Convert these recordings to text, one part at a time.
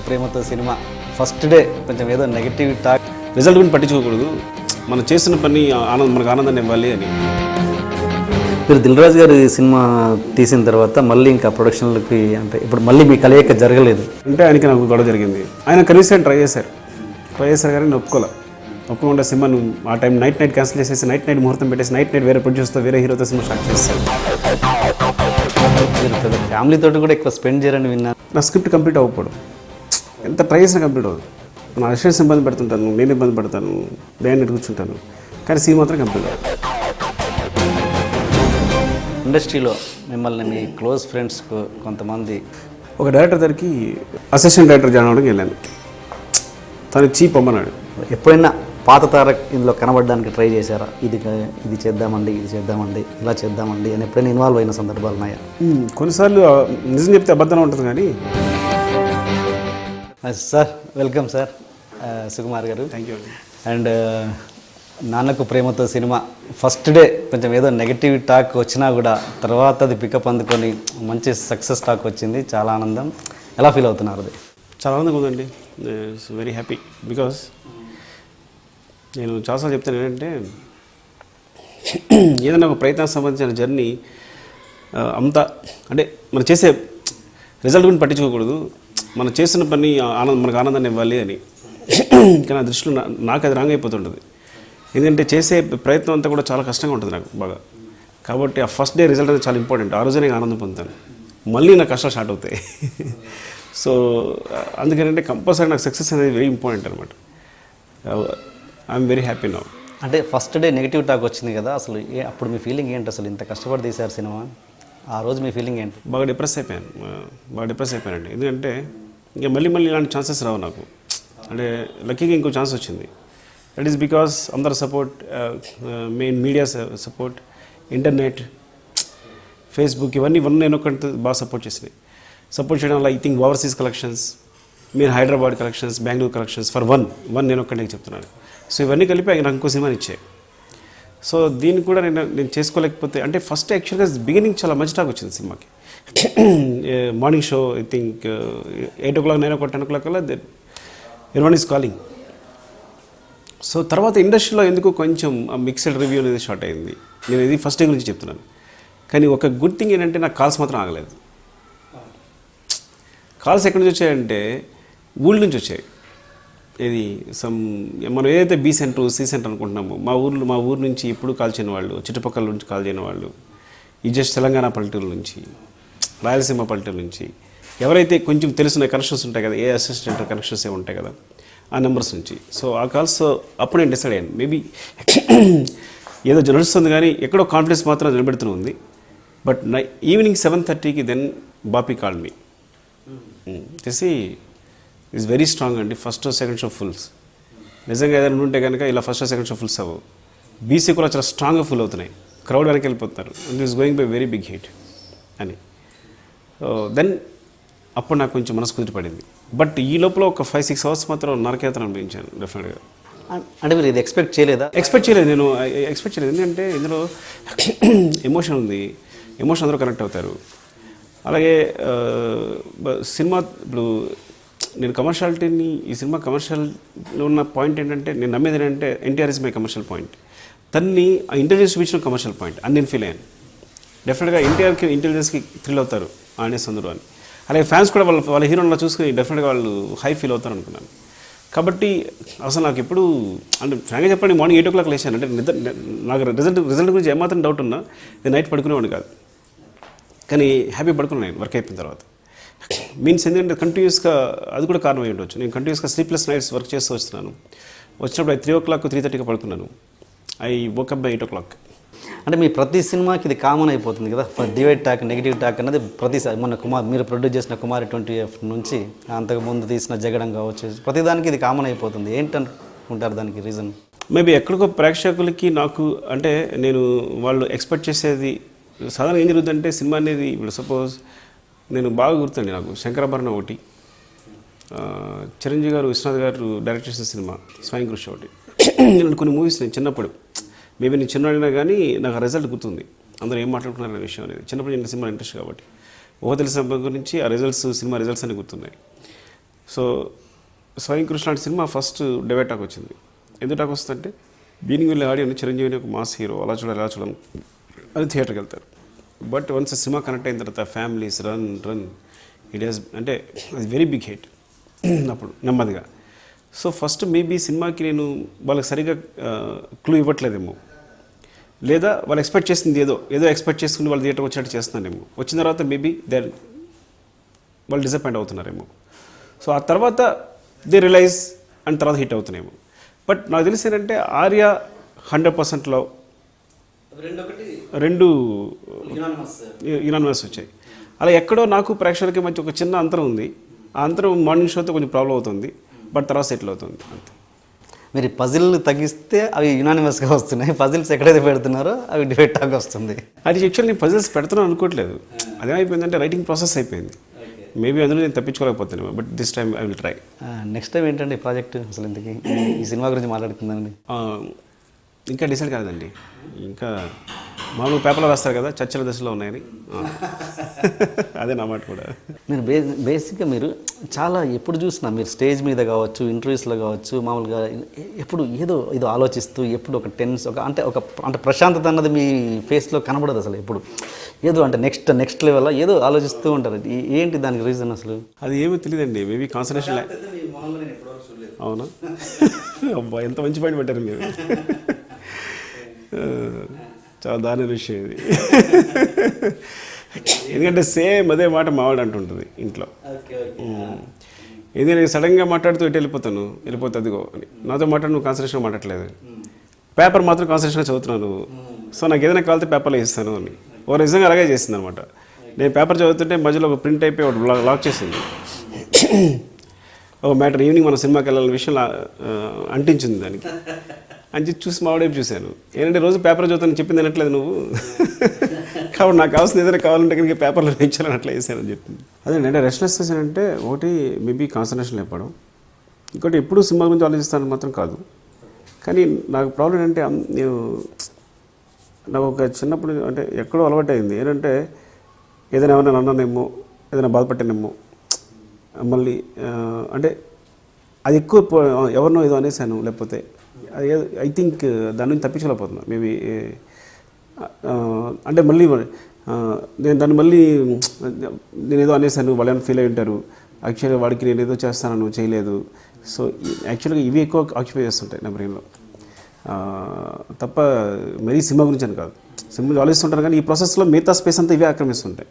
ప్రేమతో cinema first day కొంచెం ఏదో నెగిటివ్ టాక్, రిజల్ట్ గురించి పట్టించుకోకూడదు, మనం చేస్తున్న పని మనకు ఆనందాన్ని ఇవ్వాలి అని. మీరు దిల్ రాజు గారి సినిమా తీసిన తర్వాత మళ్ళీ ఇంకా ప్రొడక్షన్లకి అంటే ఇప్పుడు మళ్ళీ మీ కలయిక జరగలేదు అంటే ఆయనకి నాకు గొడవ జరిగింది. ఆయన కనీసం ట్రై చేశారు కానీ నేను ఒప్పుకోకుండా సినిమాను ఆ టైం నైట్ క్యాన్సిల్ చేసేసి నైట్ ముహూర్తం పెట్టేసి నైట్ వేరే ప్రొడ్యూసర్తో వేరే హీరోతో సినిమా స్టార్ట్ చేశారు. మీరు ఫ్యామిలీతో కూడా ఎక్కువ స్పెండ్ చేయరని విన్నాను. నా స్క్రిప్ట్ కంప్లీట్ అవ్వకపోవడం, ఎంత ట్రై చేసినా కంప్లీట్ అవ్వదు. నా అసిస్టెంట్స్ ఇబ్బంది పెడుతుంటాను, నేను ఇబ్బంది పడతాను, నేను కూర్చుంటాను, కానీ సీన్ మాత్రం కంప్లీట్ అవ్వదు. ఇండస్ట్రీలో మిమ్మల్ని మీ క్లోజ్ ఫ్రెండ్స్ కొంతమంది ఒక డైరెక్టర్ దగ్గరికి అసిస్టెంట్ డైరెక్టర్ జాయిన్ అవ్వడానికి వెళ్ళాను. తను చీప్ అమ్మన్నాడు. ఎప్పుడైనా పాత తారక్ ఇందులో కనబడడానికి ట్రై చేశారా? ఇది చేద్దామండి, ఇలా చేద్దామండి అని ఎప్పుడైనా ఇన్వాల్వ్ అయిన సందర్భాలు ఉన్నాయా? కొన్నిసార్లు నిజం చెప్తే అబద్ధం ఉంటుంది కానీ. సార్ వెల్కమ్ సార్, సుకుమార్ గారు. Thank you. And Nannaku Prematho cinema first day కొంచెం ఏదో నెగిటివ్ టాక్ వచ్చినా కూడా తర్వాత అది పికప్ అందుకొని మంచి సక్సెస్ టాక్ వచ్చింది, చాలా ఆనందం. ఎలా ఫీల్ అవుతున్నారు? అది చాలా ఆనందంగా ఉందండి. ఇట్స్ వెరీ హ్యాపీ బికాస్ నేను చాలాసార్లు చెప్తాను ఏంటంటే ఏదైనా ఒక ప్రయత్నానికి సంబంధించిన జర్నీ అంతా అంటే మనం చేసే రిజల్ట్ గురించి పట్టించుకోకూడదు, మనం చేస్తున్న పని మనకు ఆనందాన్ని ఇవ్వాలి అని. కానీ ఆ దృష్టిలో నాకు అది రాంగ్ అయిపోతుంటుంది. ఎందుకంటే చేసే ప్రయత్నం అంతా కూడా చాలా కష్టంగా ఉంటుంది నాకు బాగా. కాబట్టి ఆ ఫస్ట్ డే రిజల్ట్ అనేది చాలా ఇంపార్టెంట్. ఆ రోజే నేను ఆనందం పొందుతాను, మళ్ళీ నా కష్టాలు స్టార్ట్ అవుతాయి. సో అందుకనంటే కంపల్సరీ నాకు సక్సెస్ అనేది వెరీ ఇంపార్టెంట్ అనమాట. I'm very happy now. అంటే ఫస్ట్ డే నెగిటివ్ టాక్ వచ్చింది కదా, అసలు అప్పుడు మీ ఫీలింగ్ ఏంటి? అసలు ఇంత కష్టపడి తీశారు సినిమా, ఆ రోజు మీ ఫీలింగ్ ఏంటి? బాగా డిప్రెస్ అయిపోయానండి. ఎందుకంటే ఇంకా మళ్ళీ ఇలాంటి ఛాన్సెస్ రావు నాకు. అంటే లక్కీగా ఇంకో ఛాన్స్ వచ్చింది. దట్ ఈస్ బికాస్ అందరు support, main media support, internet, Facebook, ఇవన్నీ నేను ఒకటి బాగా సపోర్ట్ చేసినాయి. సపోర్ట్ చేయడం వల్ల ఐ థింక్ ఓవర్సీస్ కలెక్షన్స్, మీరు Hyderabad collections, Bengaluru collections for one నేను ఒక్కటే చెప్తున్నాను. సో ఇవన్నీ కలిపి నాకు ఇంకో సినిమాని ఇచ్చాయి. సో దీన్ని కూడా నేను చేసుకోలేకపోతే అంటే ఫస్ట్ యాక్చువల్గా బిగినింగ్ చాలా మంచి టాక్ వచ్చింది సినిమాకి. Morning show I think 8 o'clock 9 o'clock 10 o'clock కల్లా ఎవ్రీవన్ ఈజ్ కాలింగ్. సో తర్వాత ఇండస్ట్రీలో ఎందుకు కొంచెం మిక్స్డ్ రివ్యూ అనేది స్టార్ట్ అయింది. నేను ఇది ఫస్ట్ డే గురించి చెప్తున్నాను. కానీ ఒక గుడ్ థింగ్ ఏంటంటే నాకు కాల్స్ మాత్రం ఆగలేదు. కాల్స్ ఎక్కడి నుంచి వచ్చాయంటే ఊళ్ళ నుంచి వచ్చాయి. ఇది మనం ఏదైతే బీ సెంటర్ సి సెంటర్ అనుకుంటున్నామో మా ఊరు నుంచి ఎప్పుడు కాల్ చేయని వాళ్ళు, చుట్టుపక్కల నుంచి కాల్ చేయని వాళ్ళు, ఈ జస్ట్ తెలంగాణ పల్లెటూరు నుంచి, రాయలసీమ పల్లెటూరు నుంచి, ఎవరైతే కొంచెం తెలిసిన కనెక్షన్స్ ఉంటాయి కదా, ఏ అసిస్టెంట్ కనెక్షన్స్ ఏమి ఉంటాయి కదా, ఆ నెంబర్స్ నుంచి. సో ఆ కాల్స్ అప్పుడు నేను డిసైడ్ అయ్యాను, మేబీ ఏదో నడుస్తుంది కానీ ఎక్కడో కాన్ఫిడెన్స్ మాత్రం నిలబెడుతూ ఉంది. బట్ ఈవినింగ్ 7:30కి దెన్ బాపీ కాల్ మీ తెలిసి ఈజ్ వెరీ స్ట్రాంగ్ అండి. ఫస్ట్ సెకండ్ షో ఫుల్స్ నిజంగా ఏదైనా ఉంటే కనుక ఇలా ఫస్ట్ సెకండ్ షో ఫుల్స్ అవ్వవు. బీసీ కూడా చాలా స్ట్రాంగ్గా ఫుల్ అవుతున్నాయి, క్రౌడ్ వెనక్కి వెళ్ళిపోతున్నారు. It is going by very big hit అని. దెన్ అప్పుడు నాకు కొంచెం మనసు కుదిరిపడింది. బట్ ఈ లోపల ఒక 5-6 hours మాత్రం నరకేతనం అనిపించాను డెఫినెట్గా. అంటే మీరు ఇది ఎక్స్పెక్ట్ చేయలేదా? ఎక్స్పెక్ట్ చేయలేదు, నేను ఎక్స్పెక్ట్ చేయలేదు. ఎందుకంటే ఇందులో ఎమోషన్ ఉంది, ఎమోషన్ అందరూ కనెక్ట్ అవుతారు. అలాగే సినిమా ఇప్పుడు నేను కమర్షియాలిటీని, ఈ సినిమా కమర్షియల్లో ఉన్న పాయింట్ ఏంటంటే నేను నమ్మేది ఏంటంటే NTR is my commercial point. తన్ని ఆ ఇంటెలిజెన్స్ చూపించిన కమర్షియల్ పాయింట్ అని నేను ఫీల్ అయ్యాను. డెఫినెట్గా ఎన్టీఆర్కి ఇంటెలిజెన్స్కి థ్రిల్ అవుతారు ఆడియన్స్ అందరూ అని. అలాగే ఫ్యాన్స్ కూడా వాళ్ళ హీరోలా చూసుకుని డెఫినెట్గా వాళ్ళు హై ఫీల్ అవుతారు అనుకున్నాను. కాబట్టి అసలు నాకు ఎప్పుడు అంటే ఫ్రాంక్గా చెప్పండి, మార్నింగ్ 8 o'clock లేచాను. అంటే నాకు రిజల్ట్ గురించి ఏమాత్రం డౌట్ ఉన్నా నేను నైట్ పడుకునేవాడిని కాదు. కానీ హ్యాపీ పడుకున్నాను నేను వర్క్ అయిపోయిన తర్వాత. మీన్స్ ఎందుకంటే కంటిన్యూస్గా అది కూడా కారణం అయి ఉండొచ్చు. నేను కంటిన్యూస్గా స్లీప్లెస్ నైట్స్ వర్క్ చేస్తూ వస్తున్నాను. వచ్చినప్పుడు 3 o'clock 3:30కి పడుకున్నాను. I woke up by 8 o'clock. అంటే మీ ప్రతి సినిమాకి ఇది కామన్ అయిపోతుంది కదా, డివైడ్ టాక్ నెగిటివ్ టాక్ అనేది ప్రతిసారి మొన్న మీరు ప్రొడ్యూస్ చేసిన కుమారి 20F నుంచి అంతకుముందు తీసిన జగడం కావచ్చు, ప్రతిదానికి ఇది కామన్ అయిపోతుంది. ఏంటనుకుంటారు దానికి రీజన్? మేబీ ఎక్కడికో ప్రేక్షకులకి నాకు అంటే నేను వాళ్ళు ఎక్స్పెక్ట్ చేసేది సాధారణ ఏం జరుగుతుందంటే సినిమా అనేది ఇప్పుడు సపోజ్ నేను బాగా గుర్తండి నాకు శంకరాభరణం ఒకటి, చిరంజీవి గారు విశ్వనాథ్ గారు డైరెక్ట్ చేసిన సినిమా స్వయం కృషి ఒకటి. నేను కొన్ని మూవీస్ నేను చిన్నప్పుడు మేబీ నేను చిన్నవాడినా కానీ నాకు ఆ రిజల్ట్ గుర్తుంది, అందరూ ఏం మాట్లాడుకున్నారనే విషయం అనేది. చిన్నప్పుడు నేను సినిమా ఇంట్రెస్ట్ కాబట్టి తెలిసిన గురించి ఆ రిజల్ట్స్ సినిమా రిజల్ట్స్ అని గుర్తున్నాయి. సో స్వయం కృషి లాంటి సినిమా ఫస్ట్ డివైడ్ టాక్ వచ్చింది. ఎందుకు టాక్ వస్తుందంటే బీనింగ్ వెళ్ళే ఆడియో చిరంజీవిని ఒక మాస్ హీరో అలా చూడాలి ఎలా చూడాలి అని థియేటర్కి వెళ్తారు. బట్ వన్స్ సినిమా కనెక్ట్ అయిన తర్వాత ఫ్యామిలీస్ రన్ ఇట్ ఈస్ అంటే అది వెరీ బిగ్ హిట్ అప్పుడు నెమ్మదిగా. సో ఫస్ట్ మేబీ సినిమాకి నేను వాళ్ళకి సరిగా క్లూ ఇవ్వట్లేదేమో, లేదా వాళ్ళు ఎక్స్పెక్ట్ చేసింది ఏదో ఎక్స్పెక్ట్ చేసుకుని వాళ్ళు థియేటర్కి వచ్చినట్టు చేస్తున్నానేమో, వచ్చిన తర్వాత మేబీ వాళ్ళు డిసప్పాయింట్ అవుతున్నారేమో. సో ఆ తర్వాత దే రియలైజ్ అండ్ తర్వాత హిట్ అవుతున్నాయేమో. బట్ నాకు తెలిసి ఏంటంటే ఆర్య 100% లవ్, రెండు యునానిమస్ వచ్చాయి. అలా ఎక్కడో నాకు ప్రేక్షకులకి మధ్య ఒక చిన్న అంతరం ఉంది. ఆ అంతరం మార్నింగ్ షోతో కొంచెం ప్రాబ్లం అవుతుంది, బట్ తర్వాత సెటిల్ అవుతుంది అంతే. మీరు పజిల్ తగ్గిస్తే అవి యునానిమస్గా వస్తున్నాయి, పజిల్స్ ఎక్కడైతే పెడుతున్నారో అవి డివైడ్ టాక్ వస్తుంది. అది యాక్చువల్లీ నేను పజిల్స్ పెడుతున్నాను అనుకోవట్లేదు, అదేమైపోయిందంటే రైటింగ్ ప్రాసెస్ అయిపోయింది. మేబీ అందులో నేను తప్పించుకోలేకపోతున్నాను, but this time I will try. Next time ఏంటండి ప్రాజెక్ట్ అసలు ఇంతకీ ఈ సినిమా గురించి మాట్లాడుతుందండి? ఇంకా డిసైడ్ కాదండి, ఇంకా మామూలు పేపర్లో రాస్తారు కదా చర్చల దశలో ఉన్నాయని, అదే నా మాట కూడా. మీరు బేసిక్గా మీరు చాలా ఎప్పుడు చూసినా మీరు స్టేజ్ మీద కావచ్చు, ఇంటర్వ్యూస్లో కావచ్చు, మామూలుగా ఎప్పుడు ఏదో ఆలోచిస్తూ ఎప్పుడు ఒక టెన్స్ అంటే ప్రశాంతత అన్నది మీ ఫేస్లో కనబడదు అసలు. ఎప్పుడు ఏదో అంటే నెక్స్ట్ లెవెల్లో ఏదో ఆలోచిస్తూ ఉంటారు. ఏంటి దానికి రీజన్ అసలు? అది ఏమో తెలియదండి, మేబీ కాన్సన్ట్రేషన్. అవునా? అబ్బా ఎంత మంచి పాయింట్ పెట్టారు మీరు, చాలా దారుణ విషయం ఇది. ఎందుకంటే సేమ్ అదే మాట మావాడు అంటుంటుంది ఇంట్లో. ఎందుకంటే సడన్గా మాట్లాడుతూ ఎటు వెళ్ళిపోతే అదిగో అని నాతో నువ్వు కాన్సన్ట్రేషన్గా మాట్లాడలేదు, పేపర్ మాత్రం కాన్సన్ట్రేషన్గా చదువుతున్నాను, సో నాకు ఏదైనా కావాలితే పేపర్లో ఇస్తాను అని ఓ నిజంగా అలాగే చేసింది అనమాట. నేను పేపర్ చదువుతుంటే మధ్యలో ఒక ప్రింట్ అయిపోయి ఒకటి లాక్ చేసింది. ఒక మ్యాటర్ ఈవినింగ్ మన సినిమాకి వెళ్ళాలనే విషయం అంటించింది దానికి అని చూసి మావాడేపు చూశాను. ఏంటంటే రోజు పేపర్ చదువుతాను చెప్పింది అనట్లేదు నువ్వు, కాబట్టి నాకు కావాల్సిన ఏదైనా కావాలంటే కనుక పేపర్లో వేయించాలని అట్లా వేసానని చెప్పింది. అదే అంటే రెస్ట్లెస్నెస్ అంటే ఒకటి మేబీ కాన్సన్ట్రేషన్ లేపడం, ఇంకోటి ఎప్పుడు సినిమా గురించి ఆలోచిస్తానని మాత్రం కాదు. కానీ నాకు ప్రాబ్లం ఏంటంటే నాకు ఒక చిన్నప్పుడు అంటే ఎక్కడో అలవాటు అయింది ఏంటంటే ఏదైనా ఏమైనా అన్నానేమో, ఏదైనా బాధపట్టానేమో, మళ్ళీ అంటే అది ఎక్కువ ఎవరినో ఏదో అనేసాను, లేకపోతే ఐ థింక్ దాని నుంచి తప్పించలేకపోతున్నా మేబీ. అంటే మళ్ళీ నేను దాన్ని మళ్ళీ నేను ఏదో అనేసాను, వాళ్ళు ఏమైనా ఫీల్ అయి ఉంటారు, యాక్చువల్గా వాడికి నేను ఏదో చేస్తాను నువ్వు చేయలేదు. సో యాక్చువల్గా ఇవి ఎక్కువ ఆక్యుపై చేస్తుంటాయి నా బ్రెయిన్లో తప్ప మరీ సినిమా గురించి అని కాదు. సినిమా ఆలోచిస్తుంటాను కానీ ఈ ప్రాసెస్లో మిగతా స్పేస్ అంతా ఇవే ఆక్రమిస్తుంటాయి.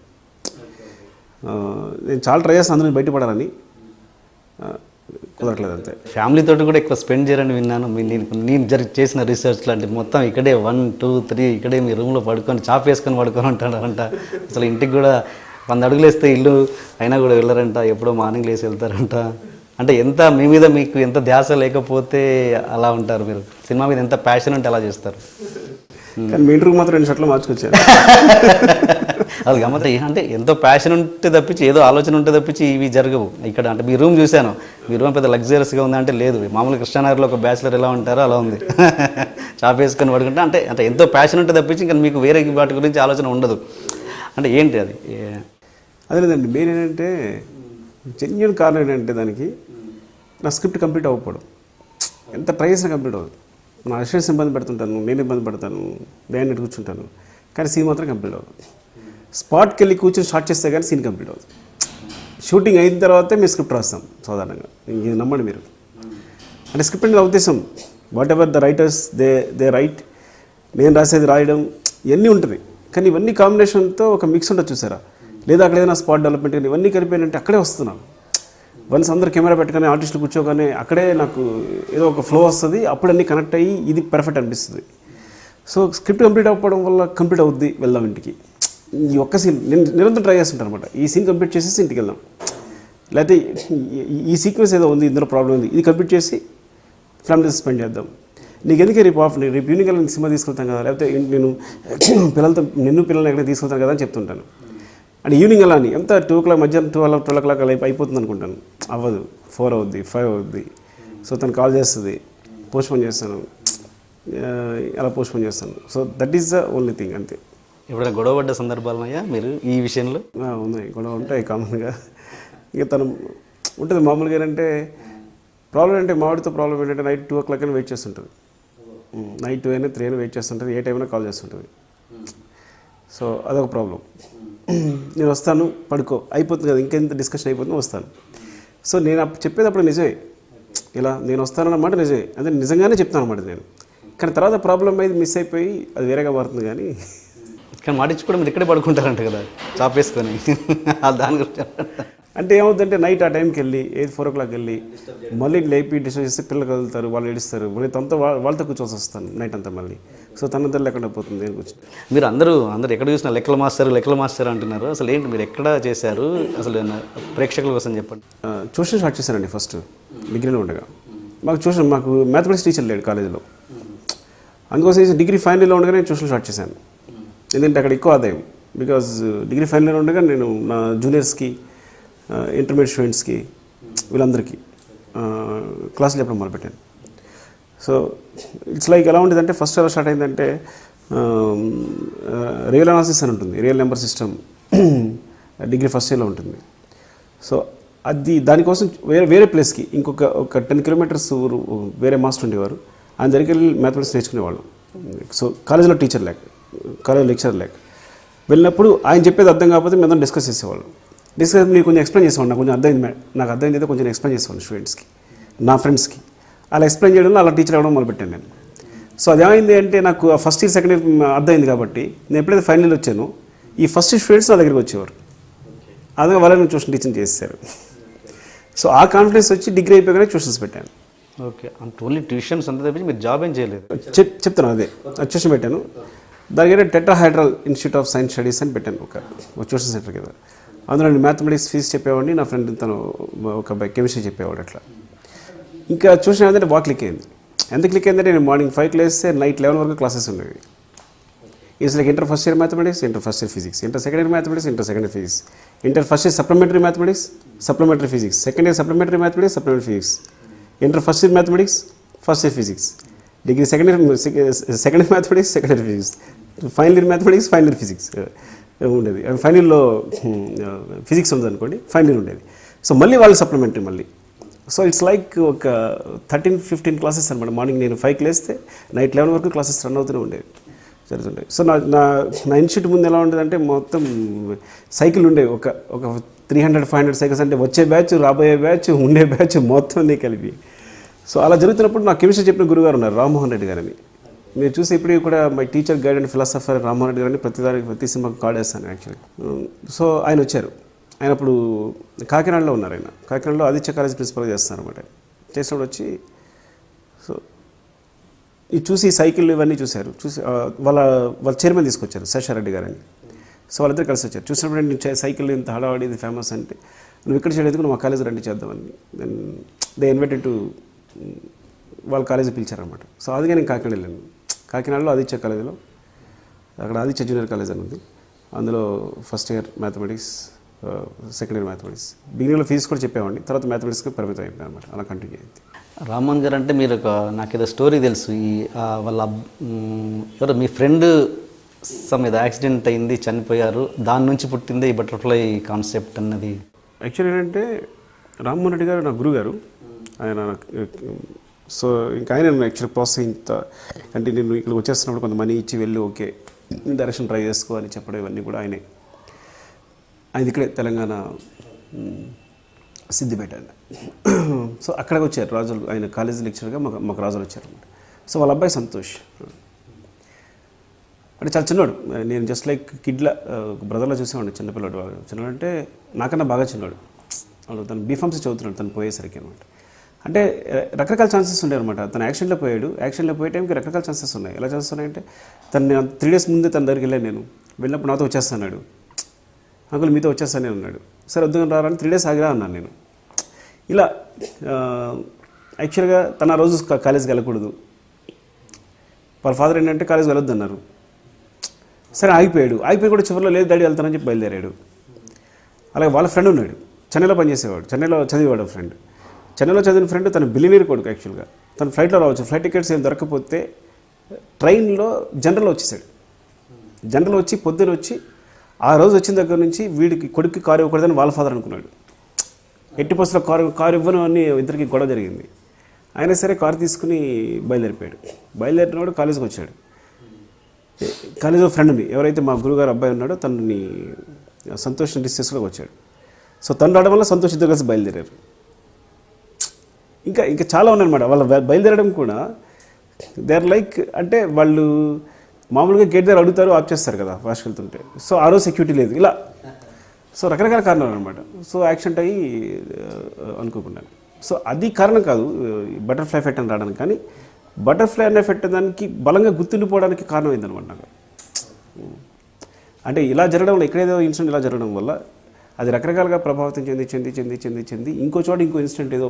నేను చాలా ట్రై చేస్తాను అందులో బయటపడాలని, కుదరట్లేదు అంతే. ఫ్యామిలీతో కూడా ఎక్కువ స్పెండ్ చేయాలని విన్నాను. నేను చేసిన రీసెర్చ్ లాంటి మొత్తం ఇక్కడే 1, 2, 3 ఇక్కడే మీ రూమ్లో చాప్ వేసుకొని పడుకొని ఉంటాడంట. అసలు ఇంటికి కూడా 100 అడుగులు వేస్తే ఇల్లు అయినా కూడా వెళ్ళారంట, ఎప్పుడో మార్నింగ్ లేసి వెళ్తారంట. అంటే మీ మీద మీకు ఎంత ధ్యాస లేకపోతే అలా ఉంటారు, మీరు సినిమా మీద ఎంత ప్యాషన్ ఉంటే అలా చేస్తారు. కానీ మీ ఇంటర్వ్యూ మాత్రం 2 షర్ట్లు మార్చుకొచ్చారు. అది గమ్మత. అంటే ఎంతో ప్యాషన్ ఉంటే తప్పించి ఏదో ఆలోచన ఉంటే తప్పించి ఇవి జరగవు ఇక్కడ. అంటే మీ రూమ్ చూశాను, మీ రూమ్ పెద్ద లగ్జరియస్గా ఉంది అంటే లేదు, మామూలు కృష్ణానగర్లో ఒక బ్యాచిలర్ ఎలా ఉంటారో అలా ఉంది. చాప్ వేసుకొని పడుకుంటే అంటే ఎంతో ప్యాషన్ ఉంటే తప్పించి ఇంకా మీకు వేరే వాటి గురించి ఆలోచన ఉండదు. అంటే ఏంటి అది? అదే లేదండి, మెయిన్ ఏంటంటే జెన్యున్ కారణం ఏంటంటే దానికి నా స్క్రిప్ట్ కంప్లీట్ అవ్వకపోవడం. ఎంత ట్రై చేసినా కంప్లీట్ అవ్వదు. నా అసిస్టెంట్స్ ఇబ్బంది పెడుతుంటాను, నేను ఇబ్బంది పడతాను, నేను కూర్చుంటాను, కానీ సీన్ మాత్రం కంప్లీట్ అవ్వదు. స్పాట్కి వెళ్ళి కూర్చొని స్టార్ట్ చేస్తే కానీ సీన్ కంప్లీట్ అవుతుంది. షూటింగ్ అయిన తర్వాతే మీరు స్క్రిప్ట్ రాస్తాం సాధారణంగా, ఇది నమ్మండి మీరు. అంటే స్క్రిప్ట్ అనేది ఉద్దేశం what ever the writers they right, నేను రాసేది రాయడం ఇవన్నీ ఉంటుంది. కానీ ఇవన్నీ కాంబినేషన్తో ఒక మిక్స్ ఉంటుంది చూసారా, లేదా అక్కడ ఏదైనా స్పాట్ డెవలప్మెంట్ కానీ ఇవన్నీ కలిపానంటే అక్కడే వస్తున్నాను. వన్స్ అందరు కెమెరా పెట్టుకొని ఆర్టిస్టులు కూర్చోగానే అక్కడే నాకు ఏదో ఒక ఫ్లో వస్తుంది, అప్పుడు అన్నీ కనెక్ట్ అయ్యి ఇది పర్ఫెక్ట్ అనిపిస్తుంది. సో స్క్రిప్ట్ కంప్లీట్ అవ్వడం వల్ల కంప్లీట్ అవుద్ది, వెళ్దాం ఇంటికి. ఈ ఒక్క సీన్ నేను నిరంతరం ట్రై చేస్తుంటాను అనమాట. ఈ సీన్ కంప్లీట్ చేసేసి ఇంటికి వెళ్దాం, లేకపోతే ఈ సీక్వెన్స్ ఏదో ఉంది, ఇందులో ప్రాబ్లం ఉంది, ఇది కంప్లీట్ చేసి ఫ్యామిలీ స్పెండ్ చేద్దాం. నీకు ఎందుకే రేపు రేపు ఈవినింగ్ వెళ్ళి సినిమా తీసుకెళ్తాను కదా, లేకపోతే నేను పిల్లల్ని ఎక్కడ తీసుకెళ్తాను కదా అని చెప్తుంటాను. అంటే ఈవినింగ్ అలా అని ఎంత 2 o'clock మధ్యాహ్నం 12 o'clock అలా అయిపోతుంది అనుకుంటాను. అవ్వదు, 4 అవుద్ది, 5 అవుద్ది. సో తను కాల్ చేస్తుంది, పోస్ట్పోన్ చేస్తాను, అలా పోస్ట్పోన్ చేస్తాను. So that is the only thing, అంతే. ఎప్పుడైనా గొడవ పడ్డ సందర్భాలున్నాయా మీరు ఈ విషయంలో? ఉన్నాయి, గొడవ ఉంటాయి కామన్గా. ఇక తను ఉంటుంది మామూలుగా. ఏంటంటే ప్రాబ్లం అంటే మామిడితో ప్రాబ్లం ఏంటంటే నైట్ 2 o'clock అయినా వెయిట్ చేస్తుంటుంది, నైట్ 2 అయినా 3 అయినా వెయిట్ చేస్తుంటుంది, ఏ టైం అయినా కాల్ చేస్తుంటుంది. సో అదొక ప్రాబ్లం. నేను వస్తాను, పడుకో, అయిపోతుంది కదా, ఇంకెంత డిస్కషన్ అయిపోతుంది, వస్తాను. సో నేను చెప్పేటప్పుడు నిజమే, ఇలా నేను వస్తానన్నమాట నిజమే, అంటే నిజంగానే చెప్తాను అన్నమాట నేను. కానీ తర్వాత ప్రాబ్లం అయితే మిస్ అయిపోయి అది వేరేగా మారుతుంది. కానీ మాటించుకోవడం మీరు ఇక్కడే పడుకుంటారంట కదా, చాపేసుకొని. దాని గురించి అంటే ఏమవుతుందంటే నైట్ ఆ టైంకి వెళ్ళి 4 o'clock వెళ్ళి మళ్ళీ లేపి డిస్టర్బ్ చేస్తే పిల్లలు కదులుతారు, వాళ్ళు ఏడుస్తారు, మళ్ళీ తనతో వాళ్ళతో కూర్చోసి వస్తాను నైట్ అంతా మళ్ళీ. సో తనంతా లేకుండా పోతుంది నేను కూర్చొని. మీరు అందరూ ఎక్కడ చూసినా లెక్కల మాస్టర్ అంటున్నారు. అసలు ఏంటి, మీరు ఎక్కడ చేశారు అసలు, ప్రేక్షకుల కోసం చెప్పండి. ట్యూషన్ స్టార్ట్ చేశానండి ఫస్ట్ డిగ్రీలో ఉండగా. మాకు మ్యాథమెటిక్స్ టీచర్ లేడు కాలేజీలో, అందుకోసం డిగ్రీ ఫైనల్ ఇయర్లో ఉండగానే ట్యూషన్ స్టార్ట్ చేశాను. ఎందుకంటే అక్కడ ఎక్కువ ఆదాయం. బికాజ్ డిగ్రీ ఫైనల్ ఇయర్ ఉండగా నేను నా జూనియర్స్కి, ఇంటర్మీడియట్ స్టూడెంట్స్కి, వీళ్ళందరికీ క్లాసులు చెప్పడం మొదలుపెట్టాను. సో ఇట్స్ లైక్ ఎలా ఉండేదంటే ఫస్ట్ ఎలా స్టార్ట్ అయిందంటే రియల్ అనాలిసిస్ అని ఉంటుంది, real number system degree first ఇయర్లో ఉంటుంది. సో దానికోసం వేరే ప్లేస్కి ఒక 10 kilometers వేరే మాస్టర్ ఉండేవారు, ఆయన దగ్గరికి వెళ్ళి మ్యాథమెటిక్స్ నేర్చుకునేవాళ్ళం. సో కాలేజీలో టీచర్ లేక, కాలేజ్ లెక్చర్ లేక వెళ్ళినప్పుడు ఆయన చెప్పేది అర్థం కాకపోతే మేము డిస్కస్ చేసేవాళ్ళం. మీరు కొంచెం ఎక్స్ప్లెయిన్ చేసేవాడు, నాకు అర్థమైంది అయితే కొంచెం ఎక్స్ప్లెయిన్ చేసేవాడు స్టూడెంట్స్కి, నా ఫ్రెండ్స్కి. అలా ఎక్స్ప్లెయిన్ చేయడంలో అలా టీచర్ అవ్వడం మొదలుపెట్టాను నేను. సో అదేమైంది అంటే నాకు ఫస్ట్ ఇయర్ సెకండ్ ఇయర్ అర్థమైంది కాబట్టి నేను ఎప్పుడైతే ఫైనల్ ఇయర్ వచ్చానో ఈ ఫస్ట్ స్టూడెంట్స్ నా దగ్గరికి వచ్చేవారు, అదే వాళ్ళని ట్యూషన్ టీచింగ్ చేస్తారు. సో ఆ కాన్ఫిడెన్స్ వచ్చి డిగ్రీ అయిపోయాక ట్యూషన్స్ పెట్టాను. ఓకే, అంటే ఓన్లీ ట్యూషన్స్ అంతా తప్పించి మీరు జాబ్ ఏం చేయలేదు? చెప్తాను, అదే ట్యూషన్ పెట్టాను. దానికి tetrahedral institute of science studies అని పెట్టాను, ఒక ట్యూషన్ సెంటర్ కదా. అందులో నేను మ్యాథమెటిక్స్ ఫీజు చెప్పేవాడిని, నా ఫ్రెండ్ తను ఒక కెమిస్ట్రీ చెప్పేవాడు. అట్లా ఇంకా ట్యూషన్ ఏంటంటే బాగా క్లిక్ అయింది. ఎంత క్లిక్ అయిందంటే నేను మార్నింగ్ 5 లేస్తే నైట్ 11 వరకు క్లాసెస్ ఉండేవి. Is like inter first year mathematics, inter first year physics, inter second year mathematics, inter second year physics, inter first year supplementary mathematics, supplementary physics, second year supplementary mathematics, supplementary physics, inter first year mathematics, first year physics, degree second year mathematics, second year physics, final year mathematics, final year physics ఉండేది. Final ఇయర్లో physics ఉంది అనుకోండి, final year ఉండేది. So మళ్ళీ వాళ్ళు supplementary మళ్ళీ. So it's like ఒక 13-15 classes అనమాట. మార్నింగ్ నేను 5 లేస్తే నైట్ 11 వరకు క్లాసెస్ రన్ అవుతూనే ఉండేవి, జరుగుతుంటాయి. సో నా ఇన్స్టిట్యూట్ ముందు ఎలా ఉండేదంటే మొత్తం సైకిల్ ఉండేవి, ఒక 300-500 సైకిల్స్. అంటే వచ్చే బ్యాచ్, రాబోయే బ్యాచ్, ఉండే బ్యాచ్ మొత్తం కలిపి. సో అలా జరుగుతున్నప్పుడు నాకు కెమిస్ట్రీ చెప్పిన గురుగారు ఉన్నారు, రామ్మోహన్ రెడ్డి గారని. మీరు చూసి ఇప్పుడు కూడా my teacher guide and philosopher Rammohan Reddy గారని ప్రతి సినిమాకి కార్డ్ వేస్తాను యాక్చువల్లీ. సో ఆయన వచ్చారు. ఆయన అప్పుడు కాకినాడలో ఉన్నారు. ఆయన కాకినాడలో ఆదిత్య కాలేజ్ ప్రిన్సిపల్గా చేస్తున్నారు అనమాట. చేసినప్పుడు వచ్చి సో ఇది చూసి సైకిల్ ఇవన్నీ చూశారు. చూసి వాళ్ళ చైర్మన్ తీసుకొచ్చారు, శేషారెడ్డి గారని. సో వాళ్ళిద్దరు కలిసి వచ్చారు. చూసినప్పుడు నేను సైకిల్ ఇంత హడావాడి, ఇది ఫేమస్ అంటే నువ్వు ఇక్కడ చేయడానికి నువ్వు మా కాలేజ్ రండి చేద్దామని. దెన్ దే ఇన్వైటెడ్ టు వాళ్ళ కాలేజీ పిలిచారనమాట. సో అదిగా నేను కాకినాడ వెళ్ళాను. కాకినాడలో ఆదిత్య కాలేజీలో, అక్కడ ఆదిత్య జూనియర్ కాలేజ్ అని ఉంది, అందులో first year mathematics, second year mathematics. బిగినింగ్లో ఫీజు కూడా చెప్పేవాడిని, తర్వాత మ్యాథమెటిక్స్కి పరిమితం అయిపోయాను అనమాట. అలా కంటిన్యూ అయింది. రామ్మోహన్ గారు అంటే మీరు నాకు ఏదో స్టోరీ తెలుసు, వాళ్ళ ఎవరో మీ ఫ్రెండ్ ఏదో యాక్సిడెంట్ అయింది, చనిపోయారు, దాని నుంచి పుట్టింది ఈ బటర్ఫ్లై కాన్సెప్ట్ అన్నది. యాక్చువల్లీ ఏంటంటే రామ్మోహన్ రెడ్డి గారు నా గురువు గారు. ఆయన సో ఇంకా ఆయన యాక్చువల్లీ ప్రోత్సహింత అంటే నేను ఇక్కడికి వచ్చేస్తున్నప్పుడు కొంత మనీ ఇచ్చి వెళ్ళి ఓకే డైరెక్షన్ ట్రై చేసుకో అని చెప్పడం ఇవన్నీ కూడా ఆయనే. ఆయన ఇక్కడే తెలంగాణ సిద్దిపేట అండి. సో అక్కడికి వచ్చారు రాజులు, ఆయన కాలేజీ లెక్చర్గా మాకు రాజులు వచ్చారు అనమాట. సో వాళ్ళ అబ్బాయి సంతోష్ అంటే చాలా చిన్నవాడు. నేను జస్ట్ లైక్ కిడ్లా బ్రదర్లో చూసేవాడిని, చిన్నపిల్లడు. చిన్నవాడు అంటే నాకన్నా బాగా చిన్నవాడు. వాళ్ళు తను బీఫార్మసీ చదువుతున్నాడు తను పోయేసరికి అనమాట. అంటే రకరకాల ఛాన్సెస్ ఉన్నాయి అనమాట. తను యాక్షన్లో పోయే టైంకి రకరకాల ఛాన్సెస్ ఉన్నాయి. ఎలా ఛాన్సెస్ ఉన్నాయంటే తను 3 days ముందే తన దగ్గరికి వెళ్ళాను. నేను వెళ్ళినప్పుడు నాతో వచ్చేస్తాడు, అంకుల్ మీతో వచ్చేస్తానే అన్నాడు. సరే వద్దు రారని 3 days ఆగిరా అన్నాను నేను. ఇలా యాక్చువల్గా తన ఆ రోజు కాలేజ్కి వెళ్ళకూడదు, వాళ్ళ ఫాదర్ ఏంటంటే కాలేజ్కి వెళ్ళొద్దు అన్నారు. సరే ఆగిపోయి కూడా చివరిలో లేదు డాడీ వెళ్తానని చెప్పి బయలుదేరాడు. అలాగే వాళ్ళ ఫ్రెండ్ ఉన్నాడు, చెన్నైలో పనిచేసేవాడు, చెన్నైలో చదివేవాడు ఫ్రెండ్. చెన్నైలో చదివిన ఫ్రెండ్ తన బిలినీర్ కొడుకు. యాక్చువల్గా తను ఫ్లైట్లో రావచ్చు, ఫ్లైట్ టికెట్స్ ఏం దొరకకపోతే ట్రైన్లో జనరల్ వచ్చేసాడు. జనరల్ వచ్చి పొద్దున వచ్చి ఆ రోజు వచ్చిన దగ్గర నుంచి వీడికి కొడుక్కి కారు ఇవ్వకూడదని వాళ్ళ ఫాదర్ అనుకున్నాడు. ఎట్టి బస్సులో కారు ఇవ్వను అని ఇద్దరికి గొడవ జరిగింది. అయినా సరే కారు తీసుకుని బయలుదేరినవాడు కాలేజీకి వచ్చాడు. కాలేజీలో ఫ్రెండ్ని ఎవరైతే మా గురుగారు అబ్బాయి ఉన్నాడో తనని సంతోష్ డిస్టెన్స్లోకి వచ్చాడు. సో తను రావడం వల్ల సంతోష్ ఇద్దరు కలిసి బయలుదేరారు. ఇంకా చాలా ఉన్నాయన్నమాట. వాళ్ళ బయలుదేరడం కూడా దే ఆర్ లైక్ అంటే వాళ్ళు మామూలుగా గేట్ దగ్గర అడుగుతారు, ఆఫ్ చేస్తారు కదా వాష్కి వెళ్తుంటే. సో ఆ రోజు సెక్యూరిటీ లేదు, ఇలా సో రకరకాల కారణాలు అనమాట. సో యాక్సిడెంట్ అయ్యి అనుకోకుండా. సో అది కారణం కాదు బటర్ఫ్లై ఎఫెక్ట్ అని రావడానికి, కానీ బటర్ఫ్లై అనే ఎఫెక్ట్ దానికి బలంగా గుర్తుండిపోవడానికి కారణమైందనమాట నాకు. అంటే ఇలా జరగడం వల్ల, ఎక్కడేదో ఇన్సిడెంట్ ఇలా జరగడం వల్ల అది రకరకాలుగా ప్రభావితం చెంది ఇంకో చోట ఇంకో ఇన్సిడెంట్ ఏదో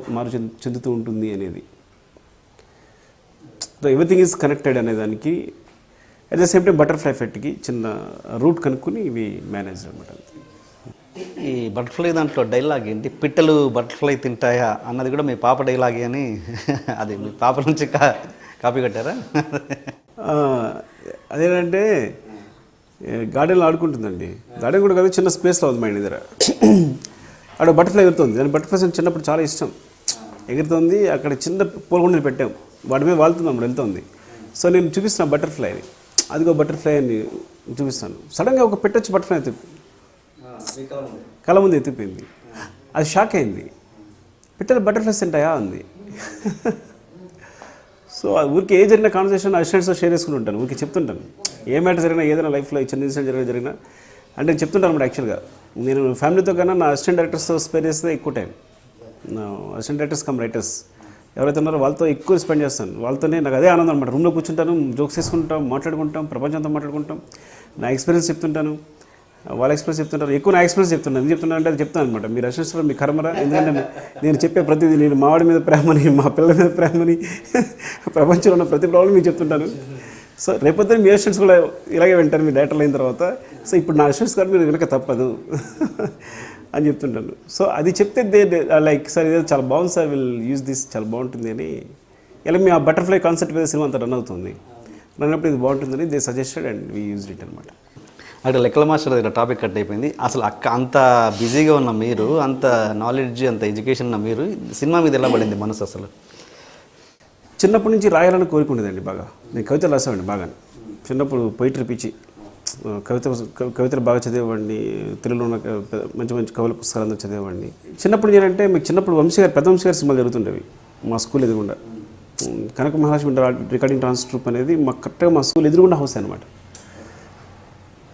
చెందుతూ ఉంటుంది అనేది. సో ఎవ్రీథింగ్ ఈజ్ కనెక్టెడ్ అనే దానికి at the same time butterfly ఎఫెక్ట్కి చిన్న రూట్ కనుక్కొని ఇవి మేనేజ్ అనమాట. ఈ బటర్ఫ్లై దాంట్లో డైలాగ్ ఏంటి, పిట్టలు బటర్ఫ్లై తింటాయా అన్నది కూడా మీ పాప డైలాగే అని, అది మీ పాప నుంచి కాపీ కట్టారా? అదేంటంటే గార్డెన్లో ఆడుకుంటుందండి. గార్డెన్ కూడా కాదు, చిన్న స్పేస్లో ఉంది మా ఇంటి దగ్గర. అక్కడ బటర్ఫ్లై ఎగురుతుంది. దాని బటర్ఫ్లైస్ చిన్నప్పుడు చాలా ఇష్టం, ఎగురుతుంది. అక్కడ చిన్న పూలకుండలు పెట్టాం, వాటి మీద వాళ్తుంది, అప్పుడు వెళ్తుంది. సో నేను చూపిస్తాను బటర్ఫ్లైని, అదిగో బటర్ఫ్లై అని చూపిస్తాను. సడన్గా ఒక పెట్టొచ్చి బటర్ఫ్లై కళ్ళ ముందు ఎత్తిపోయింది. అది షాక్ అయింది. పిట్టలు బటర్ఫ్లైస్ తింటాయా అంది. సో ఊరికి ఏ జరిగిన కాన్వర్సేషన్ అసిస్టెంట్స్తో షేర్ చేసుకుని ఉంటాను, ఊరికి చెప్తుంటాను. ఏ మ్యాటర్ జరిగినా, ఏదైనా లైఫ్లో చిన్న ఇన్సిడెంట్ జరిగినా అంటే చెప్తుంటాను అనమాట. యాక్చువల్గా నేను ఫ్యామిలీతో కన్నా నా అసిస్టెంట్ డైరెక్టర్స్తో స్పెండ్ చేస్తే ఎక్కువ టైం. నా అసిస్టెంట్ డైరెక్టర్స్ కమ్ రైటర్స్ ఎవరైతే ఉన్నారో వాళ్ళతో ఎక్కువ స్పెండ్ చేస్తాను. వాళ్ళతోనే నాకు అదే ఆనందం అనమాట. రూమ్లో కూర్చుంటాను, జోక్స్ చేసుకుంటాం, మాట్లాడుకుంటాం, ప్రపంచంతో మాట్లాడుకుంటాం. నా ఎక్స్పీరియన్స్ చెప్తుంటాను, వాళ్ళ ఎక్స్పీరియన్స్ చెప్తుంటారు. ఎక్కువ నా ఎక్స్పీరియన్స్ చెప్తున్నాను. ఎందుకు చెప్తున్నాను అంటే అది చెప్తాను అనమాట. మీరు అసిస్టెంట్స్లో మీ కర్మరా, ఎందుకంటే నేను చెప్పే ప్రతిదీ, నేను మావాడి మీద ప్రేమని, మా పిల్లల మీద ప్రేమని, ప్రపంచంలో ఉన్న ప్రతి ప్రాబ్లం మీకు చెప్తుంటాను. సో రేపొద్దున మీ అసిస్టెంట్స్ కూడా ఇలాగే వింటారు మీ డైరెక్టర్లు అయిన తర్వాత. సో ఇప్పుడు నా అసిస్టెంట్స్ కూడా మీరు వెనక తప్పదు అని చెప్తుంటాను. సో అది చెప్తే లైక్ సార్ ఇదే చాలా బాగుంది సార్, విల్ యూజ్ దిస్, చాలా బాగుంటుంది అని. ఇలా మీ ఆ బటర్ఫ్లై కాన్సెప్ట్ మీద సినిమా అంతా రన్ అవుతుంది. రన్ అప్పుడు ఇది బాగుంటుందని they suggested and we used it అనమాట. అక్కడ లెక్కల మాస్టర్ దగ్గర టాపిక్ కట్ అయిపోయింది. అసలు అంత బిజీగా ఉన్న మీరు, అంత నాలెడ్జ్, అంత ఎడ్యుకేషన్ ఉన్న మీరు, సినిమా మీద ఎలా పడింది మనసు అసలు? చిన్నప్పటి నుంచి రాయాలని కోరుకుండేదండి బాగా. నేను కవితలు రాసేవాడిని బాగా. చిన్నప్పుడు పోయిటరీ పిచ్చి, కవితలు బాగా చదివేవాడిని. తెలుగులో ఉన్న మంచి మంచి కవుల పుస్తకాలంతా చదివేవాడిని. చిన్నప్పుడు ఏంటంటే మీకు చిన్నప్పుడు పెద్ద వంశీ గారి సినిమాలు జరుగుతుండేవి మా స్కూల్ ఎదురుగుండా. కనక మహాలక్ష్మి రికార్డింగ్ ట్రాన్స్ ట్రూప్ అనేది మా కరెక్ట్గా మా స్కూల్ ఎదురుగుండా హౌస్ అనమాట.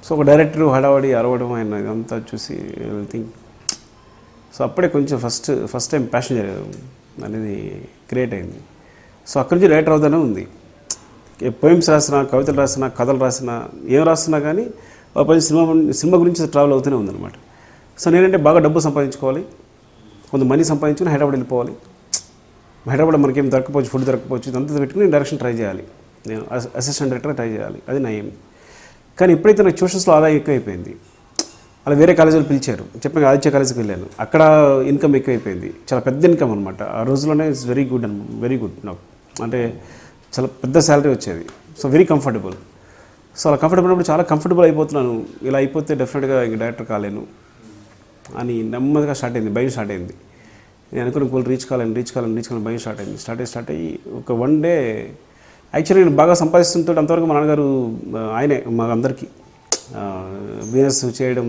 సో ఒక డైరెక్టర్ హడావడి అరవడం ఆయన ఇదంతా చూసి థింక్. సో అప్పుడే కొంచెం ఫస్ట్ టైం ప్యాషన్ అనేది క్రియేట్ అయింది. సో అక్కడి నుంచి రైటర్ అవుతానే ఉంది. పోయిమ్స్ రాసినా, కవితలు రాసినా, కథలు రాసినా, ఏం రాస్తున్నా కానీ పది సినిమా గురించి ట్రావెల్ అవుతూనే ఉందన్నమాట. సో నేనంటే బాగా డబ్బు సంపాదించుకోవాలి, కొంత మనీ సంపాదించుకుని హైదరాబాద్ వెళ్ళిపోవాలి. హైదరాబాద్ మనకేం దొరకపోవచ్చు, ఫుడ్ దొరకపోవచ్చు, ఇదంతా పెట్టుకుని డైరెక్షన్ ట్రై చేయాలి. నేను అసిస్టెంట్ డైరెక్టర్ ట్రై చేయాలి, అది నా ఏం. కానీ ఎప్పుడైతే నాకు ట్యూషన్స్లో ఆదాయం ఎక్కువైపోయింది, అలా వేరే కాలేజీలు పిలిచారు, చెప్పాను ఆదిత్య కాలేజీకి వెళ్ళాను. అక్కడ ఇన్కమ్ ఎక్కువైపోయింది, చాలా పెద్ద ఇన్కమ్ అనమాట. ఆ రోజుల్లోనే ఇట్స్ వెరీ గుడ్ నాకు. అంటే చాలా పెద్ద శాలరీ వచ్చేది. So very comfortable. సో అలా కంఫర్టబుల్ అయినప్పుడు చాలా కంఫర్టబుల్ అయిపోతున్నాను. ఇలా అయిపోతే డెఫినెట్గా ఇంక డైరెక్టర్ కాలేను అని నెమ్మదిగా స్టార్ట్ అయింది. నేను అనుకున్న గోల్ రీచ్ కావాలని భయం స్టార్ట్ అయ్యి ఒక వన్ డే యాక్చువల్లీ నేను బాగా సంపాదిస్తుంటే అంతవరకు మా నాన్నగారు ఆయనే మా అందరికీ బిజినెస్ చేయడం.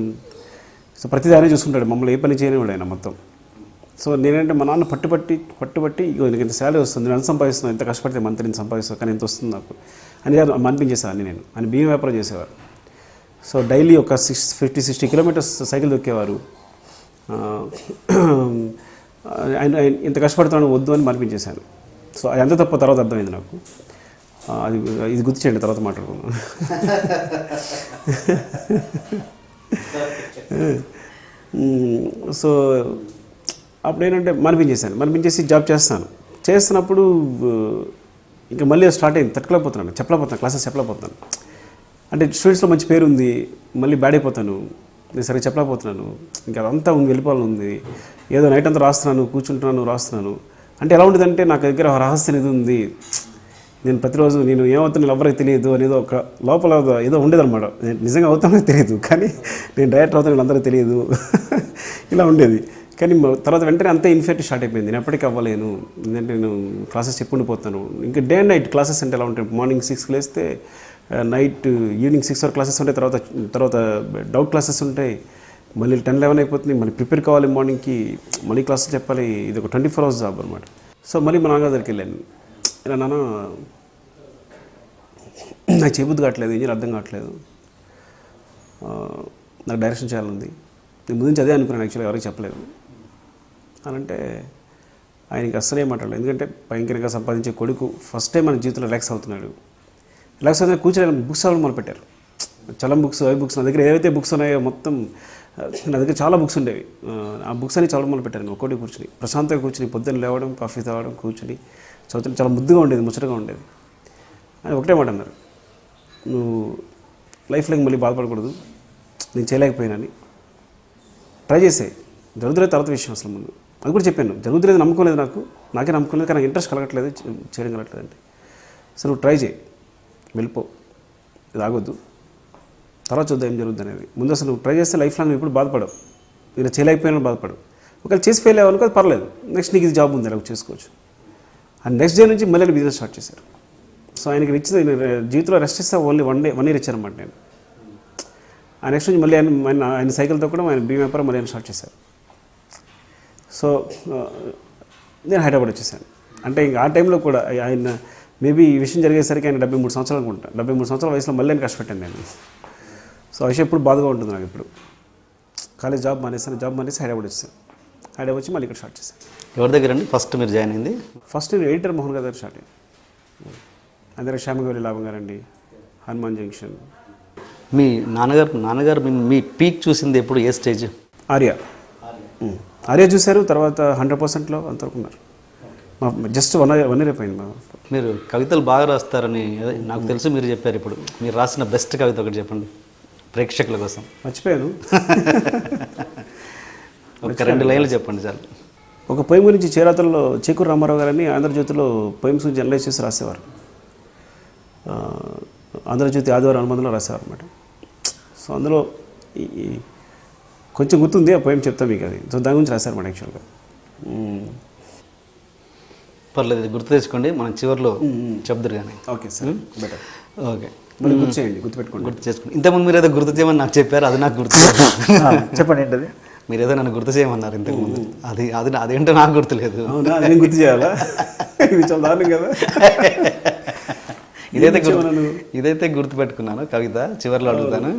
సో ప్రతిదీ ఆయనే చూసుకుంటాడు, మమ్మల్ని ఏ పని చేయనివాడు ఆయన మొత్తం. సో నేనంటే మా నాన్న పట్టుబట్టి ఇగో నీకు ఇంత శాలరీ వస్తుంది, నేను సంపాదిస్తున్నాను, ఎంత కష్టపడితే మంత్ నేను సంపాదిస్తాను, కానీ ఎంత వస్తుంది నాకు అని అనిపించేసాను. నేను అని బియ్యం వ్యాపారం చేసేవారు. సో డైలీ ఒక 50-60 కిలోమీటర్స్ సైకిల్ దొక్కేవారు. ఆయన ఇంత కష్టపడుతున్నాను వద్దు అని మనిపించేశాను. సో అది ఎంత తప్ప తర్వాత అర్థమైంది నాకు. అది ఇది గుర్తు చేయండి, తర్వాత మాట్లాడుకున్నాను. సో అప్పుడు ఏంటంటే మనిపించేసి జాబ్ చేస్తున్నప్పుడు ఇంకా మళ్ళీ స్టార్ట్ అయింది. చెప్పలేకపోతున్నాను క్లాసెస్ చెప్పలేకపోతున్నాను. అంటే స్టూడెంట్స్లో మంచి పేరు ఉంది, మళ్ళీ బ్యాడ్ అయిపోతాను, నేను సరిగ్గా చెప్పలేకపోతున్నాను, ఇంకా అదంతా వెళ్ళిపోవాలని ఉంది. ఏదో నైట్ అంతా రాస్తున్నాను. అంటే ఎలా ఉంటుందంటే నాకు దగ్గర రహస్యం ఇది ఉంది, నేను ప్రతిరోజు నేను ఏమవుతాను ఎవరికి తెలియదు అనేది ఒక లోపల ఏదో ఉండేదన్నమాట. నేను నిజంగా అవుతానో తెలియదు, కానీ నేను డైరెక్టర్ అవుతాను అందరికీ తెలియదు. ఇలా ఉండేది. కానీ తర్వాత వెంటనే అంతే ఇన్ఫెక్ట్ స్టార్ట్ అయిపోయింది. నేను ఎప్పటికీ అవ్వలేను, ఎందుకంటే నేను క్లాసెస్ చెప్పుకుండిపోతాను. ఇంకా డే అండ్ నైట్ క్లాసెస్ అంటే ఎలా ఉంటాయి, మార్నింగ్ 6కి లేస్తే నైట్ ఈవినింగ్ 6 వరకు క్లాసెస్ ఉంటాయి, తర్వాత డౌట్ క్లాసెస్ ఉంటాయి, మళ్ళీ 10-11 అయిపోతుంది, మళ్ళీ ప్రిపేర్ కావాలి, మార్నింగ్కి మళ్ళీ క్లాసెస్ చెప్పాలి. ఇది ఒక 24 hours జాబ్ అనమాట. సో మళ్ళీ మా నాన్న దగ్గరికి వెళ్ళాను. ఇలా నాన్న నాకు చేయబుద్ధి కావట్లేదు, ఏం అర్థం కావట్లేదు, నాకు డైరెక్షన్ చేయాలంది, నేను ముందు నుంచి అదే అనుకున్నాను, యాక్చువల్గా ఎవరికి చెప్పలేదు అని అంటే ఆయనకి అస్సలే మాట్లాడలేదు. ఎందుకంటే భయంకరంగా సంపాదించే కొడుకు ఫస్ట్ టైం మన జీవితంలో రిలాక్స్ అవుతున్నాడు. కూర్చొని బుక్స్ అవ్వడం మొదలుపెట్టారు. చలం బుక్స్, అవి బుక్స్, నా దగ్గర ఏవైతే బుక్స్ ఉన్నాయో మొత్తం, నా దగ్గర చాలా బుక్స్ ఉండేవి. ఆ బుక్స్ అన్ని చదవడం మొదలుపెట్టాను. ఒక్కోటి కూర్చుని ప్రశాంతంగా కూర్చుని పొద్దున్న లేవడం, కాఫీ తాగడం, కూర్చుని చదువుతుంది. చాలా ముద్దుగా ఉండేది, ముచ్చటగా ఉండేది. అని ఒకటే మాట అన్నారు, నువ్వు లైఫ్లో మళ్ళీ బాధపడకూడదు, నేను చేయలేకపోయినాని ట్రై చేసాయి, జరుగుతులేదు తర్వాత విషయం అసలు ముందు. అది కూడా చెప్పాను, జరుగుతులేదు నమ్మకం లేదు, నాకే నమ్మకం లేదు, కానీ నాకు ఇంట్రెస్ట్ కలగట్లేదు, చేయడం కలగట్లేదు అంటే. సో నువ్వు ట్రై చేయి, వెళ్ళిపో, ఇది ఆగొద్దు, తర్వాత చూద్దాం ఏం జరుగుతుంది అనేది. ముందు అసలు నువ్వు ట్రై చేస్తే లైఫ్ లాంగ్ ఎప్పుడు బాధపడవు, ఇలా చేయలేకపోయినా బాధపడవు. ఒకవేళ చేసి ఫెయిల్ అవ్వాలనుకో అది పర్లేదు, నెక్స్ట్ నీకు ఇది జాబ్ ఉంది, అలా చేసుకోవచ్చు. అండ్ నెక్స్ట్ డే నుంచి మళ్ళీ బిజినెస్ స్టార్ట్ చేశారు. సో ఆయనకి ఇచ్చిన జీవితంలో రెస్ట్ ఇస్తే ఓన్లీ 1 year ఇచ్చారన్నమాట. నేను ఆ నెక్స్ట్ నుంచి మళ్ళీ ఆయన సైకిల్తో కూడా ఆయన బీ వ్యాపారం మళ్ళీ ఆయన స్టార్ట్ చేశారు. సో నేను హైదరాబాద్ వచ్చేసాను. అంటే ఇంకా ఆ టైంలో కూడా ఆయన మేబీ ఈ విషయం జరిగేసరికి ఆయన 73 సంవత్సరాలు అనుకుంటా. 73 సంవత్సరాల వయసులో మళ్ళీ నేను కష్టపెట్టాను నేను. సో ఆ విషయం ఎప్పుడు బాధగా ఉంటుంది నాకు. ఇప్పుడు కాలేజ్ జాబ్ మానేసి హైదరాబాద్ వచ్చేసాను. హైదరాబాద్ వచ్చి మళ్ళీ ఇక్కడ స్టార్ట్ చేశాను. ఎవరి దగ్గర అండి ఫస్ట్ మీరు జాయిన్ అయింది? ఫస్ట్ నేను ఎడిటర్ మోహన్ గారి దగ్గర స్టార్ట్ అయ్యింది. అందరూ శ్యామగౌరి లాభం గారండి, హనుమాన్ జంక్షన్. మీ నాన్నగారు మీ పీక్ చూసింది ఎప్పుడు, ఏ స్టేజ్? ఆర్య చూశారు, తర్వాత 100%లో అంతవరకున్నారు. జస్ట్ 1 year అయిపోయింది. మీరు కవితలు బాగా రాస్తారని నాకు తెలుసు, మీరు చెప్పారు. ఇప్పుడు మీరు రాసిన బెస్ట్ కవిత ఒకటి చెప్పండి ప్రేక్షకుల కోసం. మర్చిపోయాను. ఒక 2 లైన్లు చెప్పండి చాలు. ఒక పోయం గురించి చేరాతల్లో చేకూరు రామారావు గారని ఆంధ్రజ్యోతిలో పోయిమ్స్ గురించి అనలైజ్ చేసి రాసేవారు. ఆంధ్రజ్యోతి ఆదివారం అనుబంధంలో రాసేవారు అనమాట. సో అందులో కొంచెం గుర్తుంది, ఆ పోయం చెప్తా మీకు. అది సో దాని గురించి రాశారన్నమాట యాక్చువల్గా. పర్లేదు, గుర్తు తెచ్చుకోండి, మనం చివరిలో చెప్తారు కానీ. Okay sir, better. ఓకే, మళ్ళీ గుర్తు చేయండి, గుర్తుపెట్టుకోండి. గుర్తు చేసుకోండి. ఇంతకుముందు మీరు ఏదో గుర్తు చేయమని నాకు చెప్పారు, అది నాకు గుర్తు. చెప్పండి ఏంటది? మీరు ఏదో నన్ను గుర్తు చేయమన్నారు ఇంతకుముందు, అదేంటో నాకు గుర్తులేదు. నేను గుర్తు చేయాలా? ఇది చాలా దారుణం కదా. ఇదైతే గుర్తుపెట్టుకున్నాను. కవిత చివరిలో అడుగుతాను.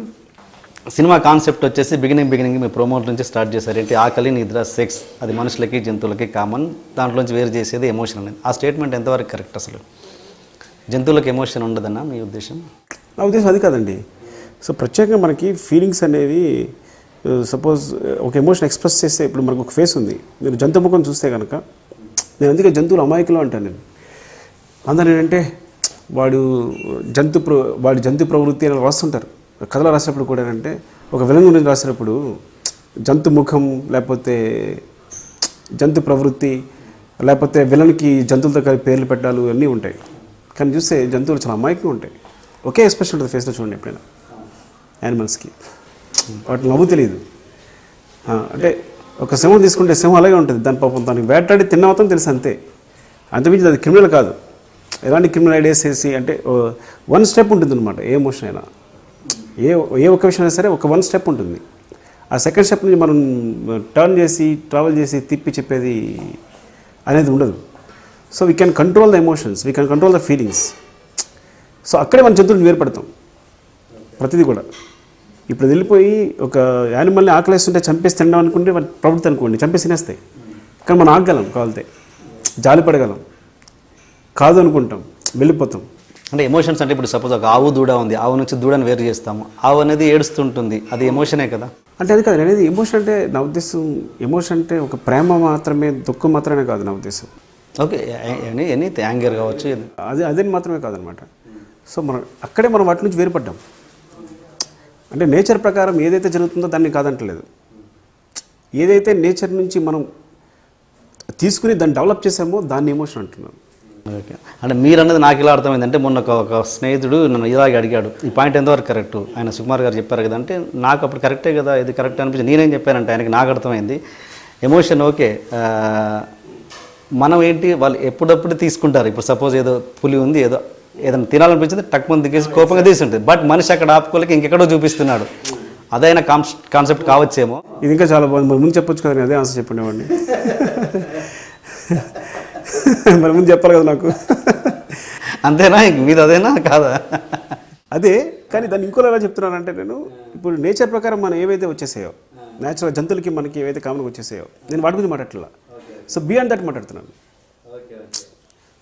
సినిమా కాన్సెప్ట్ వచ్చేసి బిగినింగ్ మీ ప్రోమోట్ నుంచి స్టార్ట్ చేశారు. ఏంటి, ఆకలి, నిద్ర, సెక్స్ అది మనుషులకి జంతువులకి కామన్, దాంట్లోంచి వేరు చేసేది ఎమోషన్ అనేది. ఆ స్టేట్మెంట్ ఎంతవరకు కరెక్ట్? అసలు జంతువులకు ఎమోషన్ ఉండదన్నా మీ ఉద్దేశం? నా ఉద్దేశం అది కాదండి. సో ప్రత్యేకంగా మనకి ఫీలింగ్స్ అనేవి, సపోజ్ ఒక ఎమోషన్ ఎక్స్ప్రెస్ చేస్తే, ఇప్పుడు మనకు ఒక ఫేస్ ఉంది, మీరు జంతు ముఖం చూస్తే కనుక, నేను అందుకే జంతువులు అమాయకులు అంటాను నేను. అందరూ ఏంటంటే వాడి జంతు ప్రవృత్తి అని రాస్తుంటారు కథలో. రాసినప్పుడు కూడా ఏంటంటే ఒక విలన్ గురించి రాసినప్పుడు జంతు ముఖం, లేకపోతే జంతు ప్రవృత్తి, లేకపోతే విలన్కి జంతువులతో కలిపి పేర్లు పెట్టాలు అన్నీ ఉంటాయి. కానీ చూస్తే జంతువులు చాలా అమాయకంగా ఉంటాయి. ఒకే ఎక్స్ప్రెషన్ ఉంటుంది ఫేస్లో, చూడండి ఎప్పుడైనా యానిమల్స్కి. వాటిని నవ్వు తెలియదు. అంటే ఒక సింహం తీసుకుంటే సింహం అలాగే ఉంటుంది, దాని పాపం దానికి వేటాడి తిన్నవతం తెలుసు అంతే. అంతమించి అది క్రిమినల్ కాదు. ఎలాంటి క్రిమినల్ ఐడియాస్ చేసి, అంటే 1 step ఉంటుంది అనమాట. ఏ ఎమోషన్ అయినా, ఏ ఒక్క విషయం అయినా సరే ఒక 1 step ఉంటుంది. ఆ 2nd step నుంచి మనం టర్న్ చేసి, ట్రావెల్ చేసి, తిప్పి చెప్పేది అనేది ఉండదు. So we can control the emotions, we can control the feelings. So అక్కడే మన జంతువులను వేరుపడతాం ప్రతిదీ కూడా. ఇప్పుడు వెళ్ళిపోయి ఒక యానిమల్ని ఆకలిస్తుంటే చంపేసి తినడం అనుకుంటే ప్రవృత్తి అనుకోండి, చంపేసి తినేస్తాయి. కానీ మనం ఆగగలం కావాలితే, జాలి పడగలం, కాదు అనుకుంటాం, వెళ్ళిపోతాం. అంటే ఎమోషన్స్ అంటే ఇప్పుడు సపోజ్ ఒక ఆవు దూడ ఉంది, ఆవు నుంచి దూడని వేరు చేస్తాము, ఆవు అనేది ఏడుస్తుంటుంది, అది ఎమోషనే కదా. అంటే అది కాదు అనేది ఎమోషన్ అంటే, నా ఉద్దేశం ఎమోషన్ అంటే ఒక ప్రేమ మాత్రమే, దుఃఖం మాత్రమే కాదు నా ఉద్దేశం. ఓకే, ఎనీ యాంగర్ కావచ్చు, అదే మాత్రమే కాదనమాట. సో అక్కడే మనం వాటి నుంచి వేరుపడ్డాం. అంటే నేచర్ ప్రకారం ఏదైతే జరుగుతుందో దాన్ని కాదంటలేదు, ఏదైతే నేచర్ నుంచి మనం తీసుకుని దాన్ని డెవలప్ చేసామో దాన్ని ఎమోషన్ అంటున్నాను. ఓకే, అంటే మీరు అన్నది నాకు ఇలా అర్థమైందంటే మొన్న ఒక స్నేహితుడు నన్ను ఇలాగే అడిగాడు, ఈ పాయింట్ ఎంతవరకు కరెక్ట్, ఆయన సుకుమార్ గారు చెప్పారు కదా అంటే, నాకు అప్పుడు కరెక్టే కదా, ఇది కరెక్ట్ అనిపించి నేనేం చెప్పానంటే ఆయనకి నాకు అర్థమైంది ఎమోషన్ ఓకే, మనం ఏంటి వాళ్ళు ఎప్పుడప్పుడు తీసుకుంటారు. ఇప్పుడు సపోజ్ ఏదో పులి ఉంది, ఏదైనా తినాలనిపించింది టక్ మంది దిగేసి కోపంగా తీసుంటుంది, బట్ మనిషి అక్కడ ఆపుకోలేక ఇంకెక్కడో చూపిస్తున్నాడు, అదైనా కాన్సెప్ట్ కావచ్చేమో. ఇది ఇంకా చాలా బాగుంది, మరి ముందు చెప్పొచ్చు కదా, అదే ఆన్సర్ చెప్పండి మరి ముందు చెప్పాలి కదా నాకు. అంతేనా, మీది అదేనా కాదా? అదే, కానీ దాన్ని ఇంకోలా ఎలా చెప్తున్నానంటే, నేను ఇప్పుడు నేచర్ ప్రకారం మనం ఏవైతే వచ్చేసాయో, నేచురల్ జంతువులకి మనకి ఏవైతే కామన్గా వచ్చేసాయో, నేను వాటి గురించి మాట్లాడట్లా. సో బియాండ్ దట్ మాట్లాడుతున్నాను.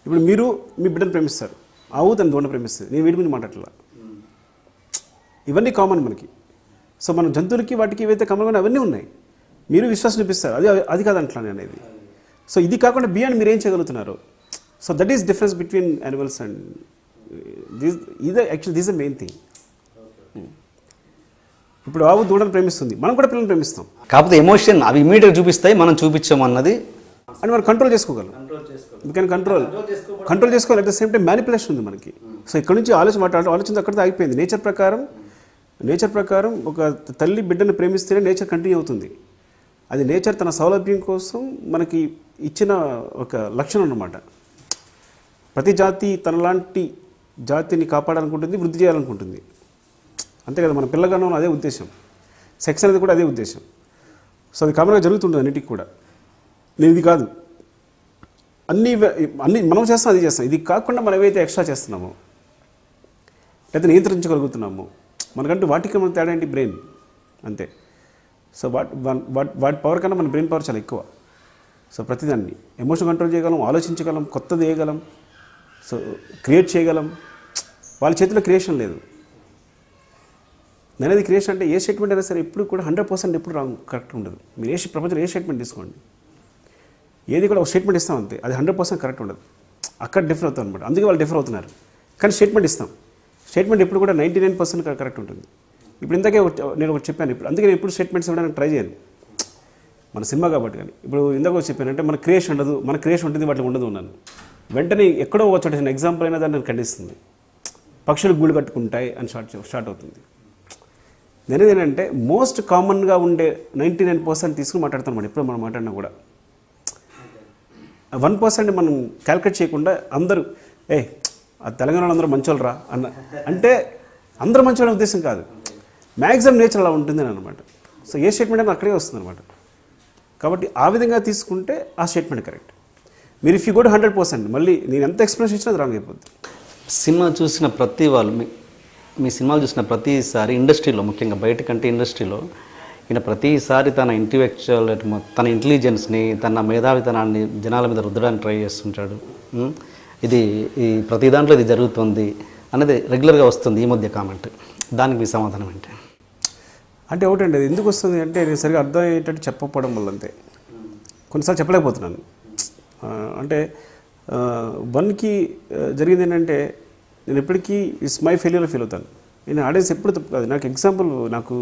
ఇప్పుడు మీరు మీ బిడ్డను ప్రేమిస్తారు, ఆవు తన దూడను ప్రేమిస్తుంది, నేను వీటి గురించి మాట్లాడట్లా. ఇవన్నీ కామన్ మనకి. సో మన జంతువులకి వాటికి ఏవైతే కామన్గా అవన్నీ ఉన్నాయి, మీరు విశ్వాసం చూపిస్తారు, అది కాదంటున్నాను నేను అనేది. సో ఇది కాకుండా బియాండ్ మీరు ఏం చేయగలుగుతున్నారు. So that is difference between animals and this the main thing. ఇప్పుడు ఆవు దూడను ప్రేమిస్తుంది, మనం కూడా పిల్లల్ని ప్రేమిస్తాం, కాకపోతే ఎమోషన్ అవి ఇమీడియట్ చూపిస్తాయి, మనం చూపించాం అన్నది అని మనం కంట్రోల్ చేసుకోగలం. అందుకని కంట్రోల్ చేసుకోవాలి. At the same time manipulation ఉంది మనకి. సో ఇక్కడ నుంచి ఆలోచన అక్కడితో ఆగిపోయింది. నేచర్ ప్రకారం ఒక తల్లి బిడ్డను ప్రేమిస్తేనే నేచర్ కంటిన్యూ అవుతుంది. అది నేచర్ తన సౌలభ్యం కోసం మనకి ఇచ్చిన ఒక లక్షణం అన్నమాట. ప్రతి జాతి తనలాంటి జాతిని కాపాడాలనుకుంటుంది, వృద్ధి చేయాలనుకుంటుంది, అంతే కదా. మన పిల్లగానం అదే ఉద్దేశం, సెక్స్ అనేది కూడా అదే ఉద్దేశం. సో అది కామన్గా జరుగుతుంటుంది అన్నిటికి కూడా. నేను ఇది కాదు, అన్నీ మనం చేస్తాం, అది చేస్తాం. ఇది కాకుండా మనం ఏవైతే ఎక్స్ట్రా చేస్తున్నామో లేదా నియంత్రించగలుగుతున్నామో, మనకంటూ వాటికి మన తేడా ఏంటి, బ్రెయిన్, అంతే. సో వాటి పవర్ కన్నా మన బ్రెయిన్ పవర్ చాలా ఎక్కువ. సో ప్రతిదాన్ని ఎమోషన్ కంట్రోల్ చేయగలం, ఆలోచించగలం, కొత్తది వేయగలం, సో క్రియేట్ చేయగలం. వాళ్ళ చేతిలో క్రియేషన్ లేదు. నేనేది క్రియేషన్ అంటే, ఏ స్టేట్మెంట్ అయినా సరే ఎప్పుడు కూడా 100% ఎప్పుడు కరెక్ట్ ఉండదు. మీరు ప్రపంచంలో ఏ స్టేట్మెంట్ తీసుకోండి, ఏది కూడా ఒక స్టేట్మెంట్ ఇస్తాం అంతే, అది 100% కరెక్ట్ ఉండదు. అక్కడ డిఫర్ అవుతాం అనమాట. అందుకే వాళ్ళు డిఫర్ అవుతున్నారు. కానీ స్టేట్మెంట్ ఇస్తాం, స్టేట్మెంట్ ఎప్పుడు కూడా 99% కరెక్ట్ ఉంటుంది. ఇప్పుడు ఇందాకే నేను ఒకటి చెప్పాను, ఇప్పుడు అందుకే నేను ఎప్పుడు స్టేట్మెంట్స్ ఇవ్వడానికి ట్రై చేయను, మన సినిమా కాబట్టి. కానీ ఇప్పుడు ఇందాక చెప్పాను అంటే, మన క్రియేషన్ ఉండదు, మన క్రియేషన్ ఉంటుంది, వాటికి ఉండదు ఉన్నాను. వెంటనే ఎక్కడో ఒక చోట ఎగ్జాంపుల్ అయినా దాన్ని ఖండిస్తుంది. పక్షులు గూళ్ళు కట్టుకుంటాయి అని స్టార్ట్ అవుతుంది. నేనేది ఏంటంటే, మోస్ట్ కామన్గా ఉండే 99% తీసుకుని మాట్లాడతాను మనం. ఎప్పుడు మనం మాట్లాడినా కూడా 1% మనం క్యాల్కులేట్ చేయకుండా అందరూ ఆ తెలంగాణలో అందరూ మంచోళ్ళు రా అంటే అందరూ మంచోళ్ళ ఉద్దేశం కాదు, మ్యాక్సిమం నేచర్ అలా ఉంటుంది అని అనమాట. సో ఏ స్టేట్మెంట్ అయినా అక్కడే వస్తుంది అనమాట. కాబట్టి ఆ విధంగా తీసుకుంటే ఆ స్టేట్మెంట్ కరెక్ట్. మీరు ఇఫ్ యూ గో టు 100%, మళ్ళీ నేను ఎంత ఎక్స్ప్లెనేషన్ ఇచ్చినా అది రాంగ్ అయిపోద్ది. సినిమా చూసిన ప్రతి వాళ్ళు, మీ సినిమాలు చూసిన ప్రతిసారి ఇండస్ట్రీలో, ముఖ్యంగా బయట కంటే ఇండస్ట్రీలో, ఈయన ప్రతిసారి తన ఇంటెలెక్చువల్, తన ఇంటెలిజెన్స్ని, తన మేధావితనాన్ని జనాల మీద రుద్దడానికి ట్రై చేస్తుంటాడు. ఈ ప్రతి దాంట్లో ఇది జరుగుతుంది అనేది రెగ్యులర్గా వస్తుంది ఈ మధ్య కామెంట్. దానికి మీ సమాధానం ఏంటి? అంటే ఒకటండి, అది ఎందుకు వస్తుంది అంటే, నేను సరిగా అర్థమయ్యేటట్టు చెప్పకపోవడం వల్ల అంతే. కొన్నిసార్లు చెప్పలేకపోతున్నాను. అంటే వన్కి జరిగింది ఏంటంటే, నేను ఎప్పటికీ ఇట్స్ మై ఫెయిల్యూర్లో ఫీల్ అవుతాను. నేను ఆడియన్స్ ఎప్పుడు తప్పు కాదు. నాకు ఎగ్జాంపుల్, నాకు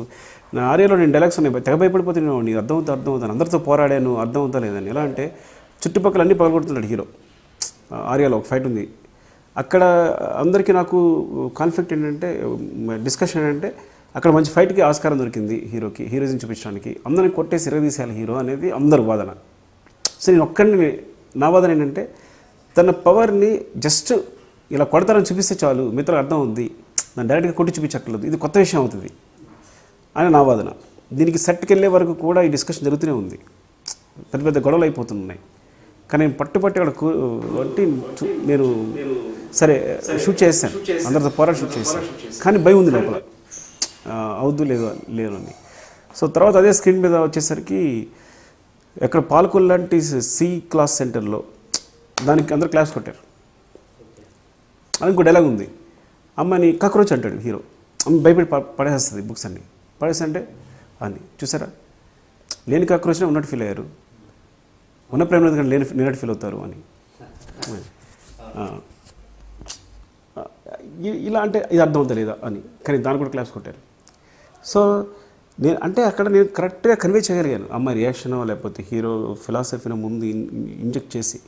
నా ఆర్యాలో నేను డైలాగ్స్ ఉన్నాయి, తెగ భయపడిపోతున్నాను. నీకు అర్థమవుతాను, అందరితో పోరాడాను, అర్థమవుతా లేదని. ఎలా అంటే, చుట్టుపక్కల అన్నీ పగలగొడుతున్నాడు హీరో. ఆర్యాలో ఒక ఫైట్ ఉంది, అక్కడ అందరికీ నాకు కాన్ఫ్లిక్ట్ ఏంటంటే, డిస్కషన్ ఏంటంటే, అక్కడ మంచి ఫైట్కి ఆస్కారం దొరికింది హీరోకి, హీరోయిజం చూపించడానికి. అందరిని కొట్టేసి ఇరగదీసేయాలి హీరో అనేది అందరు వాదన. సో నేను ఒక్కడిని, నా వాదన ఏంటంటే, తన పవర్ని జస్ట్ ఇలా కొడతారని చూపిస్తే చాలు, మిత్రులకు అర్థం అవుద్ది, నన్ను డైరెక్ట్గా కొట్టి చూపించక్కర్లేదు, ఇది కొత్త విషయం అవుతుంది అని నా వాదన. దీనికి సెట్కి వెళ్ళే వరకు కూడా ఈ డిస్కషన్ జరుగుతూనే ఉంది, పెద్ద పెద్ద గొడవలు అయిపోతున్నాయి. కానీ నేను పట్టుపట్టి అక్కడ బట్టి నేను సరే షూట్ చేస్తాను, అందరితో పోరాడి షూట్ చేస్తాను. కానీ భయం ఉంది లోపల, అవుద్దు లేదు అని. సో తర్వాత అదే స్క్రీన్ మీద వచ్చేసరికి ఎక్కడ పాలకొల్లు లాంటి సి క్లాస్ సెంటర్లో దానికి అందరు క్లాస్ కొట్టారు. అది ఇంకో డైలాగ్ ఉంది, అమ్మాయిని కాక్రోచ్ అంటాడు హీరో, అమ్మ భయపడి పడేస్తుంది బుక్స్ అన్ని, పడేస్తే అని చూసారా, లేని కాక్రోచ్నే ఉన్నట్టు ఫీల్ అయ్యారు, ఉన్న ప్రేమ కానీ లేనట్టు ఫీల్ అవుతారు అని. ఇలా అంటే ఇది అర్థం అవుతా లేదా అని, కానీ దాన్ని కూడా క్లాస్ కొట్టారు. సో నేను అంటే అక్కడ నేను కరెక్ట్గా కన్వే చేయగలిగాను అమ్మాయి రియాక్షనో లేకపోతే హీరో ఫిలాసఫీనో ముందు ఇంజెక్ట్ చేసి.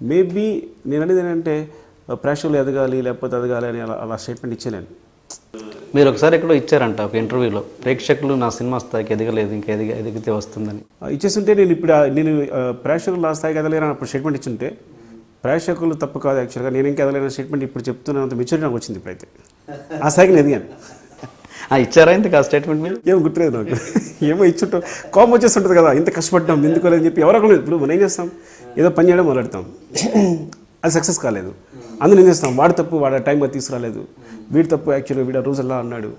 మేబీ నేను అనేది ఏంటంటే ప్రేక్షకులు ఎదగాలి లేకపోతే ఎదగాలి అని అలా స్టేట్మెంట్ ఇచ్చేలేను. మీరు ఒకసారి ఎక్కడో ఇచ్చారంట ఒక ఇంటర్వ్యూలో, ప్రేక్షకులు నా సినిమా స్థాయికి ఎదగలేదు, ఇంకా ఎదిగితే వస్తుందని ఇచ్చేస్తుంటే నేను ప్రేక్షకులు నా స్థాయికి ఎదగలేని అప్పుడు స్టేట్మెంట్ ఇచ్చుంటే, ప్రేక్షకులు తప్పు కాదు యాక్చువల్గా, నేను ఇంకా ఎదగలేని స్టేట్మెంట్ ఇప్పుడు చెప్తున్నంత మెచ్యూరిటీ నాకు వచ్చింది. ఇప్పుడైతే ఆ స్థాయికి నేను ఎదిగాను. ఇచ్చారా ఇంతకు ఆ స్టేట్మెంట్ మీరు? ఏమో గుర్తులేదు నాకు, ఏమో ఇచ్చుంటాం, కోపం వచ్చేస్తుంటుంది కదా, ఇంత కష్టపడ్డాం ఎందుకు అని చెప్పి. ఎవరొకరు ఇప్పుడు మనం ఏం చేస్తాం, ఏదో పని చేయడం మొదలెడతాం, అది సక్సెస్ కాలేదు, అందులో ఏం చేస్తాం, వాడు తప్పు, వాడు టైంగా తీసుకురాలేదు, వీడు తప్పు యాక్చువల్గా వీడు రోజు అలా అన్నాడు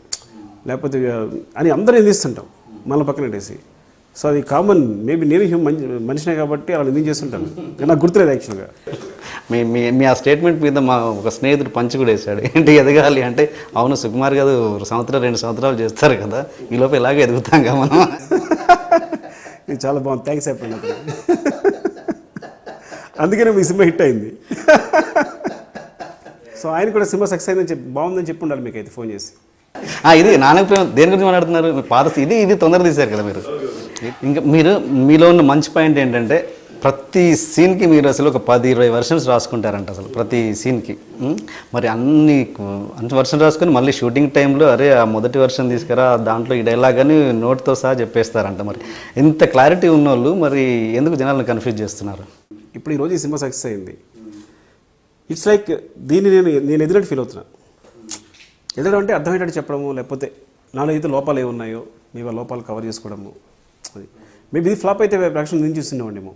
లేకపోతే అని అందరూ ఏం చేస్తుంటాం మళ్ళీ పక్కన పెట్టేసి. సో అది కామన్, మేబీ నేను మనిషినే కాబట్టి అలా నేను చేస్తుంటాను, నాకు గుర్తులేదు యాక్చువల్గా. మీ ఆ స్టేట్మెంట్ మీద మా ఒక స్నేహితుడు పంచి కూడా వేశాడు, ఏంటి ఎదగాలి అంటే, అవును సుకుమార్ గారు 2 సంవత్సరాలు చేస్తారు కదా, ఈ లోపు ఇలాగే ఎదుగుతాం కదా మనం. ఇది చాలా బాగుంది, థ్యాంక్స్ చెప్పండి నాకు. అందుకనే మీ సినిమా హిట్ అయింది. సో ఆయన కూడా సినిమా సక్సెస్ అయిందని చెప్పి బాగుందని చెప్పి ఉండాలి మీకు అయితే ఫోన్ చేసి. ఇది నాన్నకు ప్రేమ దేని గురించి మాట్లాడుతున్నారు, మీ పాత ఇది తొందర తీశారు కదా మీరు. ఇంకా మీలో ఉన్న మంచి పాయింట్ ఏంటంటే ప్రతి సీన్కి మీరు అసలు ఒక 10-20 వర్షన్స్ రాసుకుంటారంట అసలు ప్రతి సీన్కి. మరి అన్ని వర్షన్ రాసుకొని మళ్ళీ షూటింగ్ టైంలో అరే ఆ మొదటి వర్షన్ తీసుకురా దాంట్లో ఈ డైలాగ్ అని నోట్తో సహా చెప్పేస్తారంట. మరి ఇంత క్లారిటీ ఉన్నోళ్ళు మరి ఎందుకు జనాలను కన్ఫ్యూజ్ చేస్తున్నారు? ఇప్పుడు ఈరోజు ఈ సినిమా సక్సెస్ అయింది, ఇట్స్ లైక్ దీన్ని నేను ఎదురట్టు ఫీల్ అవుతున్నా. ఎదురడం అంటే అర్థమయ్యేటట్టు చెప్పడము, లేకపోతే నాలో అయితే లోపాలు ఏమున్నాయో మేము ఆ లోపాలు కవర్ చేసుకోవడము. అది మేబీ ఇది ఫ్లాప్ అయితే ప్రేక్షకులు నేను చూస్తున్నామండేమో,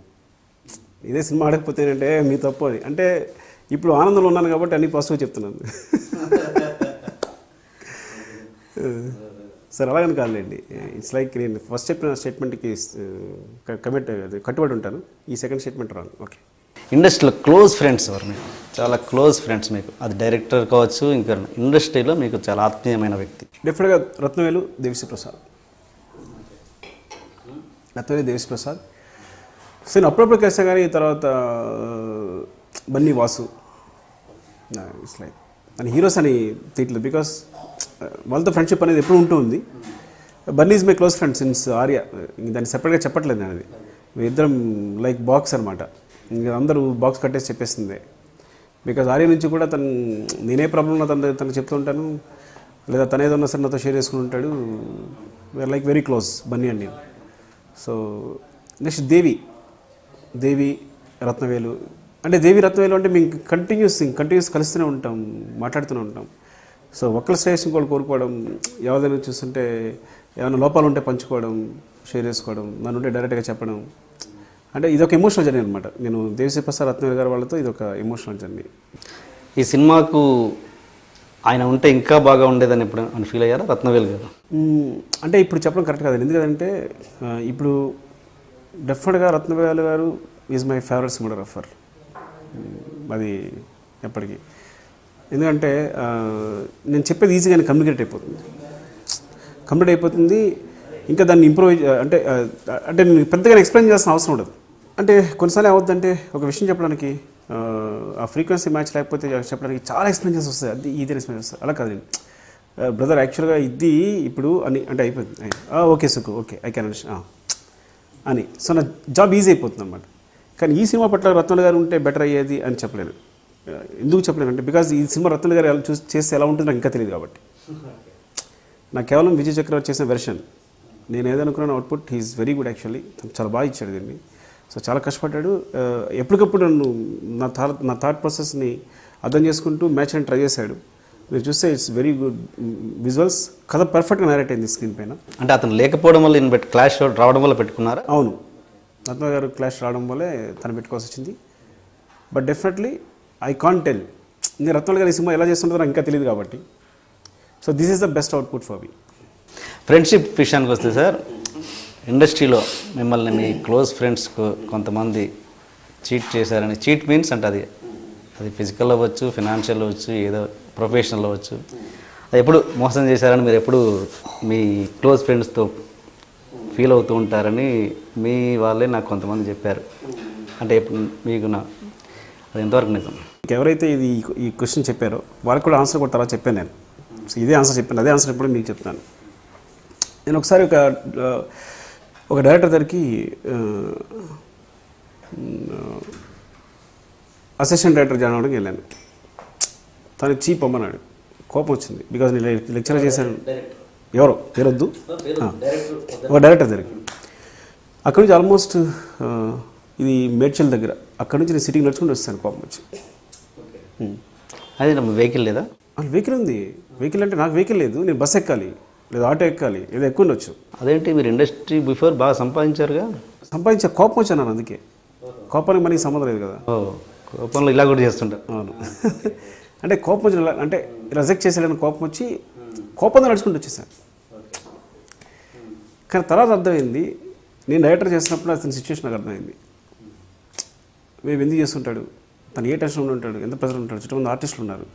ఇదే సినిమా ఆడకపోతే ఏంటంటే మీ తప్పు అది. అంటే ఇప్పుడు ఆనందంలో ఉన్నాను కాబట్టి అన్ని పాజిటివ్ చెప్తున్నాను. సార్ అలాగని కాదులేండి, ఇట్స్ లైక్ నేను ఫస్ట్ చెప్పిన స్టేట్మెంట్కి కట్టుబడి ఉంటాను, ఈ సెకండ్ స్టేట్మెంట్ రాను. ఓకే. ఇండస్ట్రీలో క్లోజ్ ఫ్రెండ్స్ ఎవరు మీకు? చాలా క్లోజ్ ఫ్రెండ్స్ మీకు, అది డైరెక్టర్ కావచ్చు, ఇంకా ఇండస్ట్రీలో మీకు చాలా ఆత్మీయమైన వ్యక్తి? డెఫినెట్గా రత్నవేలు దేవిశ్రీ ప్రసాద్. రత్నవేలు దేవిశ్రీ ప్రసాద్ సో నేను అప్పుడప్పుడు కలిసా, కానీ తర్వాత బన్నీ వాసు, ఇట్స్ లైక్ అని హీరోస్ అని తీయట్లేదు, బికాస్ వాళ్ళతో ఫ్రెండ్షిప్ అనేది ఎప్పుడు ఉంటుంది. Bunny is my close friend since Arya, దాన్ని సెపరేట్గా చెప్పట్లేదు నేను. అది ఇద్దరం లైక్ బాక్స్ అనమాట, ఇంకా అందరూ బాక్స్ కట్టేసి చెప్పేస్తుంది. బికాజ్ ఆర్య నుంచి కూడా నేనే ప్రాబ్లం ఉన్నా తనకు చెప్తూ ఉంటాను, లేదా తన ఏదన్నా సరే నాతో షేర్ చేసుకుని ఉంటాడు. We are like very close Bunny and నేను. సో నెక్స్ట్ దేవి రత్నవేలు అంటే రత్నవేలు అంటే మేము కంటిన్యూస్ కలుస్తూనే ఉంటాం, మాట్లాడుతూనే ఉంటాం. సో ఒక్కరి శ్రేయస్సు కూడా కోరుకోవడం, ఎవరైనా చూస్తుంటే ఏమైనా లోపాలు ఉంటే పంచుకోవడం, షేర్ చేసుకోవడం, నన్ను ఉంటే డైరెక్ట్గా చెప్పడం, అంటే ఇదొక ఎమోషనల్ జర్నీ అనమాట. నేను దేవిశ్రీ ప్రసాద్ రత్నవేలు గారు వాళ్ళతో ఇదొక ఎమోషనల్ జర్నీ. ఈ సినిమాకు ఆయన ఉంటే ఇంకా బాగా ఉండేదని ఎప్పుడు అని ఫీల్ అయ్యారా రత్నవేలు గారు? అంటే ఇప్పుడు చెప్పడం కరెక్ట్ కాదండి, ఎందుకంటే ఇప్పుడు డెఫినెట్గా రత్నవేలు గారు ఈజ్ మై ఫేవరెట్ సినిమాటోగ్రాఫర్, అది ఎప్పటికీ. ఎందుకంటే నేను చెప్పేది ఈజీగానే కమ్యూనికేట్ అయిపోతుంది, ఇంకా దాన్ని ఇంప్రూవ్ అంటే నేను పెద్దగా ఎక్స్ప్లెయిన్ చేయాల్సిన అవసరం ఉండదు. అంటే కొన్నిసార్లు ఏమవుతుందంటే ఒక విషయం చెప్పడానికి ఆ ఫ్రీక్వెన్సీ మ్యాచ్ లేకపోతే చెప్పడానికి చాలా ఎక్స్ప్లెయిన్ చేసి వస్తుంది, అది ఇది ఎక్స్ప్లెయిన్ చేస్తారు. అలా కాదు బ్రదర్, యాక్చువల్గా ఇది ఇప్పుడు అని అంటే అయిపోతుంది, okay Sukku, okay I can understand అని. సో నా జాబ్ ఈజీ అయిపోతుంది అనమాట. కానీ ఈ సినిమా పట్ల రత్నవేలు గారు ఉంటే బెటర్ అయ్యేది అని చెప్పలేను. ఎందుకు చెప్పలేను అంటే బికాజ్ ఈ సినిమా రత్నవేలు గారు చేస్తే ఎలా ఉంటుందో నాకు ఇంకా తెలియదు కాబట్టి. నాకు కేవలం విజయ్ చక్రవర్తి చేసిన వెర్షన్, నేను ఏదనుకున్నాను output he is very good actually, చాలా బాగా ఇచ్చాడు దీన్ని. సో చాలా కష్టపడ్డాడు, ఎప్పటికప్పుడు నన్ను నా థాట్ ప్రాసెస్ని అర్థం చేసుకుంటూ మ్యాచ్ అని ట్రై చేశాడు. మీరు చూస్తే ఇట్స్ వెరీ గుడ్ విజువల్స్, కథ పర్ఫెక్ట్గా నరేట్ అయింది స్క్రీన్ పైన. అంటే అతను లేకపోవడం వల్ల క్లాష్ రావడం వల్ల పెట్టుకున్నారా? అవును, రత్నవేలు గారు క్లాష్ రావడం వల్లే తను పెట్టుకోవాల్సి వచ్చింది. But definitely I can't tell, నేను రత్నవేలు గారు ఈ సినిమా ఎలా చేస్తుంటుందో నాకు ఇంకా తెలియదు కాబట్టి. So this is the best output for me. Friendship విషయానికి వస్తే సార్, ఇండస్ట్రీలో మిమ్మల్ని మీ క్లోజ్ ఫ్రెండ్స్కు కొంతమంది చీట్ చేశారని, చీట్ మీన్స్ అంటే అది ఫిజికల్ అవ్వచ్చు, ఫినాన్షియల్ అవ్వచ్చు, ఏదో ప్రొఫెషనల్ అవ్వచ్చు, అది ఎప్పుడు మోసం చేశారని మీరు ఎప్పుడు మీ క్లోజ్ ఫ్రెండ్స్తో ఫీల్ అవుతూ ఉంటారని మీ వాళ్ళే నాకు కొంతమంది చెప్పారు. అంటే ఇప్పుడు మీకు అది ఎంతవరకు నిజం? ఎవరైతే ఈ క్వశ్చన్ చెప్పారో వాళ్ళకి కూడా ఆన్సర్ కూడా తర్వాత చెప్పాను నేను. సో ఇదే ఆన్సర్ చెప్పాను, అదే ఆన్సర్ ఇప్పుడు మీకు చెప్తాను. నేను ఒకసారి ఒక డైరెక్టర్ దగ్గరికి అసిస్టెంట్ డైరెక్టర్ జాయిన్ అవ్వడానికి వెళ్ళాను. తనకి చీప్ అమ్మన్నాడు. కోపం వచ్చింది, బికాజ్ నేను లెక్చర్ చేశాను. ఎవరో పేరొద్దు, ఒక డైరెక్టర్ దగ్గరికి. అక్కడ నుంచి ఆల్మోస్ట్ ఇది మేడ్చల్ దగ్గర, అక్కడ నుంచి నేను సిటీకి నడుచుకుంటూ వస్తాను. కోపం వచ్చి అదే వెహికల్ లేదా? వెహికల్ ఉంది. వెహికల్ అంటే నాకు వెహికల్ లేదు, నేను బస్ ఎక్కాలి లేదా ఆటో ఎక్కాలి, ఏదో ఎక్కువ ఉండొచ్చు. అదేంటి మీరు ఇండస్ట్రీ బిఫోర్ బాగా సంపాదించారుగా? సంపాదించే కోపం వచ్చాను నేను, అందుకే. కోపానికి మనకి సంబంధం లేదు కదా. కోపంలో ఇలా కూడా చేస్తుంటారు. అవును. అంటే కోపం వచ్చిన అంటే రిజెక్ట్ చేసేయాలని కోపం వచ్చి కోపంతో నడుచుకుంటూ వచ్చేసాను. కానీ తర్వాత అర్థమైంది, నేను డైరెక్టర్ చేసినప్పుడు అతని సిచ్యువేషన్ నాకు అర్థమైంది. మేము ఎందుకు చేస్తుంటాడు, తను ఏ టెన్షన్లో ఉంటాడు, ఎంత ప్రెజర్ ఉంటాడు, చుట్టూ ఆర్టిస్టులు ఉన్నారు.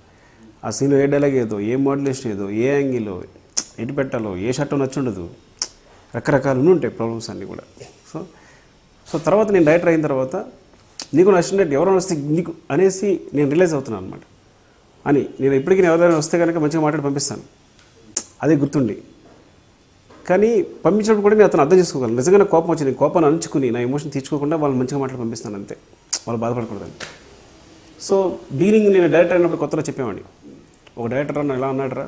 ఆ సీన్లో ఏ డైలాగ్ ఏదో, ఏ మోడ్యులేషన్ ఏదో, ఏ యాంగిల్లో ఎటు పెట్టాలో, ఏ షర్ట్ నచ్చుండదు, రకరకాలు ఉంటాయి ప్రాబ్లమ్స్ అన్నీ కూడా. సో తర్వాత నేను డైరెక్టర్ అయిన తర్వాత నీకు నచ్చినట్టు ఎవరైనా వస్తే నీకు అనేసి నేను రిలైజ్ అవుతున్నాను అనమాట. అని నేను ఇప్పటికీ ఎవరైనా వస్తే కనుక మంచిగా మాట్లాడి పంపిస్తాను, అదే గుర్తుండి. కానీ పంపించినప్పుడు కూడా నేను అతను అర్థం చేసుకోగలను. నిజంగా కోపం వచ్చి నేను కోపాన్ని అంచుకుని నా ఎమోషన్ తీర్చుకోకుండా వాళ్ళు మంచిగా మాట్లాడి పంపిస్తాను, అంతే. వాళ్ళు బాధపడకూడదని. సో బిగినింగ్ నేను డైరెక్టర్ అయినప్పుడు కొత్తలో చెప్పేవాడిని, ఒక డైరెక్టర్ అన్న ఎలా అన్నాడరా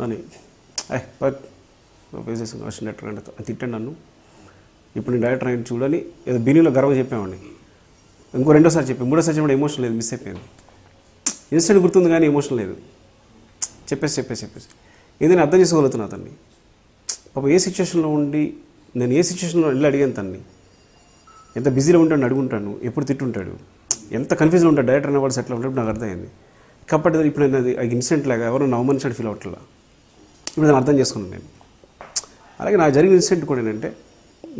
అని, అసిస్టెంట్ డైరెక్టర్ అంటే తిట్టండి నన్ను, ఇప్పుడు నేను డైరెక్టర్ అయిన చూడని ఏదో బిగినింగ్లో గర్వంగా చెప్పేవాడిని. ఇంకో రెండోసారి చెప్పాను, మూడోసారి చెప్పిన ఎమోషన్ లేదు, మిస్ అయిపోయింది. ఇన్సిడెంట్ గుర్తుంది కానీ ఎమోషన్ లేదు. చెప్పేసి ఏదైనా అర్థం చేసుకోగలుగుతున్నా అతన్ని. పాపం ఏ సిచ్యువేషన్లో ఉండి, నేను ఏ సిచ్యువేషన్లో వెళ్ళి అడిగాను తన్ని, ఎంత బిజీలో ఉంటాడు అడుగుంటాను, ఎప్పుడు తిట్టుంటాడు, ఎంత కన్ఫ్యూజ్లో ఉంటాడు డైరెక్టర్ అనేవాడు సెటిల్ ఉన్నప్పుడు నాకు అర్థమైంది. కాబట్టి ఇప్పుడు నేను అది ఇన్సిడెంట్ లాగా ఎవరో నవ్వమనిషాడు ఫీల్ అవ్వట్లా, ఇప్పుడు దాన్ని అర్థం చేసుకున్నాను నేను. అలాగే నాకు జరిగిన ఇన్సిడెంట్ కూడా ఏంటంటే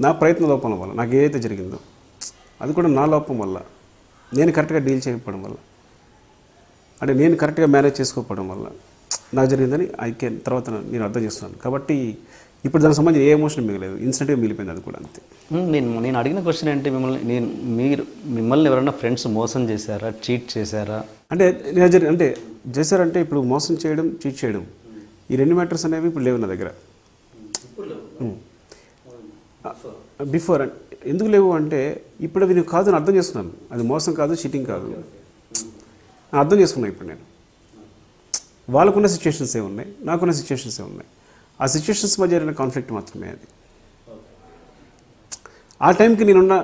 నా ప్రయత్న లోపం వల్ల నాకు ఏదైతే జరిగిందో అది కూడా నా లోపం వల్ల, నేను కరెక్ట్గా డీల్ చేయకపోవడం వల్ల, అంటే నేను కరెక్ట్గా మేనేజ్ చేసుకోకపోవడం వల్ల నాకు జరిగిందని తర్వాత నేను అర్థం చేస్తున్నాను. కాబట్టి ఇప్పుడు దానికి సంబంధించి ఏ ఎమోషన్ మిగలేదు, ఇన్సిడెంట్గా మిగిలిపోయింది అది కూడా, అంతే. నేను అడిగిన క్వశ్చన్ ఏంటి, మిమ్మల్ని ఎవరైనా ఫ్రెండ్స్ మోసం చేశారా, చీట్ చేశారా? అంటే చేశారంటే ఇప్పుడు మోసం చేయడం, చీట్ చేయడం, ఈ రెండు మ్యాటర్స్ అనేవి ఇప్పుడు లేవు నా దగ్గర. బిఫోర్ ఎందుకు లేవు అంటే ఇప్పుడు అవి నేను కాదు అని అర్థం చేస్తున్నాను. అది మోసం కాదు, చీటింగ్ కాదు, అర్థం చేసుకున్నాను ఇప్పుడు నేను. వాళ్ళకున్న సిచ్యువేషన్స్ ఏ ఉన్నాయి, నాకున్న సిచ్యువేషన్స్ ఏ ఉన్నాయి. ఆ సిచ్యువేషన్స్ మధ్య జరిగిన కాన్ఫ్లిక్ట్ మాత్రమే అది. ఆ టైంకి నేనున్న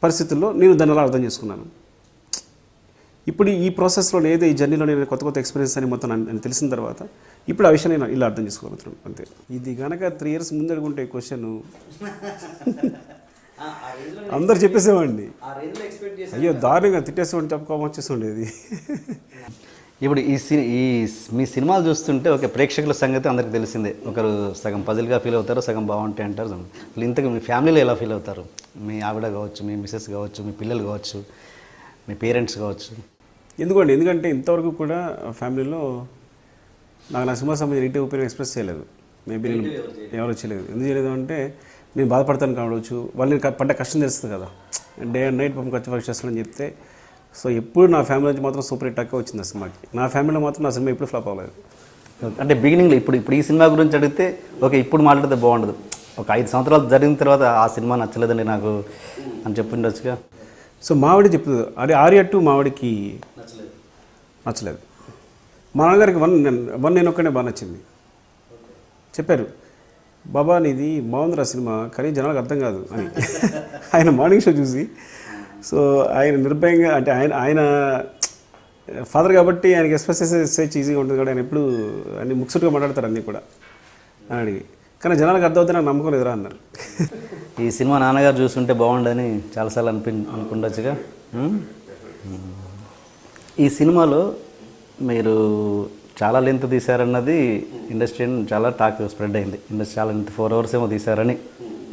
పరిస్థితుల్లో నేను దాన్ని అలా అర్థం చేసుకున్నాను. ఇప్పుడు ఈ ప్రాసెస్లో ఏదో ఈ జర్నీలో నేను కొత్త ఎక్స్పీరియన్స్ అని మొత్తం అని తెలిసిన తర్వాత ఇప్పుడు ఆ విషయం నేను ఇలా అర్థం చేసుకోగలుగుతున్నాను, అంతే. ఇది కనుక 3 years ముందు అడుగుంటే క్వశ్చన్ అందరు చెప్పేసేవాడిని, అయ్యో దారుణంగా తిట్టేసేవాడిని, చెప్పుకోవడం వచ్చేస్తుండేది. ఇప్పుడు మీ సినిమాలు చూస్తుంటే ఒక ప్రేక్షకుల సంగతి అందరికి తెలిసిందే. ఒకరు సగం పజిల్గా ఫీల్ అవుతారు, సగం బాగుంటాయి అంటారు. ఇంతకు మీ ఫ్యామిలీలో ఎలా ఫీల్ అవుతారు? మీ ఆవిడ కావచ్చు, మీ మిసెస్ కావచ్చు, మీ పిల్లలు కావచ్చు, మీ పేరెంట్స్ కావచ్చు. ఎందుకంటే ఇంతవరకు కూడా ఫ్యామిలీలో నాకు నా సినిమా సంబంధించి నెగిటివ్ ఒపీనియన్ ఎక్స్ప్రెస్ చేయలేదు. మేబీ నేను ఎవరు చేయలేదు. ఎందుకు చేయలేదు అంటే నేను బాధపడతాను కావచ్చు, వాళ్ళు పడ్డ కష్టం తెలుస్తుంది కదా, డే అండ్ నైట్ పంపి ఖర్చు వర్క్ చేస్తానని చెప్తే. సో ఎప్పుడు నా ఫ్యామిలీ నుంచి మాత్రం సూపర్ హిట్ అక్క వచ్చింది ఆ సినిమాకి. నా ఫ్యామిలీలో మాత్రం నా సినిమా ఎప్పుడు ఫ్లాప్ అవ్వలేదు. అంటే బిగినింగ్లో ఇప్పుడు ఈ సినిమా గురించి అడిగితే ఓకే ఇప్పుడు మాట్లాడితే బాగుండదు, ఒక 5 సంవత్సరాలు జరిగిన తర్వాత ఆ సినిమా నచ్చలేదండి నాకు అని చెప్పిండొచ్చుగా. సో మావిడి చెప్తుంది, అది ఆర్య 2 మావిడికి నచ్చలేదు. మా నాన్నగారికి 1 నేను ఒక్కనే బాగా నచ్చింది. చెప్పారు, బాబా నీది బాగుందిరా సినిమా కానీ జనాలకు అర్థం కాదు అని. ఆయన మార్నింగ్ షో చూసి, సో ఆయన నిర్భయంగా, అంటే ఆయన ఫాదర్ కాబట్టి ఆయనకి ఎక్స్ప్రెస్ చేసే ఈజీగా ఉంటుంది కాబట్టి ఆయన ఎప్పుడు అన్ని ముక్సుట్టుగా మాట్లాడతారు అన్నీ కూడా అని అడిగి. కానీ జనాలకు అర్థం అవుతే నాకు నమ్మకం లేదురా అన్నారు. ఈ సినిమా నాన్నగారు చూస్తుంటే బాగుండని చాలాసార్లు అనుకుండొచ్చుగా. ఈ సినిమాలో మీరు చాలా లెంత్ తీశారన్నది ఇండస్ట్రీ చాలా టాక్ స్ప్రెడ్ అయింది. ఇండస్ట్రీ చాలా లెంత్ 4 hours ఏమో తీశారని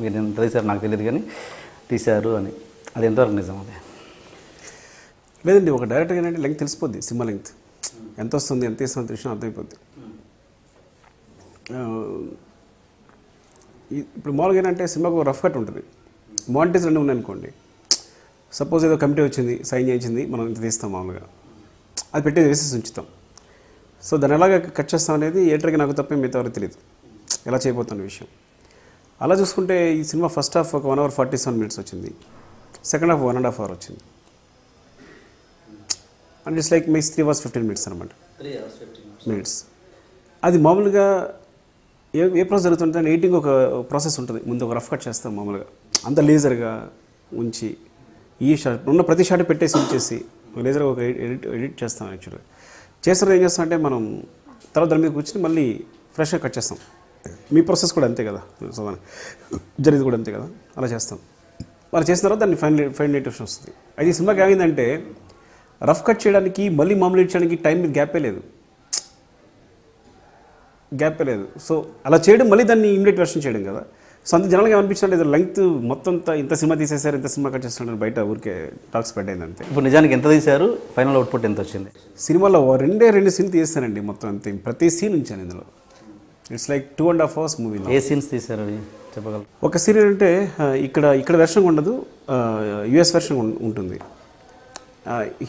మీరు ఎంత తీశారు నాకు తెలియదు కానీ తీశారు అని, అది ఎంతవరకు నిజం అది? లేదండి, ఒక డైరెక్ట్గా ఏంటంటే లెంగ్త్ తెలిసిపోద్ది, సినిమా లెంగ్త్ ఎంత వస్తుంది ఎంత ఇస్తుంది విషయం అర్థమైపోద్ది. ఇప్పుడు మామూలుగా ఏంటంటే సినిమాకు రఫ్ కట్ ఉంటుంది, మానిటైజ్ రెండు ఉన్నాయనుకోండి. సపోజ్ ఏదో కమిటీ వచ్చింది, సైన్ చేయించింది, మనం ఇంత తీస్తాం మామూలుగా, అది పెట్టేది వేసేసి ఉంచుతాం. సో దాన్ని ఎలాగ కట్ చేస్తాం అనేది ఏటర్కి నాకు తప్ప మిగతా వరకు తెలియదు ఎలా చేయబోతున్న విషయం. అలా చూసుకుంటే ఈ సినిమా ఫస్ట్ హాఫ్ ఒక 1 hour 47 minutes వచ్చింది, సెకండ్ హాఫ్ 1.5 hour వచ్చింది. And it's like mix 3 hours 15 minutes అనమాట, 3 hours 15 minutes. అది మామూలుగా ఏ ప్రాసెస్ జరుగుతుంటే ఎడిటింగ్ ఒక ప్రాసెస్ ఉంటుంది. ముందు ఒక రఫ్ కట్ చేస్తాం మామూలుగా, అంత లేజర్గా ఉంచి ఈ షాట్ ఉన్న ప్రతి షాట్ పెట్టేసి ఉంచేసి లేజర్గా ఒక ఎడిట్ చేస్తాం. యాక్చువల్గా చేస్తున్నది ఏం చేస్తాం అంటే మనం తర్వాత దాని మీద కూర్చొని మళ్ళీ ఫ్రెష్గా కట్ చేస్తాం. మీ ప్రాసెస్ కూడా అంతే కదా, జరిగింది కూడా అంతే కదా, అలా చేస్తాం. అలా చేసిన తర్వాత దాన్ని ఫైనల్ ఎడిషన్ వస్తుంది. అయితే ఈ సినిమాకి ఏమైందంటే రఫ్ కట్ చేయడానికి మళ్ళీ మామూలు ఎడిట్ చేయడానికి టైం మీద గ్యాపే లేదు. సో అలా చేయడం మళ్ళీ దాన్ని ఇమిడియట్ వెర్షన్ చేయడం కదా. సో అంత జనాలుగా ఏమనిపించిందంటే ఇది లెంగ్త్ మొత్తం ఇంత సినిమా తీసేశారు, ఇంత సినిమా కట్ చేస్తున్నారు బయట ఊరికే టాక్స్ పెట్టయింది అంతే. ఇప్పుడు నిజానికి ఎంత తీశారు, ఫైనల్ అవుట్పుట్ ఎంత వచ్చింది? సినిమాలో రెండు సీన్లు తీస్తానండి మొత్తం అంతే, ప్రతి సీన్ ఉంచాను ఇందులో. It's like 2.5 hours movie. ఏ సీన్స్ తీశారు అవి చెప్పగలరు? ఒక సీన్ ఏంటంటే ఇక్కడ వెర్షన్ ఉండదు, యుఎస్ వెర్షన్ ఉంటుంది.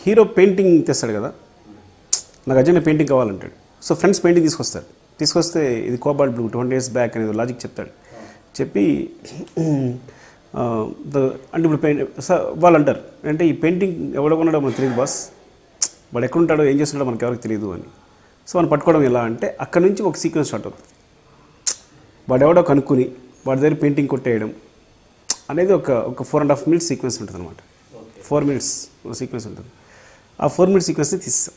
హీరో పెయింటింగ్ తెస్తాడు కదా, నాకు అర్జెంట్ పెయింటింగ్ కావాలంటాడు. సో ఫ్రెండ్స్ పెయింటింగ్ తీసుకొస్తే ఇది కోబాల్ట్ బ్లూ 20 years బ్యాక్ అనేది లాజిక్ చెప్తాడు. చెప్పి అంటే ఇప్పుడు వాళ్ళు అంటారు అంటే ఈ పెయింటింగ్ ఎవడో కొన్నాడో మనకు తెలియదు బాస్, వాడు ఎక్కడుంటాడో ఏం చేస్తున్నాడో మనకు ఎవరికి తెలియదు అని. సో మనం పట్టుకోవడం ఎలా అంటే అక్కడ నుంచి ఒక సీక్వెన్స్ స్టార్ట్ అవుతుంది. వాడు ఎవడో కనుక్కొని వాడి దగ్గర పెయింటింగ్ కొట్టేయడం అనేది ఒక 4.5 minutes సీక్వెన్స్ ఉంటుంది అనమాట. 4 minutes సీక్వెన్స్ ఉంటుంది. ఆ 4 minutes సీక్వెన్స్ని తీస్తాం.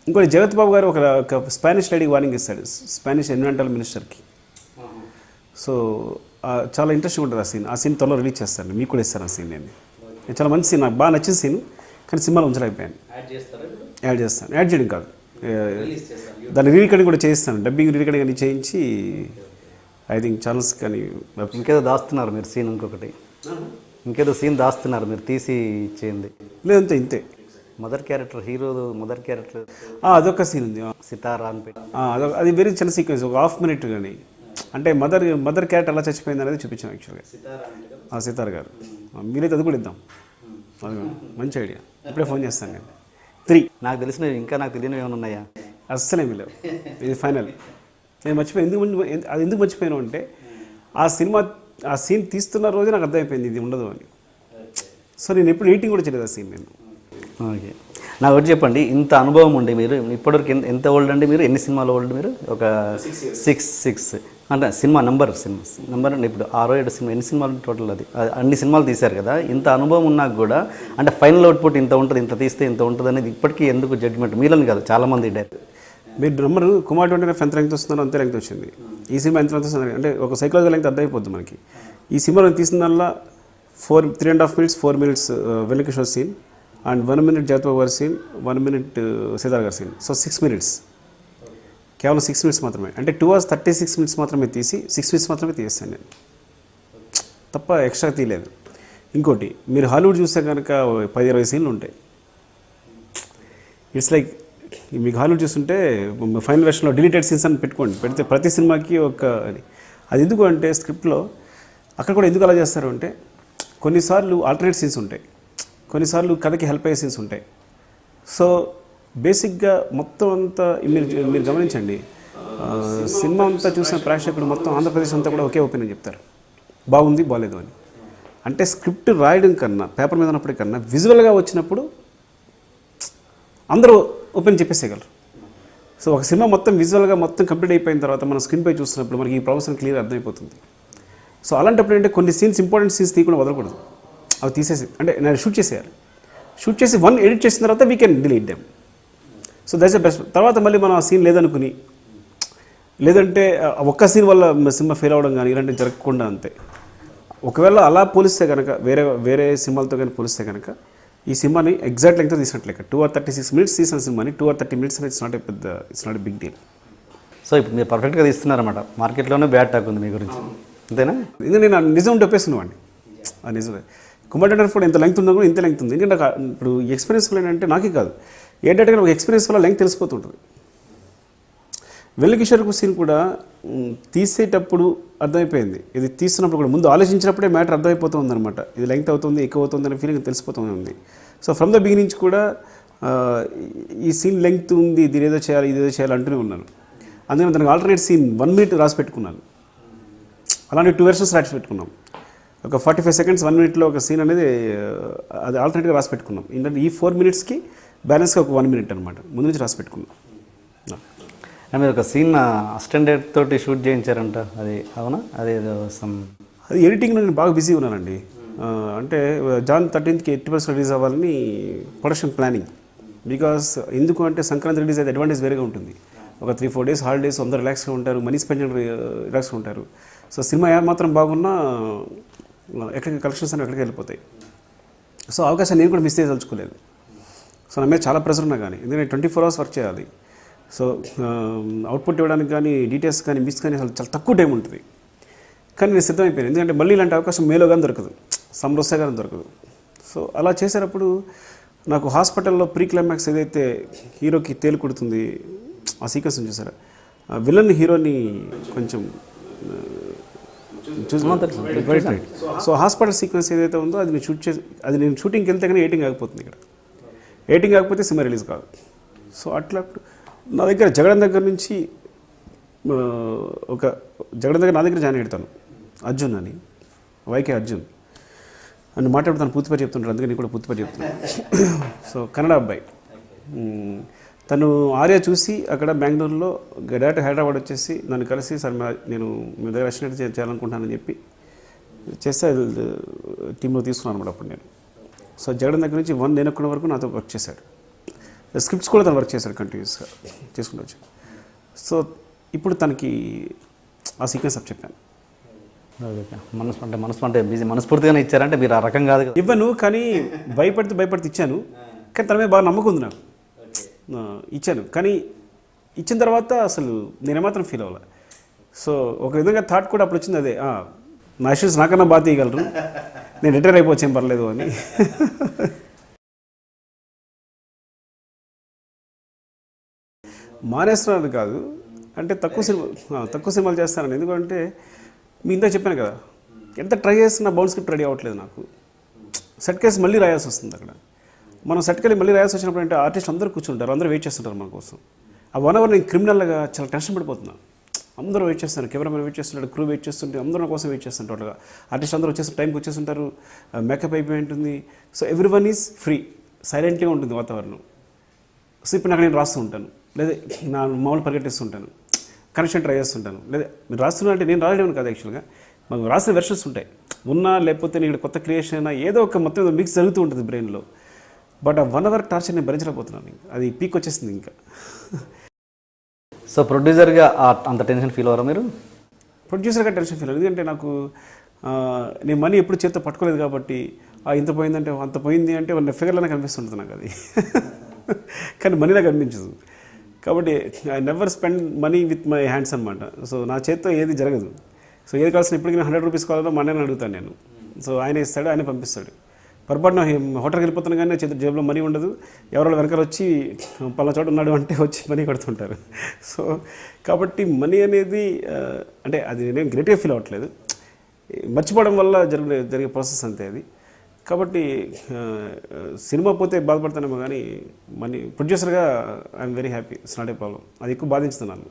ఇంకోటి జగత్ బాబు గారు ఒక స్పానిష్ లేడీకి వార్నింగ్ ఇస్తాడు, స్పానిష్ ఎన్విరాన్మెంటల్ మినిస్టర్కి. సో చాలా ఇంట్రెస్టింగ్ ఉంటుంది ఆ సీన్ త్వరలో రిలీజ్ చేస్తాను, మీకు కూడా ఇస్తాను ఆ సీన్. నేను చాలా మంచి సీన్, నాకు బాగా నచ్చిన సీన్, కానీ సినిమాలో ఉంచలేకపోయాను. యాడ్ చేస్తాను, యాడ్ చేయడం కాదు, దాన్ని రీరికార్డింగ్ కూడా చేయిస్తాను, డబ్బింగ్ రీరికార్డింగ్ అని చేయించి ఐ థింక్ ఛానల్స్ కానీ. ఇంకేదో దాస్తున్నారు మీరు సీన్, ఇంకేదో సీన్ దాస్తున్నారు మీరు తీసి ఇచ్చేయండి. లేదంతే ఇంతే. Mother character, hero mother character అదొక సీన్ ఉంది, సితారా అని పెట్టి అది వెరీ చిన్న సీక్వెన్స్, ఒక 1/2 minute కానీ. అంటే మదర్ క్యారెక్టర్ ఎలా చచ్చిపోయింది అనేది చూపించాం యాక్చువల్గా. సితార్ గారు మీరైతే అది కూడా ఇద్దాం, అది మంచి ఐడియా. ఇప్పుడే ఫోన్ చేస్తాను నేను. 3 నాకు తెలిసినవి ఇంకా నాకు తెలియనివి ఏమైనా ఉన్నాయా? అస్సలేమీ లేవు, ఇది ఫైనల్. నేను మర్చిపోయాను, ఎందుకు మర్చిపోయాను అంటే ఆ సీన్ తీస్తున్న రోజే నాకు అర్థమైపోయింది ఇది ఉండదు అని. సో నేను ఎప్పుడు ఎడిటింగ్ కూడా చేయలేదు ఆ సీన్ నేను. ఓకే, నాకు ఒకటి చెప్పండి, ఇంత అనుభవం ఉండి మీరు ఇప్పటివరకు ఎంత ఓల్డ్ అండి మీరు? ఎన్ని సినిమాలు ఓల్డ్ మీరు? ఒక 6 అంటే సినిమా నెంబర్ ఇప్పుడు 6-7 సినిమా, ఎన్ని సినిమాలు టోటల్? అది అన్ని సినిమాలు తీశారు కదా, ఇంత అనుభవం ఉన్నాక కూడా అంటే ఫైనల్ అవుట్పుట్ ఇంత ఉంటుంది, ఇంత తీస్తే ఇంత ఉంటుంది అనేది ఇప్పటికీ ఎందుకు జడ్జ్మెంట్ మీలని కాదు చాలామంది డైరెక్ట్? మీరు డ్రమ్మర్ కుమార్ 29 ఎంత లెంగ్త్ వస్తున్నారో అంతే లెంగ్త్ వచ్చింది. ఈ సినిమా ఎంత లెంగ్త్ వస్తుంది అంటే ఒక సైకలాజికల్ లెంగ్త్ అర్థమైపోద్ది మనకి. ఈ సినిమాలో తీసిన దానిలో 3.5 minutes 4 minutes Venkateswara scene and 1 minute Jagathbabu గారి సీన్, 1 minute సీతార్ గారి సీన్. సో 6 minutes, కేవలం 6 minutes మాత్రమే. అంటే 2 hours 36 minutes మాత్రమే తీసి 6 minutes మాత్రమే తీస్తాను నేను, తప్ప ఎక్స్ట్రా తీయలేదు. ఇంకోటి మీరు హాలీవుడ్ చూస్తే కనుక 10-20 సీన్లు ఉంటాయి. ఇట్స్ లైక్ మీకు హాలీవుడ్ చూస్తుంటే ఫైనల్ వెర్షన్లో డిలీటెడ్ సీన్స్ అని పెడితే ప్రతి సినిమాకి అది ఎందుకు అంటే స్క్రిప్ట్లో అక్కడ కూడా ఎందుకు అలా చేస్తారు అంటే కొన్నిసార్లు ఆల్టర్నేట్ సీన్స్ ఉంటాయి, కొన్నిసార్లు కథకి హెల్ప్ అయ్యే సీన్స్ ఉంటాయి. సో బేసిక్గా మొత్తం అంతా మీరు గమనించండి, సినిమా అంతా చూసిన ప్రేక్షకుడు మొత్తం ఆంధ్రప్రదేశ్ అంతా కూడా ఒకే ఒపీనియన్ చెప్తారు, బాగుంది బాగాలేదు అని. అంటే స్క్రిప్ట్ రాయడం కన్నా పేపర్ మీద ఉన్నప్పటికన్నా విజువల్గా వచ్చినప్పుడు అందరూ ఒపీనియన్ చెప్పేసేయగలరు. సో ఒక సినిమా మొత్తం విజువల్గా మొత్తం కంప్లీట్ అయిపోయిన తర్వాత మనం స్క్రీన్ పై చూస్తున్నప్పుడు మనకి ఈ ప్రాబ్లమ్స్ క్లియర్ అర్థమైపోతుంది. సో అలాంటప్పుడు ఏంటంటే కొన్ని సీన్స్ ఇంపార్టెంట్ సీన్స్ తీయకుండా వదలకూడదు, అవి తీసేసి అంటే నేను షూట్ చేసేయాలి. షూట్ చేసి 1 ఎడిట్ చేసిన తర్వాత we can delete them. So that's the best. తర్వాత మళ్ళీ మనం ఆ సీన్ లేదనుకుని లేదంటే ఒక్క సీన్ వల్ల సినిమా ఫెయిల్ అవ్వడం కానీ ఇలాంటివి జరగకుండా అంతే. ఒకవేళ అలా పోలిస్తే కనుక వేరే సినిమాలతో కానీ పోలిస్తే కనుక ఈ సినిమాని ఎగ్జాక్ట్ లెంగ్త్ తీసినట్లే 2 hours 36 minutes తీసిన సినిమాని 2 hours 30 minutes అనేది it's not a big deal. So ఇప్పుడు మీరు పర్ఫెక్ట్గా తీస్తున్నారన్నమాట, మార్కెట్లోనే బ్యాడ్ టాక్ ఉంది మీ గురించి. అంతేనా? ఎందుకంటే నేను నిజం చెప్పేస్తున్నామండి, ఆ నిజమే. కుమార్ టెండర్ ఫోర్ ఎంత లెంగ్త్ ఉందో కూడా ఇంత లెంగ్త్ ఉంది. ఎందుకంటే నాకు ఇప్పుడు ఎక్స్పీరియన్స్ వల్ల ఏంటంటే నాకే కాదు, ఏంటంటే ఒక ఎక్స్పీరియన్స్ వల్ల లెంగ్త్ తెలిసిపోతుంటుంది. వెల్లికిషోర్ సీన్ కూడా తీసేటప్పుడు అర్థమైపోయింది, ఇది తీస్తున్నప్పుడు కూడా ముందు ఆలోచించినప్పుడే మ్యాటర్ అర్థమైపోతుంది అనమాట. ఇది లెంగ్త్ అవుతుంది, ఎక్కువ అవుతుంది అనే ఫీలింగ్ తెలిసిపోతూనే ఉంది. సో ఫ్రమ్ ద బిగినింగ్ కూడా ఈ సీన్ లెంగ్త్ ఉంది, ఇది ఏదో చేయాలి, ఇదేదో చేయాలి అంటూనే ఉన్నాను. అందుకని దానికి ఆల్టర్నేట్ సీన్ 1 minute రాసి పెట్టుకున్నాను. అలాంటి 2 versions రాసి పెట్టుకున్నాం. ఒక 45 seconds 1 minute ఒక సీన్ అనేది అది ఆల్టర్నేట్గా రాసి పెట్టుకున్నాం. ఏంటంటే ఈ 4 minutesకి బ్యాలెన్స్గా ఒక 1 minute అనమాట ముందు నుంచి రాసి పెట్టుకున్నాం. మీరు ఒక సీన్ అసిస్టెంట్ తోటి షూట్ చేయించారంట, అది అవునా? అది అది ఎడిటింగ్లో నేను బాగా బిజీ ఉన్నానండి. అంటే Jan 13th 80% రిలీజ్ అవ్వాలని ప్రొడక్షన్ ప్లానింగ్. బికాస్ ఎందుకు అంటే సంక్రాంతి రిలీజ్ అయితే అడ్వాంటేజ్ వేరేగా ఉంటుంది. ఒక 3-4 days హాలిడేస్, అందరూ రిలాక్స్గా ఉంటారు, మనీ స్పెండ్ రిలాక్స్గా ఉంటారు. సో సినిమా మాత్రం బాగున్నా ఎక్కడికి కలెక్షన్స్ అని ఎక్కడికి వెళ్ళిపోతాయి. సో అవకాశం నేను కూడా మిస్ చేయదలుచుకోలేదు. సో నా మీద చాలా ప్రెషర్ ఉన్నా కానీ, ఎందుకంటే 24 hours వర్క్ చేయాలి. సో అవుట్పుట్ ఇవ్వడానికి కానీ, డీటెయిల్స్ కానీ, మిస్ కానీ అసలు చాలా తక్కువ టైం ఉంటుంది. కానీ నేను సిద్ధమైపోయాను, ఎందుకంటే మళ్ళీ ఇలాంటి అవకాశం మేలో కానీ దొరకదు, సమ్మర్ వస్తే కానీ దొరకదు. సో అలా చేసేటప్పుడు నాకు హాస్పిటల్లో ప్రీ క్లైమాక్స్ ఏదైతే హీరోకి తేలు కొడుతుంది ఆ సీక్వెన్స్ చూసారా, విలన్ హీరోని కొంచెం సో హాస్పిటల్ సీక్వెన్స్ ఏదైతే ఉందో అది నేను నేను షూటింగ్కి వెళ్తే కానీ ఎడిటింగ్ ఆగిపోతుంది. ఇక్కడ ఎడిటింగ్ ఆగిపోతే సినిమా రిలీజ్ కాదు. సో అట్లా నా దగ్గర జగన్ దగ్గర నుంచి నా దగ్గర జాయిన్ పెడతాను అర్జున్ అని, వైకే అర్జున్ అని మాట్లాడుతాను, పూర్తిపేరు చెప్తుంటాడు, అందుకని నేను కూడా పూర్తిపేరు చెప్తున్నాను. సో కన్నడ అబ్బాయి తను ఆర్య చూసి అక్కడ బెంగళూరులో డైరెక్ట్ హైదరాబాద్ వచ్చేసి నన్ను కలిసి సార్ నేను మీ దగ్గర అసిస్టెంట్ చేయాలనుకుంటానని చెప్పి చేస్తే టీంలో తీసుకున్నాను అనమాట అప్పుడు నేను. సో జగన్ దగ్గర నుంచి 1 నేను ఒక్కడి వరకు నాతో వర్క్ చేశాడు. స్క్రిప్ట్స్ కూడా తను వర్క్ చేశాడు కంటిన్యూస్గా చేసుకుంటూ వచ్చి. సో ఇప్పుడు తనకి ఆ సీక్వెన్స్ అప్ చెప్పాను. మనసు అంటే బిజీ మనస్ఫూర్తిగానే ఇచ్చారంటే మీరు ఆ రకం కాదు కదా? ఇవ్వను, కానీ భయపడితే ఇచ్చాను. కానీ తన మీద బాగా నమ్మకం ఉంది నాకు, ఇచ్చాను. కానీ ఇచ్చిన తర్వాత అసలు నేనేమాత్రం ఫీల్ అవ్వాలి. సో ఒక విధంగా థాట్ కూడా అప్పుడు వచ్చింది, అదే నా ఇష్యూస్ నాకన్నా బాగా తీయగలరు, నేను రిటైర్ అయిపోవచ్చేం పర్లేదు అని. మానేస్తున్నాను కాదు, అంటే తక్కువ సినిమాలు చేస్తానని. ఎందుకంటే మీ ఇంత చెప్పాను కదా, ఎంత ట్రై చేస్తున్నా బౌండ్ స్క్రిప్ట్ రెడీ అవ్వట్లేదు నాకు. సెట్ కేసు మళ్ళీ రాయాల్సి వస్తుంది. అక్కడ మనం సెట్కెళ్ళి మళ్ళీ రాయాల్సి వచ్చినప్పుడు అంటే ఆర్టిస్ట్ అందరూ కూర్చుంటారు, అందరూ వెయిట్ చేస్తుంటారు మన కోసం. ఆ 1 hour నేను క్రిమినల్గా చాలా టెన్షన్ పడిపోతున్నాను. అందరూ వెయిట్ చేస్తున్నారు, కెమెరామెన్ వెయిట్ చేస్తుంటారు, క్రూ వెయిట్ చేస్తుంటే అందరూ నా కోసం వెయిట్ చేస్తుంటారు. టోటల్గా ఆర్టిస్ట్ అందరూ టైంకి వచ్చేస్తుంటారు, మేకప్ అయిపోయి ఉంటుంది. సో ఎవ్రీవన్ ఈజ్ ఫ్రీ, సైలెంట్గా ఉంటుంది వాతావరణం. సో ఇప్పుడు నాకు నేను రాస్తూ ఉంటాను, లేదా నా మామూలు పరిగెట్టిస్తుంటాను, కనెక్షన్ ట్రై చేస్తుంటాను. లేదా మీరు రాస్తున్నా అంటే నేను రాయడం కాదు, యాక్చువల్గా మాకు రాసిన వెర్షన్స్ ఉంటాయి ఉన్నా, లేకపోతే నేను కొత్త క్రియేషన్ అయినా ఏదో ఒక మొత్తం మిక్స్ జరుగుతూ ఉంటుంది బ్రెయిన్లో. బట్ ఆ 1 hour టార్చర్ నేను భరించలేకపోతున్నాను, అది పీక్ వచ్చేసింది ఇంకా. సో ప్రొడ్యూసర్గా అంత టెన్షన్ ఫీల్ అవ్వరా మీరు? ప్రొడ్యూసర్గా టెన్షన్ ఫీల్ అవ్వదు, ఎందుకంటే నాకు నేను మనీ ఎప్పుడు చేతితో పట్టుకోలేదు కాబట్టి ఇంత పోయిందంటే అంత పోయింది అంటే వాళ్ళ ఫిగర్లోనే కనిపిస్తుంటుంది నాకు అది. కానీ మనీ నాకు అనిపించదు. కాబట్టి I never spend money with my hands అనమాట. సో నా చేతితో ఏది జరగదు. సో ఏది కావాల్సిన ఇప్పటికీ 100 rupees కావాలో మా అన్నని అడుగుతాను నేను. సో ఆయన ఇస్తాడు, ఆయన పంపిస్తాడు. పొరపాటున హోటల్కి వెళ్ళిపోతాను కానీ చేతి జేబులో మనీ ఉండదు. ఎవరో వెనకాల వచ్చి పలానా చోట ఉన్నాడు అంటే వచ్చి మనీ కొడుతుంటారు. సో కాబట్టి మనీ అనేది అంటే అది నేను గ్రేట్గా ఫీల్ అవ్వట్లేదు, మర్చిపోవడం వల్ల జరిగే ప్రాసెస్ అంతే అది. కాబట్టి సినిమా పోతే బాధపడతానేమో కానీ మనీ ప్రొడ్యూసర్గా I'm very happy, it's not a problem. అది ఎక్కువ బాధించుతున్నాను.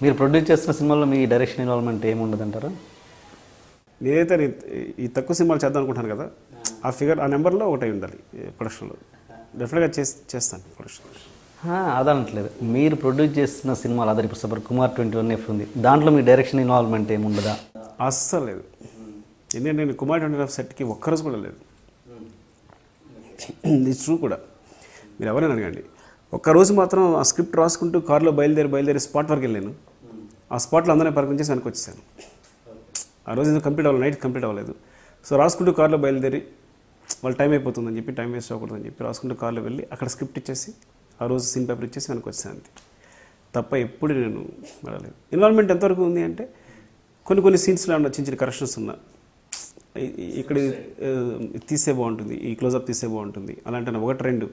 మీరు ప్రొడ్యూస్ చేస్తున్న సినిమాలో మీ డైరెక్షన్ ఇన్వాల్వ్మెంట్ ఏముండదంటారా? నేనైతే ఈ తక్కువ సినిమాలు చేద్దాం అనుకుంటాను కదా, ఆ ఫిగర్ ఆ నెంబర్లో ఒకటి ఉండాలి ప్రొడక్షన్లో. డెఫినెట్గా చేస్తాను ప్రొడక్షన్. అదనట్లేదు, మీరు ప్రొడ్యూస్ చేస్తున్న సినిమాలు అదే ఇప్పుడు సూపర్ కుమార్ 21F ఉంది, దాంట్లో మీ డైరెక్షన్ ఇన్వాల్వ్మెంట్ ఏముండదా? అస్సలు లేదు. ఎందుకంటే నేను కుమార్ 21F సెట్కి ఒక్కరోజు కూడా లేదు. ఇది ట్రూ కూడా, మీరు ఎవరైనా అడగండి. ఒక్కరోజు మాత్రం ఆ స్క్రిప్ట్ రాసుకుంటూ కారులో బయలుదేరి స్పాట్ వరకు వెళ్ళాను. ఆ స్పాట్లో అందరినీ పరిగణించేసి వెనక్కి వచ్చేసాను. ఆ రోజు ఎందుకు కంప్లీట్ అవ్వాలి, నైట్ కంప్లీట్ అవ్వలేదు. సో రాసుకుంటూ కార్లో బయలుదేరి వాళ్ళు టైం అయిపోతుందని చెప్పి, టైం వేస్ట్ అవ్వకూడదని చెప్పి రాసుకుంటూ కార్లో వెళ్ళి అక్కడ స్క్రిప్ట్ ఇచ్చేసి ఆ రోజు సీన్ పేపర్ ఇచ్చేసి వెనక్కి వచ్చాను అంతే. తప్ప ఎప్పుడు నేను వెళ్ళలేదు. ఇన్వాల్వ్మెంట్ ఎంతవరకు ఉంది అంటే కొన్ని సీన్స్లో చిన్న చిన్న కరెక్షన్స్ ఉన్నా ఇక్కడ తీసే బాగుంటుంది, ఈ క్లోజప్ తీసే బాగుంటుంది అలాంటి ఒకటి రెండు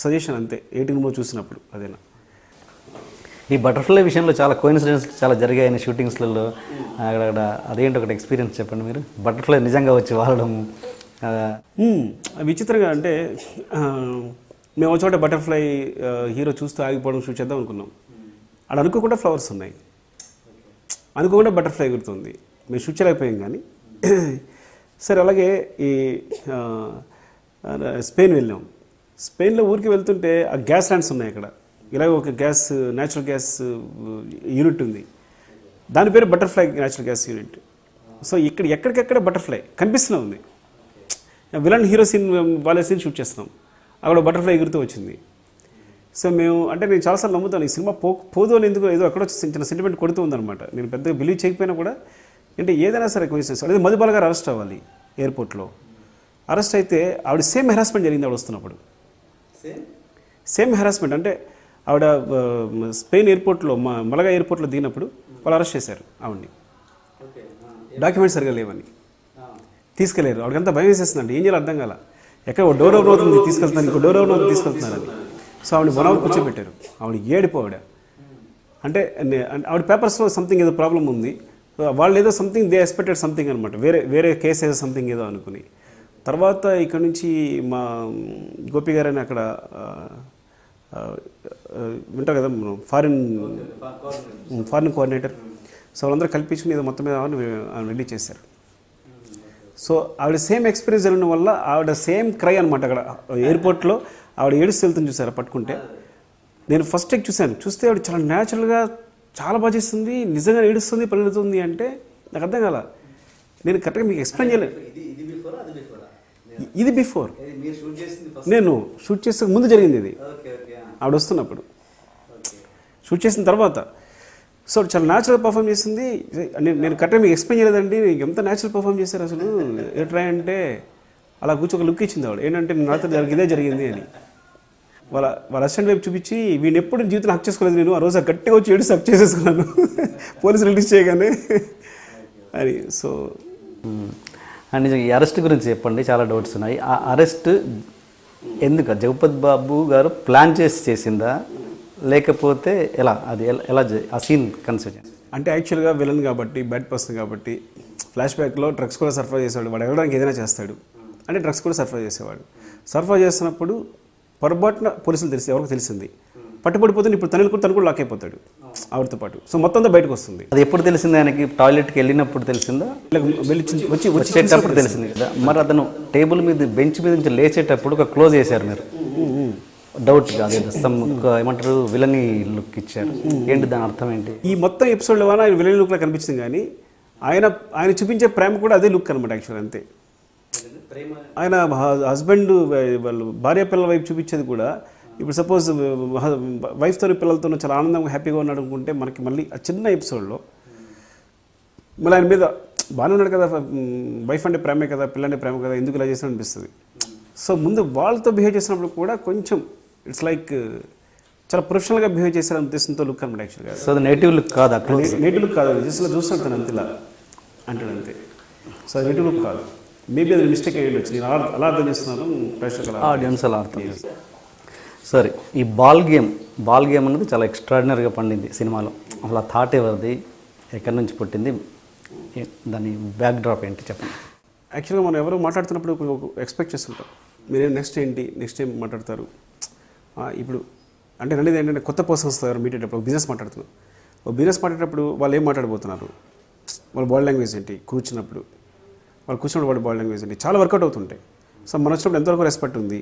సజెషన్ అంతే 18 చూసినప్పుడు అదేనా. ఈ బటర్ఫ్లై విషయంలో చాలా కోయిన్సిడెన్స్ చాలా జరిగాయని షూటింగ్స్లలో అక్కడ అదేంటి ఒకటి ఎక్స్పీరియన్స్ చెప్పండి మీరు. బటర్ఫ్లై నిజంగా వచ్చి వాడడం విచిత్రంగా అంటే మేము ఒక చోట బటర్ఫ్లై హీరో చూస్తూ ఆగిపోవడం షూట్ చేద్దాం అనుకున్నాం. అక్కడ అనుకోకుండా ఫ్లవర్స్ ఉన్నాయి, అనుకోకుండా బటర్ఫ్లై ఎగురుతుంది. మేము షూట్ చేయలేకపోయాం కానీ సరే. అలాగే ఈ స్పెయిన్ వెళ్ళాం. స్పెయిన్లో ఊరికి వెళ్తుంటే ఆ గ్యాస్ ల్యాండ్స్ ఉన్నాయి అక్కడ. ఇలాగ ఒక న్యాచురల్ గ్యాస్ యూనిట్ ఉంది, దాని పేరు butterfly natural gas unit. So ఎక్కడికెక్కడ బటర్ఫ్లై కనిపిస్తూనే ఉంది. విలన్ హీరో సీన్ వాళ్ళ సీన్ షూట్ చేస్తున్నాం, అక్కడ బటర్ఫ్లై ఎగురుతూ వచ్చింది. సో నేను చాలాసార్లు నమ్ముతాను ఈ సినిమా పోదు అని, ఎందుకు ఏదో ఎక్కడో చిన్న సెంటిమెంట్ కొడుతూ ఉందన్నమాట. నేను పెద్దగా బిలీవ్ చేయకపోయినా కూడా అంటే ఏదైనా సరే కోయిన్సిడెన్స్. అదే మధుబాల గారు అరెస్ట్ అవ్వాలి ఎయిర్పోర్ట్లో. అరెస్ట్ అయితే ఆవిడ సేమ్ హెరాస్మెంట్ జరిగింది ఆవిడ వస్తున్నప్పుడు. సేమ్ హెరాస్మెంట్ అంటే ఆవిడ స్పెయిన్ ఎయిర్పోర్ట్లో మలగా ఎయిర్పోర్ట్లో దిగినప్పుడు వాళ్ళు అరెస్ట్ చేశారు ఆవిడ్ని. డాక్యుమెంట్స్ సరిగా లేవని తీసుకెళ్ళారు. ఆవిడకంతా భయం వేసేస్తుందండి, ఏం చేయాలి అర్థం కాల. ఎక్కడ డోర్ ఓవర్ అవుతుంది తీసుకెళ్తున్నాను, ఇంకో డోర్ ఓవర్ అవుతుంది తీసుకెళ్తున్నారని. సో ఆవిడ 1 hour కూర్చోబెట్టారు. ఆవిడ ఏడిపో అంటే ఆవిడ పేపర్స్లో సంథింగ్ ఏదో ప్రాబ్లం ఉంది. వాళ్ళు ఏదో సంథింగ్ దే ఎక్స్పెక్టెడ్ సంథింగ్ అనమాట, వేరే కేసు ఏదో సంథింగ్ ఏదో అనుకుని. తర్వాత ఇక్కడ నుంచి మా గోపి గారని అక్కడ వింటారు కదా ఫారిన్ కోఆర్డినేటర్. సో వాళ్ళందరూ కల్పించుకుని ఏదో మొత్తం మీద రిలీజ్ చేశారు. సో ఆవిడ సేమ్ ఎక్స్పీరియన్స్ జరిగిన వల్ల ఆవిడ సేమ్ క్రై అనమాట. అక్కడ ఎయిర్పోర్ట్లో ఆవిడ ఏడుస్తూ వెళ్తుంది చూసారా పట్టుకుంటే. నేను ఫస్ట్ టైం చూస్తే ఆవిడ చాలా న్యాచురల్గా చాలా బాగా చేస్తుంది, నిజంగా ఏడుస్తుంది పరిగెడుతుంది అంటే నాకు అర్థం కాల. నేను కరెక్ట్గా మీకు ఎక్స్ప్లెయిన్ చేయలేదు. ఇది బిఫోర్, నేను షూట్ చేసే ముందు జరిగింది ఇది. ఆవిడ వస్తున్నప్పుడు షూట్ చేసిన తర్వాత. సో చాలా న్యాచురల్ పర్ఫామ్ చేసింది. నేను కరెక్ట్గా మీకు ఎక్స్ప్లెయిన్ చేయలేదండి, ఎంత న్యాచురల్ పర్ఫామ్ చేశారు అసలు. ఎట్లా అంటే అలా కూర్చో ఒక లుక్ ఇచ్చింది ఆవిడ. ఏంటంటే నాతో ఇదే జరిగింది అని. వాళ్ళ అసిస్టెంట్ వైపు చూపించి వీడిని ఎప్పుడు జీవితం హక్ చేసుకోలేదు నేను, ఆ రోజు గట్టిగా వచ్చి ఏడు హక్ చేసేసుకున్నాను పోలీసులు రిలీజ్ చేయగానే అని. సో అండ్ ఈ అరెస్ట్ గురించి చెప్పండి, చాలా డౌట్స్ ఉన్నాయి. ఆ అరెస్ట్ ఎందుకు జగపతి బాబు గారు ప్లాన్ చేసిందా లేకపోతే ఎలా, అది ఎలా ఆ సీన్ కన్సిడర్ చేసి? అంటే యాక్చువల్గా విలన్ కాబట్టి, బ్యాడ్ పర్సన్ కాబట్టి ఫ్లాష్ బ్యాక్లో డ్రగ్స్ కూడా సరఫరా చేసేవాడు. వాడు వెళ్ళడానికి ఏదైనా చేస్తాడు అంటే డ్రగ్స్ కూడా సరఫరా చేసేవాడు. సరఫరా చేస్తున్నప్పుడు పొరపాటున పోలీసులు ఎవరికి తెలిసింది, పట్టుబడిపోతుంది. ఇప్పుడు తను కూడా లాక్ అయిపోతాడు ఆవిడతో పాటు. సో మొత్తం అంతా బయటకు వస్తుంది. అది ఎప్పుడు తెలిసింది ఆయనకి? టాయిలెట్కి వెళ్ళినప్పుడు తెలిసిందా, వచ్చేటప్పుడు తెలిసింది కదా? మరి అతను టేబుల్ మీద బెంచ్ మీద నుంచి లేచేటప్పుడు ఒక క్లోజ్ చేశారు మీరు, డౌట్ కాదు ఏమంటారు విలనీ లుక్ ఇచ్చారు. ఏంటి దాని అర్థం ఏంటి? ఈ మొత్తం ఎపిసోడ్లో ఆయన విలనీ లుక్లో కనిపించింది, కానీ ఆయన చూపించే ప్రేమ కూడా అదే లుక్ అనమాట యాక్చువల్. అంతే. ఆయన హస్బెండ్ వాళ్ళు భార్య పిల్లల వైపు చూపించేది కూడా, ఇప్పుడు సపోజ్ వైఫ్తో పిల్లలతో చాలా ఆనందంగా హ్యాపీగా ఉన్నాడు అనుకుంటే, మనకి మళ్ళీ ఆ చిన్న ఎపిసోడ్లో మళ్ళీ ఆయన మీద బాగానే ఉన్నాడు కదా, వైఫ్ అంటే ప్రేమే కదా, పిల్లంటే ప్రేమ కదా, ఎందుకు ఇలా చేసినా అనిపిస్తుంది. సో ముందు వాళ్ళతో బిహేవ్ చేసినప్పుడు కూడా కొంచెం ఇట్స్ లైక్ చాలా ప్రొఫెషనల్గా బిహేవ్ చేశారు ఉద్దేశంతో లుక్ అనమాట యాక్చువల్గా. సో అది నెగిటివ్ లుక్ కాదు, నెగిటివ్ లుక్ కాదు, జస్ట్ చూస్తాను అంతే, ఇలా అంటాడు అంతే. సో అది నెగిటివ్ లుక్ కాదు, మేబీ అది మిస్టేక్ అయ్యి ఉండొచ్చు. నేను అలా అర్థం చేస్తున్నాను, ప్రేక్షకులు ఆడియన్స్ అలా అర్థం చేస్తారు. సరే, ఈ బాల్ గేమ్ అనేది చాలా ఎక్స్ట్రాడినరీగా పండింది సినిమాలో. అసలు ఆ థాట్ ఎవరిది, ఎక్కడి నుంచి పుట్టింది, దాని బ్యాక్ డ్రాప్ ఏంటి చెప్పండి. యాక్చువల్గా మనం ఎవరు మాట్లాడుతున్నప్పుడు ఎక్స్పెక్ట్ చేస్తుంటాం, మీరేం నెక్స్ట్ ఏం మాట్లాడతారు. ఇప్పుడు అంటే అనేది ఏంటంటే కొత్త పర్సన్స్ ఎవరు మీట్ అయ్యేటప్పుడు బిజినెస్ మాట్లాడుతున్నాం. బిజినెస్ మాట్లాడేటప్పుడు వాళ్ళు ఏం మాట్లాడబోతున్నారు, వాళ్ళ బాడీ లాంగ్వేజ్ ఏంటి, కూర్చున్నప్పుడు వాళ్ళ బాడీ లాంగ్వేజ్ ఏంటి, చాలా వర్కౌట్ అవుతుంటాయి. సో మన వచ్చినప్పుడు ఎంతవరకు రెస్పెక్ట్ ఉంది,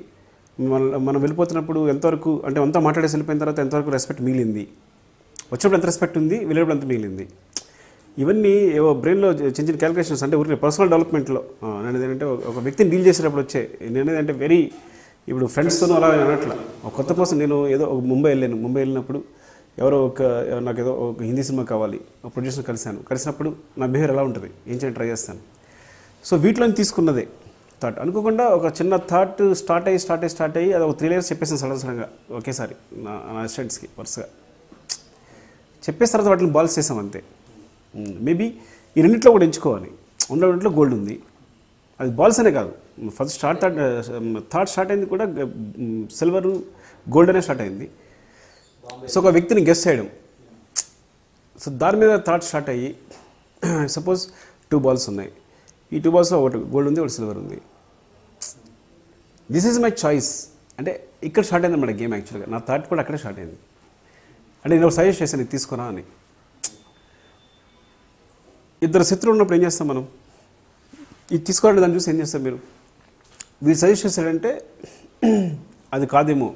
మనం వెళ్ళిపోతున్నప్పుడు ఎంతవరకు, అంటే అంతా మాట్లాడేసి వెళ్ళిపోయిన తర్వాత ఎంతవరకు రెస్పెక్ట్ మిగిలింది, వచ్చినప్పుడు ఎంత రెస్పెక్ట్ ఉంది, వెళ్ళేటప్పుడు ఎంత మిగిలింది. ఇవన్నీ ఏవో బ్రెయిన్లో చిన్న చిన్న క్యాలిక్యులేషన్స్, అంటే ఊరికి పర్సనల్ డెవలప్మెంట్లో నేను ఏంటంటే ఒక వ్యక్తిని డీల్ చేసేటప్పుడు వచ్చే నేను ఏంటంటే వెరీ, ఇప్పుడు ఫ్రెండ్స్తోనూ అలా అనట్లా. ఒక కొత్త పర్సన్, నేను ఏదో ఒక ముంబై వెళ్ళినప్పుడు నాకు ఏదో ఒక హిందీ సినిమా కావాలి, ఒక ప్రొడ్యూసర్ కలిసినప్పుడు నా బిహేవియర్ ఎలా ఉంటుంది, ఏం చేయడం ట్రై చేస్తాను. సో వీటిలోని తీసుకున్నదే థాట్. అనుకోకుండా ఒక చిన్న థాట్ స్టార్ట్ అయ్యి అది ఒక 3 layers చెప్పేసాను సడన్గా ఒకేసారి నా అసిస్టెంట్స్కి వరుసగా చెప్పేసిన తర్వాత వాటిని బాల్స్ చేసాం అంతే. మేబీ ఈ రెండింటిలో కూడా ఎంచుకోవాలి. ఉన్న రెండింటిలో గోల్డ్ ఉంది. అది బాల్స్ అనే కాదు, ఫస్ట్ థర్డ్ స్టార్ట్ అయింది కూడా సిల్వర్ గోల్డ్ అనే స్టార్ట్ అయింది. సో ఒక వ్యక్తిని గెస్ చేయడం, సో దాని మీద థాట్ స్టార్ట్ అయ్యి సపోజ్ 2 balls ఉన్నాయి. ఈ 2 balls ఒకటి గోల్డ్ ఉంది, ఒకటి సిల్వర్ ఉంది. దిస్ ఈజ్ మై చాయిస్ అంటే ఇక్కడ స్టార్ట్ అయింది మన గేమ్. యాక్చువల్గా నా థాట్ కూడా అక్కడే స్టార్ట్ అయింది. అంటే నేను సజెస్ట్ చేశాను ఇది తీసుకురా అని. ఇద్దరు శత్రువులు ఉన్నప్పుడు ఏం చేస్తాం మనం? ఇది తీసుకోవాలంటే దాన్ని చూసి ఏం చేస్తాం మీరు? వీడు సజెస్ట్ చేశాడంటే అది కాదేమో,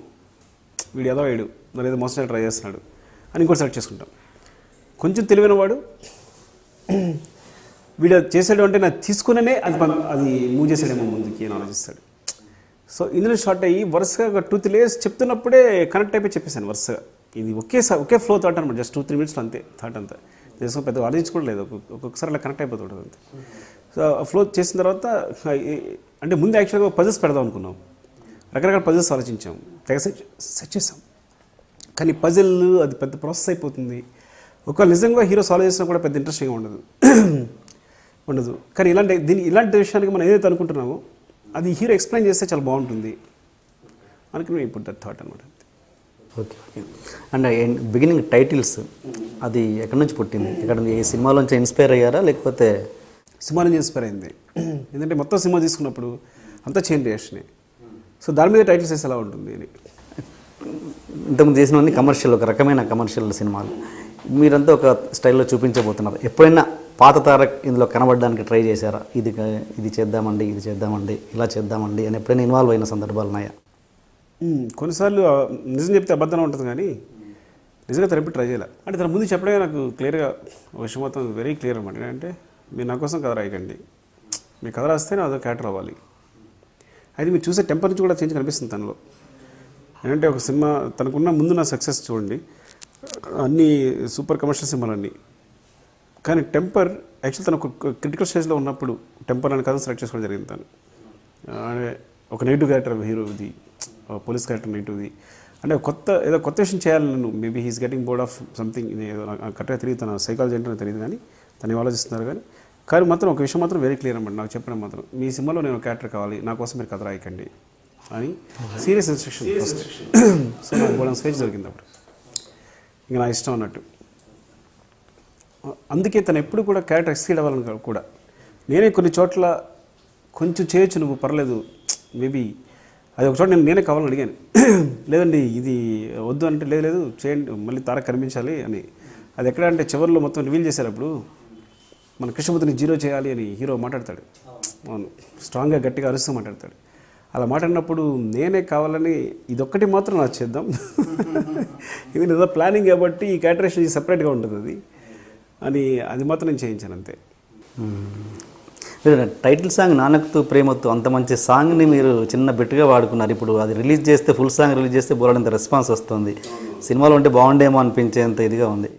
వీడు ఏదో వేయడు, మరి ఏదో మోసం ట్రై చేస్తున్నాడు అని ఇంకోటి సెలెక్ట్ చేసుకుంటాం. కొంచెం తెలివైన వాడు వీడు చేసాడు అంటే నాకు తీసుకునే అది మూవ్ చేసాడేమో ముందుకి అని ఆలోచిస్తాడు. సో ఇందులో షార్ట్ అయ్యి వరుసగా ఒక 2-3 layers చెప్తున్నప్పుడే కనెక్ట్ అయిపోయి చెప్పేశాను వరుసగా. ఇది ఒకే ఫ్లో థాట్ అనమాట, జస్ట్ 2-3 minutes అంతే థాట్ అంతా. తెలుసుకో పెద్ద ఆలోచించుకోవడం లేదు, ఒక్కొక్కసారి అలా కనెక్ట్ అయిపోతుంటుంది అంతే. సో ఫ్లో చేసిన తర్వాత అంటే ముందు యాక్చువల్గా పజిల్స్ పెడదాం అనుకున్నాం, రకరకాల పజిల్స్ ఆలోచించాం, తెగ సెట్ చేసాం. కానీ పజిల్ అది పెద్ద ప్రాసెస్ అయిపోతుంది. ఒకవేళ నిజంగా హీరో సాల్వ్ చేసినా కూడా పెద్ద ఇంట్రెస్టింగ్గా ఉండదు. కానీ ఇలాంటి విషయానికి మనం ఏదైతే అనుకుంటున్నామో అది హీరో ఎక్స్ప్లెయిన్ చేస్తే చాలా బాగుంటుంది అనుకుని ఇప్పుడు థాట్ అనమాట. ఓకే. అండ్ బిగినింగ్ టైటిల్స్ అది ఎక్కడి నుంచి పుట్టింది? ఎక్కడ ఈ సినిమాలోంచి ఇన్స్పైర్ అయ్యారా లేకపోతే? సినిమా నుంచి ఇన్స్పైర్ అయింది. ఎందుకంటే మొత్తం సినిమా తీసుకున్నప్పుడు అంతా చైన్ రియాక్షనే. సో దాని మీద టైటిల్స్ వేసి ఎలా ఉంటుంది అని. ఇంతకుముందు చేసినవన్నీ కమర్షియల్, ఒక రకమైన కమర్షియల్ సినిమాలు మీరంతా ఒక స్టైల్లో చూపించబోతున్నారు. ఎప్పుడైనా పాత తారక్ ఇందులో కనబడడానికి ట్రై చేశారా? ఇది చేద్దామండి, ఇది చేద్దామండి, ఇలా చేద్దామండి అని ఎప్పుడైనా ఇన్వాల్వ్ అయిన సందర్భాలు ఉన్నాయా? కొన్నిసార్లు నిజం చెప్తే అబద్ధం ఉంటుంది, కానీ నిజంగా తరపు ట్రై చేయాలి. అంటే తన ముందు చెప్పడమే నాకు క్లియర్గా ఒక విషయం మొత్తం వెరీ క్లియర్ అనమాట. ఏంటంటే మీరు నా కోసం కథ రాయకండి, మీ కథ రాస్తే నా అదో క్యారెక్టర్ అవ్వాలి. అయితే మీరు చూసే టెంపర్ నుంచి కూడా చేంజ్ కనిపిస్తుంది తనలో. ఏంటంటే ఒక సినిమా తనకున్న ముందు నా సక్సెస్ చూడండి, అన్నీ సూపర్ కమర్షియల్ సినిమాలన్నీ, కానీ టెంపర్ యాక్చువల్ తను ఒక క్రిటికల్ స్టేజ్లో ఉన్నప్పుడు టెంపర్ అనే కథ సెలెక్ట్ చేసుకోవడం జరిగింది. తను ఒక నెగిటివ్ క్యారెక్టర్ హీరోది, పోలీస్ క్యారెక్టర్ నెగిటివ్ది, అంటే ఏదో కొత్త విషయం చేయాలి నేను. Maybe he's getting bored of something, ఏదో కరెక్ట్గా తెలియదు, తన సైకాలజీ ఏంటో తెలియదు, కానీ తను ఆలోచిస్తున్నారు. కానీ మాత్రం ఒక విషయం మాత్రం వెరీ క్లియర్ అనమాట నాకు చెప్పిన మాత్రం, మీ సినిమాలో నేను క్యారెక్టర్ కావాలి, నా కోసం మీరు కథ రాయకండి అని సీరియస్ ఇన్స్ట్రక్షన్ ఫస్ట్. సో నాకు కూడా స్వేచ్ దొరికింది అప్పుడు, ఇంకా నా ఇష్టం అన్నట్టు. అందుకే తను ఎప్పుడు కూడా క్యారెక్టర్ ఎక్స్క్రీడ్ అవ్వాలని కూడా నేనే కొన్ని చోట్ల కొంచెం చేయొచ్చు, నువ్వు పర్లేదు మేబీ అది ఒక చోట నేనే కావాలని అడిగాను. లేదండి ఇది వద్దు అంటే లేదు చేయండి, మళ్ళీ తారక్ కనిపించాలి అని. అది ఎక్కడ అంటే చివరిలో మొత్తం రివీల్ చేసేటప్పుడు మన కృష్ణమూర్తిని 0 చేయాలి అని హీరో మాట్లాడతాడు. అవును, స్ట్రాంగ్గా గట్టిగా అరుస్తూ మాట్లాడతాడు. అలా మాట్లాడినప్పుడు నేనే కావాలని ఇదొక్కటి మాత్రం నాకు చేద్దాం, ఇది నిజంగా ప్లానింగ్ కాబట్టి ఈ క్యారెక్టరేషన్ సపరేట్గా ఉంటుంది అని అది మాత్రం నేను చేయించాను అంతే. టైటిల్ సాంగ్ నాన్నకు ప్రేమతో అంత మంచి సాంగ్ని మీరు చిన్న బిట్గా వాడుకున్నారు. ఇప్పుడు అది రిలీజ్ చేస్తే, ఫుల్ సాంగ్ రిలీజ్ చేస్తే బోలెడంత రెస్పాన్స్ వస్తుంది. సినిమాలో ఉంటే బాగుండేమో అనిపించేంత ఇదిగా ఉంది.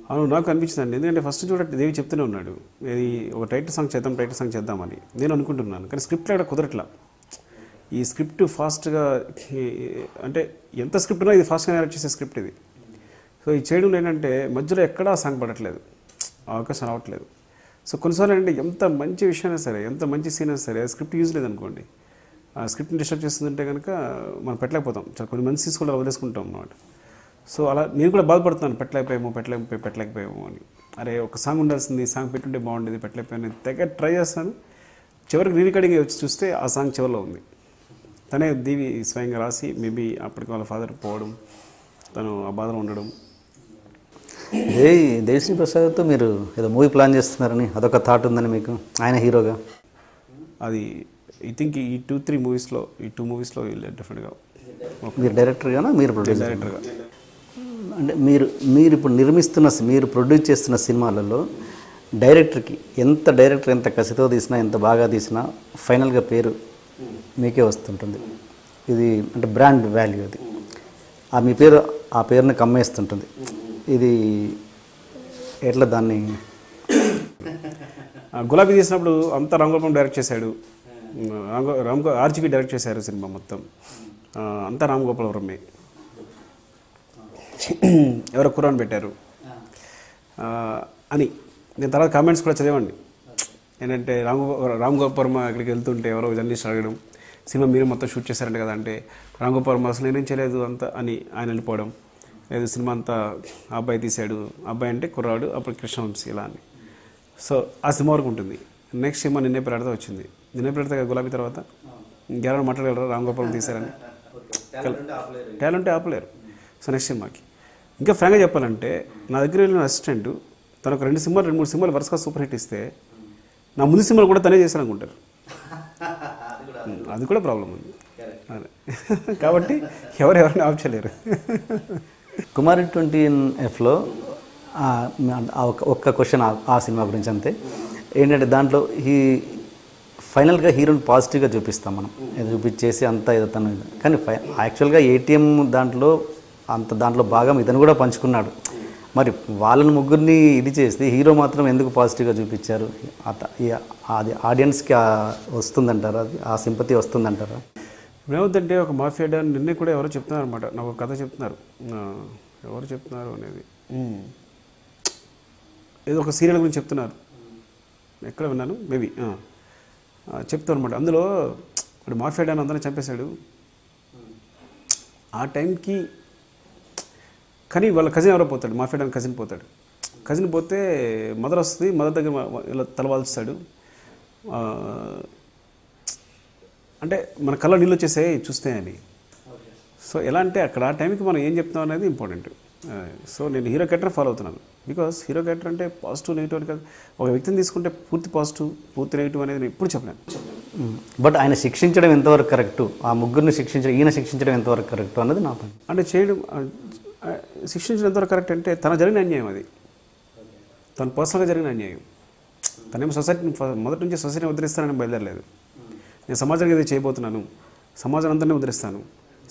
అవును, నాకు అనిపించిందండి. ఎందుకంటే ఫస్ట్ చూడండి దేవి చెప్తూనే ఉన్నాడు, ఇది ఒక టైటిల్ సాంగ్ చేద్దామని నేను అనుకుంటున్నాను. కానీ స్క్రిప్ట్ అక్కడ కుదరట్లా. ఈ స్క్రిప్ట్ ఫాస్ట్గా అంటే ఎంత స్క్రిప్ట్ ఉన్నా ఇది ఫాస్ట్గా నేరేట్ చేసే స్క్రిప్ట్ ఇది. సో ఈ చేయడం ఏంటంటే మధ్యలో ఎక్కడా సాంగ్ పడట్లేదు, అవకాశం రావట్లేదు. సో కొన్నిసార్లు అంటే ఎంత మంచి విషయమైనా సరే, ఎంత మంచి సీన్ అయినా సరే, స్క్రిప్ట్ యూజ్ లేదనుకోండి, ఆ స్క్రిప్ట్ని డిస్టర్బ్ చేస్తుందంటే కనుక మనం పెట్టలేకపోతాం. చాలా కొన్ని మంచి సీన్స్ కూడా వదిలేసుకుంటాం అన్నమాట. సో అలా నేను కూడా బాధపడుతున్నాను, పెట్టలేకపోయాము అని. అరే ఒక సాంగ్ ఉండాల్సింది, సాంగ్ పెట్టుంటే బాగుండేది, పెట్టలేకపోయాను, తెగ ట్రై చేస్తాను. చివరికి రీరికార్డింగ్ వచ్చి చూస్తే ఆ సాంగ్ చివరిలో ఉంది. తనే దేవి స్వయంగా రాసి, మేబీ అప్పటికి వాళ్ళ ఫాదర్ పోవడం, తను ఆ బాధలో ఉండడం. దేవిశ్రీ ప్రసాద్తో మీరు ఏదో మూవీ ప్లాన్ చేస్తున్నారని అదొక థాట్ ఉందని మీకు, ఆయన హీరోగా? అది ఐ థింక్ ఈ 2 మూవీస్లో డెఫినెట్గా. మీరు డైరెక్టర్గానా, మీరు ప్రొడ్యూసర్? డైరెక్టర్గా. అంటే మీరు ఇప్పుడు మీరు ప్రొడ్యూస్ చేస్తున్న సినిమాలలో డైరెక్టర్ ఎంత కసితో తీసినా, ఎంత బాగా తీసినా ఫైనల్గా పేరు మీకే వస్తుంటుంది. ఇది అంటే బ్రాండ్ వాల్యూ, అది మీ పేరు ఆ పేరుని కమ్మేస్తుంటుంది. ఇది ఎట్లా దాన్ని? గులాబీ తీసినప్పుడు అంతా రామగోపాల్ డైరెక్ట్ చేశాడు, ఆర్జీవి డైరెక్ట్ చేశారు సినిమా మొత్తం, అంతా రామగోపాలవరమే. ఎవరో కురాన్ పెట్టారు అని నేను తర్వాత కామెంట్స్ కూడా చదివండి. ఏంటంటే రామ్ గోపాల్ వర్మ అక్కడికి వెళ్తుంటే ఎవరో జర్నలిస్ట్ అడగడం, సినిమా మీరు మొత్తం షూట్ చేశారంట కదా అంటే, రామ్ గోపాల్ వర్మ అసలు నేనేం చేయలేదు అంతా అని ఆయన వెళ్ళిపోవడం. లేదు సినిమా అంతా ఆ అబ్బాయి తీశాడు, అబ్బాయి అంటే కుర్రాడు, అప్పుడు కృష్ణవంశీ ఇలా అని. సో ఆ సినిమా వరకు ఉంటుంది. నెక్స్ట్ సినిమా నిన్నే పెడతా వచ్చింది. నిన్నే పెడతా గులాబీ తర్వాత ఇంకెవరైనా మాట్లాడగలరా రామ్ గోపాల్ తీశారని? టాలెంట్ ఆపలేరు. సో నెక్స్ట్ సినిమాకి ఇంకా ఫ్రాంక్గా చెప్పాలంటే, నా దగ్గర వెళ్ళిన అసిస్టెంట్ తనకు 2 సినిమాలు 3 సినిమాలు వరుసగా సూపర్ హిట్ ఇస్తే నా ముందు సినిమాలు కూడా తనే చేశాను అనుకుంటారు. అది కూడా ప్రాబ్లం ఉంది. కాబట్టి ఎవరెవరిని ఆఫ్ చేయలేరు. కుమారి 20Fలో ఒక్క క్వశ్చన్ ఆ సినిమా గురించి అంతే. ఏంటంటే దాంట్లో ఫైనల్గా హీరోని పాజిటివ్గా చూపిస్తాం మనం, ఏదో చూపించేసి అంతా ఏదో తను, కానీ యాక్చువల్గా ATM దాంట్లో భాగం ఇతను కూడా పంచుకున్నాడు. మరి వాళ్ళని ముగ్గురిని ఇది చేస్తే హీరో మాత్రం ఎందుకు పాజిటివ్గా చూపించారు? అది ఆడియన్స్కి వస్తుందంటారా? అది ఆ సింపతి వస్తుందంటారా? ఏమవుతుందంటే ఒక మాఫియా డాన్ నిన్నే కూడా ఎవరో చెప్తున్నారు అనమాట, నాకు ఒక కథ చెప్తున్నారు. ఎవరు చెప్తున్నారు అనేది ఏదో ఒక సీరియల్ గురించి చెప్తున్నారు, ఎక్కడ విన్నాను, మేబీ చెప్తాను అనమాట. అందులో ఇప్పుడు మాఫియా డాన్ అందరినీ చంపేశాడు ఆ టైంకి, కానీ వాళ్ళ కజిన్ ఎవరో పోతాడు, మాఫియా డాన్ కజిన్ పోతాడు. కజిన్ పోతే మదర్ వస్తుంది, మదర్ దగ్గర ఇలా తలవాల్స్తాడు. అంటే మన కళ్ళ నీళ్ళు వచ్చేసాయి చూస్తే అని. సో ఎలా అంటే అక్కడ ఆ టైంకి మనం ఏం చెప్తాం అనేది ఇంపార్టెంట్. సో నేను హీరో క్యారెక్టర్ ఫాలో అవుతున్నాను. బికాస్ హీరో క్యారెక్టర్ అంటే పాజిటివ్ నెగిటివ్ అని కాదు. ఒక వ్యక్తిని తీసుకుంటే పూర్తి పాజిటివ్ పూర్తి నెగిటివ్ అనేది నేను ఎప్పుడు చెప్పలేను. బట్ ఆయన శిక్షించడం ఎంతవరకు కరెక్టు, ఆ ముగ్గురిని శిక్షించడం, ఈయన శిక్షించడం ఎంతవరకు కరెక్టు అన్నది నా పని. అంటే చేయడం శిక్షించడం ఎంతవరకు కరెక్ట్ అంటే తన జరిగిన అన్యాయం అది, తన పర్సనల్గా జరిగిన అన్యాయం. తనేమో సొసైటీని మొదటి నుంచి సొసైటీని ఉద్ధరిస్తానని బయలుదేరలేదు. నేను సమాజానికి ఏదో చేయబోతున్నాను, సమాజం అంతనే ఉద్ధరిస్తాను,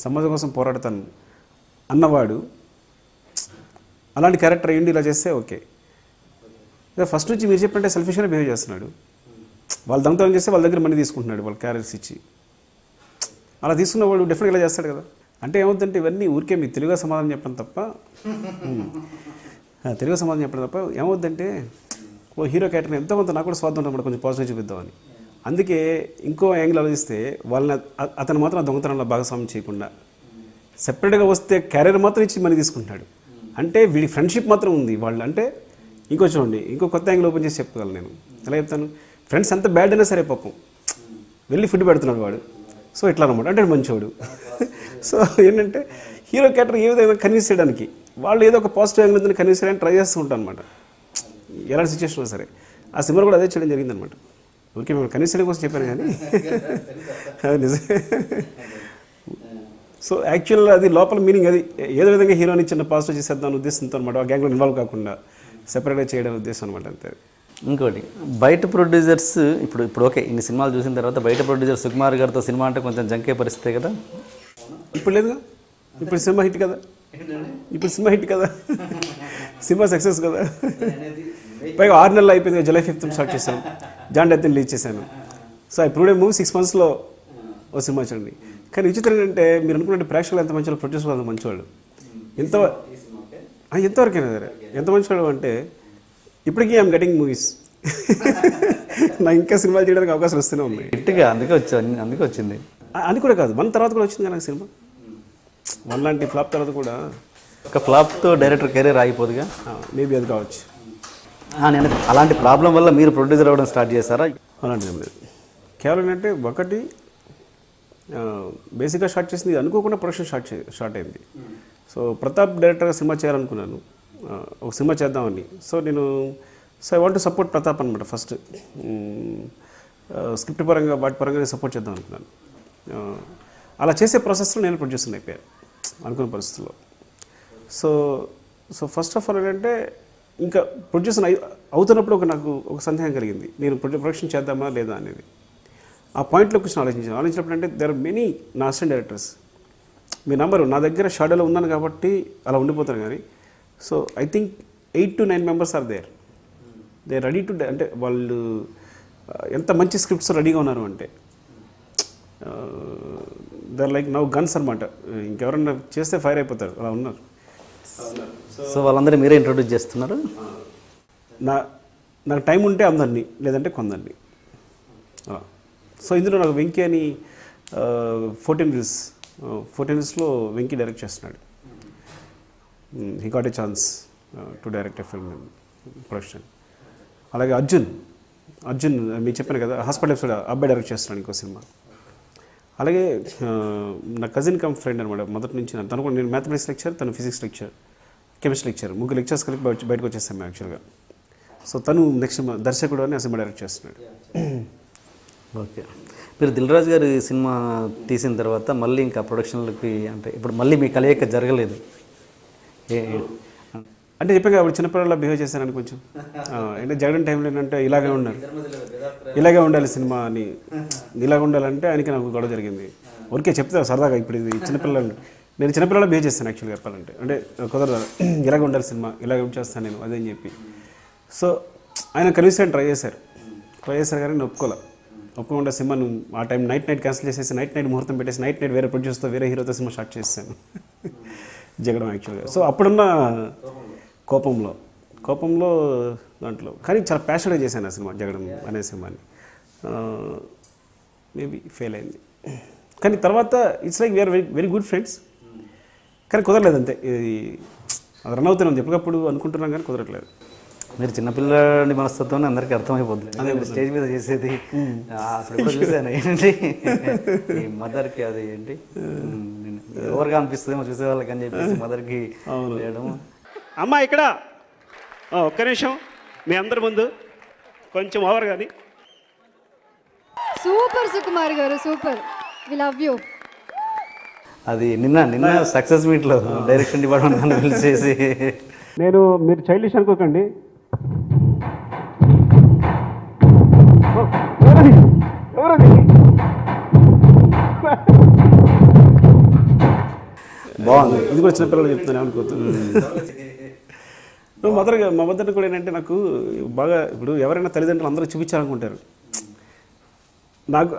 సమాజం కోసం పోరాడతాను అన్నవాడు అలాంటి క్యారెక్టర్ అయ్యిండి ఇలా చేస్తే ఓకే. ఫస్ట్ నుంచి మీరు చెప్పంటే సెల్ఫిష్గానే బిహేవ్ చేస్తున్నాడు. వాళ్ళు దొంగతనం చేస్తే వాళ్ళ దగ్గర మనీ తీసుకుంటున్నాడు, వాళ్ళ క్యారెక్టర్స్ ఇచ్చి. అలా తీసుకున్న వాడు డెఫినెట్గా ఇలా చేస్తాడు కదా. అంటే ఏమవుతుందంటే ఇవన్నీ ఊరికే మీకు తెలుగుగా సమాధానం చెప్పడం తప్ప, తెలుగు సమాధానం చెప్పడం తప్ప ఏమవుద్దంటే ఓ హీరో క్యారెక్టర్ని ఎంతో కొంత నాకు కూడా స్వార్థం ఉంటుంది, కొంచెం పాజిటివ్ చూపిద్దామని. అందుకే ఇంకో యాంగిల్ ఆలోచిస్తే వాళ్ళని అతను మాత్రం దొంగతనంలో భాగస్వామ్యం చేయకుండా సెపరేట్గా వస్తే క్యారియర్ మాత్రం ఇచ్చి మనీ తీసుకుంటున్నాడు. అంటే వీడి ఫ్రెండ్షిప్ మాత్రం ఉంది వాళ్ళు. అంటే ఇంకో చూడండి, ఇంకో కొత్త యాంగిల్ ఓపెన్ చేసి చెప్పగలను నేను. ఎలా చెప్తాను, ఫ్రెండ్స్ ఎంత బ్యాడ్ అయినా సరే పాపం వెళ్ళి ఫుడ్ పెడుతున్నాడు వాడు. సో ఇట్లా అనమాట, అంటే మంచివాడు. సో ఏంటంటే హీరో క్యారెక్టర్ ఏ విధంగా కన్విన్స్ చేయడానికి వాళ్ళు ఏదో ఒక పాజిటివ్ యాంగిల్ ఉందని కన్విన్స్ చేయడానికి ట్రై చేస్తూ ఉంటాను అనమాట, ఎలాంటి సిచ్యువేషన్లో సరే. ఆ సినిమా కూడా అదే చేయడం జరిగిందనమాట. ఓకే, మేము కన్విన్స్ చేయడం కోసం చెప్పాను కానీ అది నిజమే. సో యాక్చువల్ అది లోపల మీనింగ్ అది, ఏదో విధంగా హీరోని చిన్న పాజిటివ్ చేసేద్దాం ఉద్దేశంతో అనమాట, ఆ గ్యాంగ్లో ఇన్వాల్వ్ కాకుండా సెపరేట్గా చేయడం ఉద్దేశం అనమాట, అంతే. ఇంకోటి బయట ప్రొడ్యూసర్స్ ఇప్పుడు ఓకే ఇన్ని సినిమాలు చూసిన తర్వాత బయట ప్రొడ్యూసర్ సుకుమార్ గారితో సినిమా అంటే కొంచెం జంకే పరిస్థితే కదా. ఇప్పుడు లేదుగా, ఇప్పుడు సినిమా హిట్ కదా, ఇప్పుడు సినిమా హిట్ కదా, సినిమా సక్సెస్ కదా. పైగా 6 నెలలు అయిపోయింది, July 5th స్టార్ట్ చేశాను, Jan 10th రిలీజ్ చేశాను. సో ఇప్పుడు మూవీ 6 monthsలో ఓ సినిమా చూడండి. కానీ విచిత్రం ఏంటంటే మీరు అనుకున్నట్టు ప్రేక్షకులు ఎంత మంచి వాళ్ళు, ప్రొడ్యూసర్ అంత మంచివాళ్ళు. ఎంతవరకైనా సరే ఎంత మంచివాడు అంటే ఇప్పటికీ ఐఎమ్ గెటింగ్ మూవీస్. నాకు ఇంకా సినిమాలు చేయడానికి అవకాశం వస్తూనే ఉన్నాయి. హిట్గా అందుకే వచ్చింది. అది కూడా కాదు, మన తర్వాత కూడా వచ్చింది నాకు సినిమా. వన్ లాంటి ఫ్లాప్ తర్వాత కూడా ఒక ఫ్లాప్తో డైరెక్టర్ కెరీర్ ఆగిపోదుగా. మేబీ అది కావచ్చు. నేను అలాంటి ప్రాబ్లం వల్ల మీరు ప్రొడ్యూసర్ అవ్వడం స్టార్ట్ చేశారా? అలాంటిది ఏం లేదు. కేవలం ఏంటంటే ఒకటి బేసిక్గా స్టార్ట్ చేసింది, అనుకోకుండా ప్రొడక్షన్ స్టార్ట్ అయింది. సో ప్రతాప్ డైరెక్టర్గా సినిమా చేయాలనుకున్నాను, ఒక సినిమా చేద్దామని. So I want to support Pratap అనమాట. ఫస్ట్ స్క్రిప్ట్ పరంగా వాటి పరంగా నేను సపోర్ట్ చేద్దాం అనుకున్నాను. అలా చేసే ప్రాసెస్లో నేను ప్రొడ్యూసర్ అయిపోయాను అనుకున్న పరిస్థితుల్లో. సో ఫస్ట్ ఆఫ్ ఆల్ ఏంటంటే ఇంకా ప్రొడ్యూసర్ అవుతున్నప్పుడు నాకు ఒక సందేహం కలిగింది, నేను ప్రొడక్షన్ చేద్దామా లేదా అనేది. ఆ పాయింట్లో కూర్చొని ఆలోచించినప్పుడు అంటే దేర్ ఆర్ మెనీ నా అసిస్టెంట్ డైరెక్టర్స్. మీ నంబరు నా దగ్గర షాడోలో ఉన్నాను కాబట్టి అలా ఉండిపోతాను. కానీ so I think 8 to 9 members are there, they ready to, అంటే వాళ్ళు ఎంత మంచి స్క్రిప్ట్స్ రెడీగా ఉన్నారు అంటే they are like now guns అనమాట. ఇంకెవరన్నా చేస్తే ఫైర్ అయిపోతారు, అలా ఉన్నారు. సో వాళ్ళందరూ మీరే ఇంట్రొడ్యూస్ చేస్తున్నారు. నాకు టైం ఉంటే అందరినీ, లేదంటే కొందరిని అలా. సో ఇందులో నాకు వెంకీ అని 14 Reels వెంకీ డైరెక్ట్ చేస్తున్నాడు. He got a chance to direct a film production. అలాగే అర్జున్ మీకు చెప్పాను కదా, హాస్పిటల్ ఎపిసోడ్ అబ్బాయి డైరెక్ట్ చేస్తున్నాడు ఇంకో సినిమా. అలాగే నా కజిన్ కమ్ ఫ్రెండ్ అనమాట, మొదటి నుంచి తను కూడా, నేను మ్యాథమెటిక్స్ లెక్చర్, తను physics lecture, chemistry lecture, 3 lectures కలిపి బయటకు వచ్చేసాము యాక్చువల్గా. సో తను నెక్స్ట్ దర్శకుడు అని ఆ సినిమా డైరెక్ట్ చేస్తున్నాడు. ఓకే. మీరు దిల్ రాజు గారి సినిమా తీసిన తర్వాత మళ్ళీ ఇంకా ప్రొడక్షన్లకి అంటే ఇప్పుడు మళ్ళీ మీ కలయిక జరగలేదు. అంటే చెప్పాక అప్పుడు చిన్నపిల్లలా బిహేవ్ చేశానని కొంచెం అంటే జగన్ టైంలో ఏంటంటే ఇలాగే ఉండాలి సినిమా అని, ఇలాగ ఉండాలంటే ఆయనకి నాకు గొడవ జరిగింది. ఊరికే చెప్తా సరదాగా, ఇప్పుడు ఇది నేను చిన్నపిల్లలా బిహేవ్ చేస్తాను యాక్చువల్గా చెప్పాలంటే. అంటే కుదరదు, ఇలాగ ఉండాలి సినిమా, ఇలాగ చేస్తాను నేను అదేం చెప్పి. సో ఆయన కన్విన్స్ ట్రై చేశారు కానీ నేను ఒప్పుకోకుండా సినిమాను ఆ టైం నైట్ క్యాన్సిల్ చేసేసి నైట్ ముహూర్తం పెట్టేసి నైట్ వేరే ప్రొడ్యూసర్తో వేరే హీరోతో సినిమా స్టార్ట్ చేశాను జగడం యాక్చువల్గా. సో అప్పుడున్న కోపంలో దాంట్లో కానీ చాలా ప్యాషన్గా చేశాను ఆ సినిమా, జగడం అనే సినిమాని. మేబీ ఫెయిల్ అయింది, కానీ తర్వాత it's like we are very good friends. కానీ కుదరలేదు అంతే, ఇది అది రన్ అవుతున్నాం ఎప్పటికప్పుడు అనుకుంటున్నాం కానీ కుదరట్లేదు. మీరు చిన్నపిల్లడి మనస్తత్వం అందరికీ అర్థమైపోతుంది. అదే స్టేజ్ మీద చేసేది అప్పుడు చూసాను ఏంటి ఈ మదర్కి అది ఏంటి ఎవరుగా అనిపిస్తుందేమో చూసేవాళ్ళకి అని చెప్పేసి మదర్కి చేయడం. అమ్మా ఇక్కడ ఒక్క నిమిషం మీ అందరి ముందు కొంచెం ఓవర్ కానీ. సూపర్ సుకుమార్ గారు, సూపర్, వి లవ్ యూ. అది నిన్న సక్సెస్ మీట్లో డైరెక్షన్ డిపార్ట్మెంట్ నన్ను పిలిచేసి, మీరు చైల్డిష్ అనుకోకండి, బాగుంది. ఇది కూడా చిన్నపిల్లలు చెప్తాను అనుకోవచ్చు. మా మదర్ కూడా ఏంటంటే నాకు బాగా, ఇప్పుడు ఎవరైనా తల్లిదండ్రులు అందరూ చూపించాలనుకుంటారు, నాకు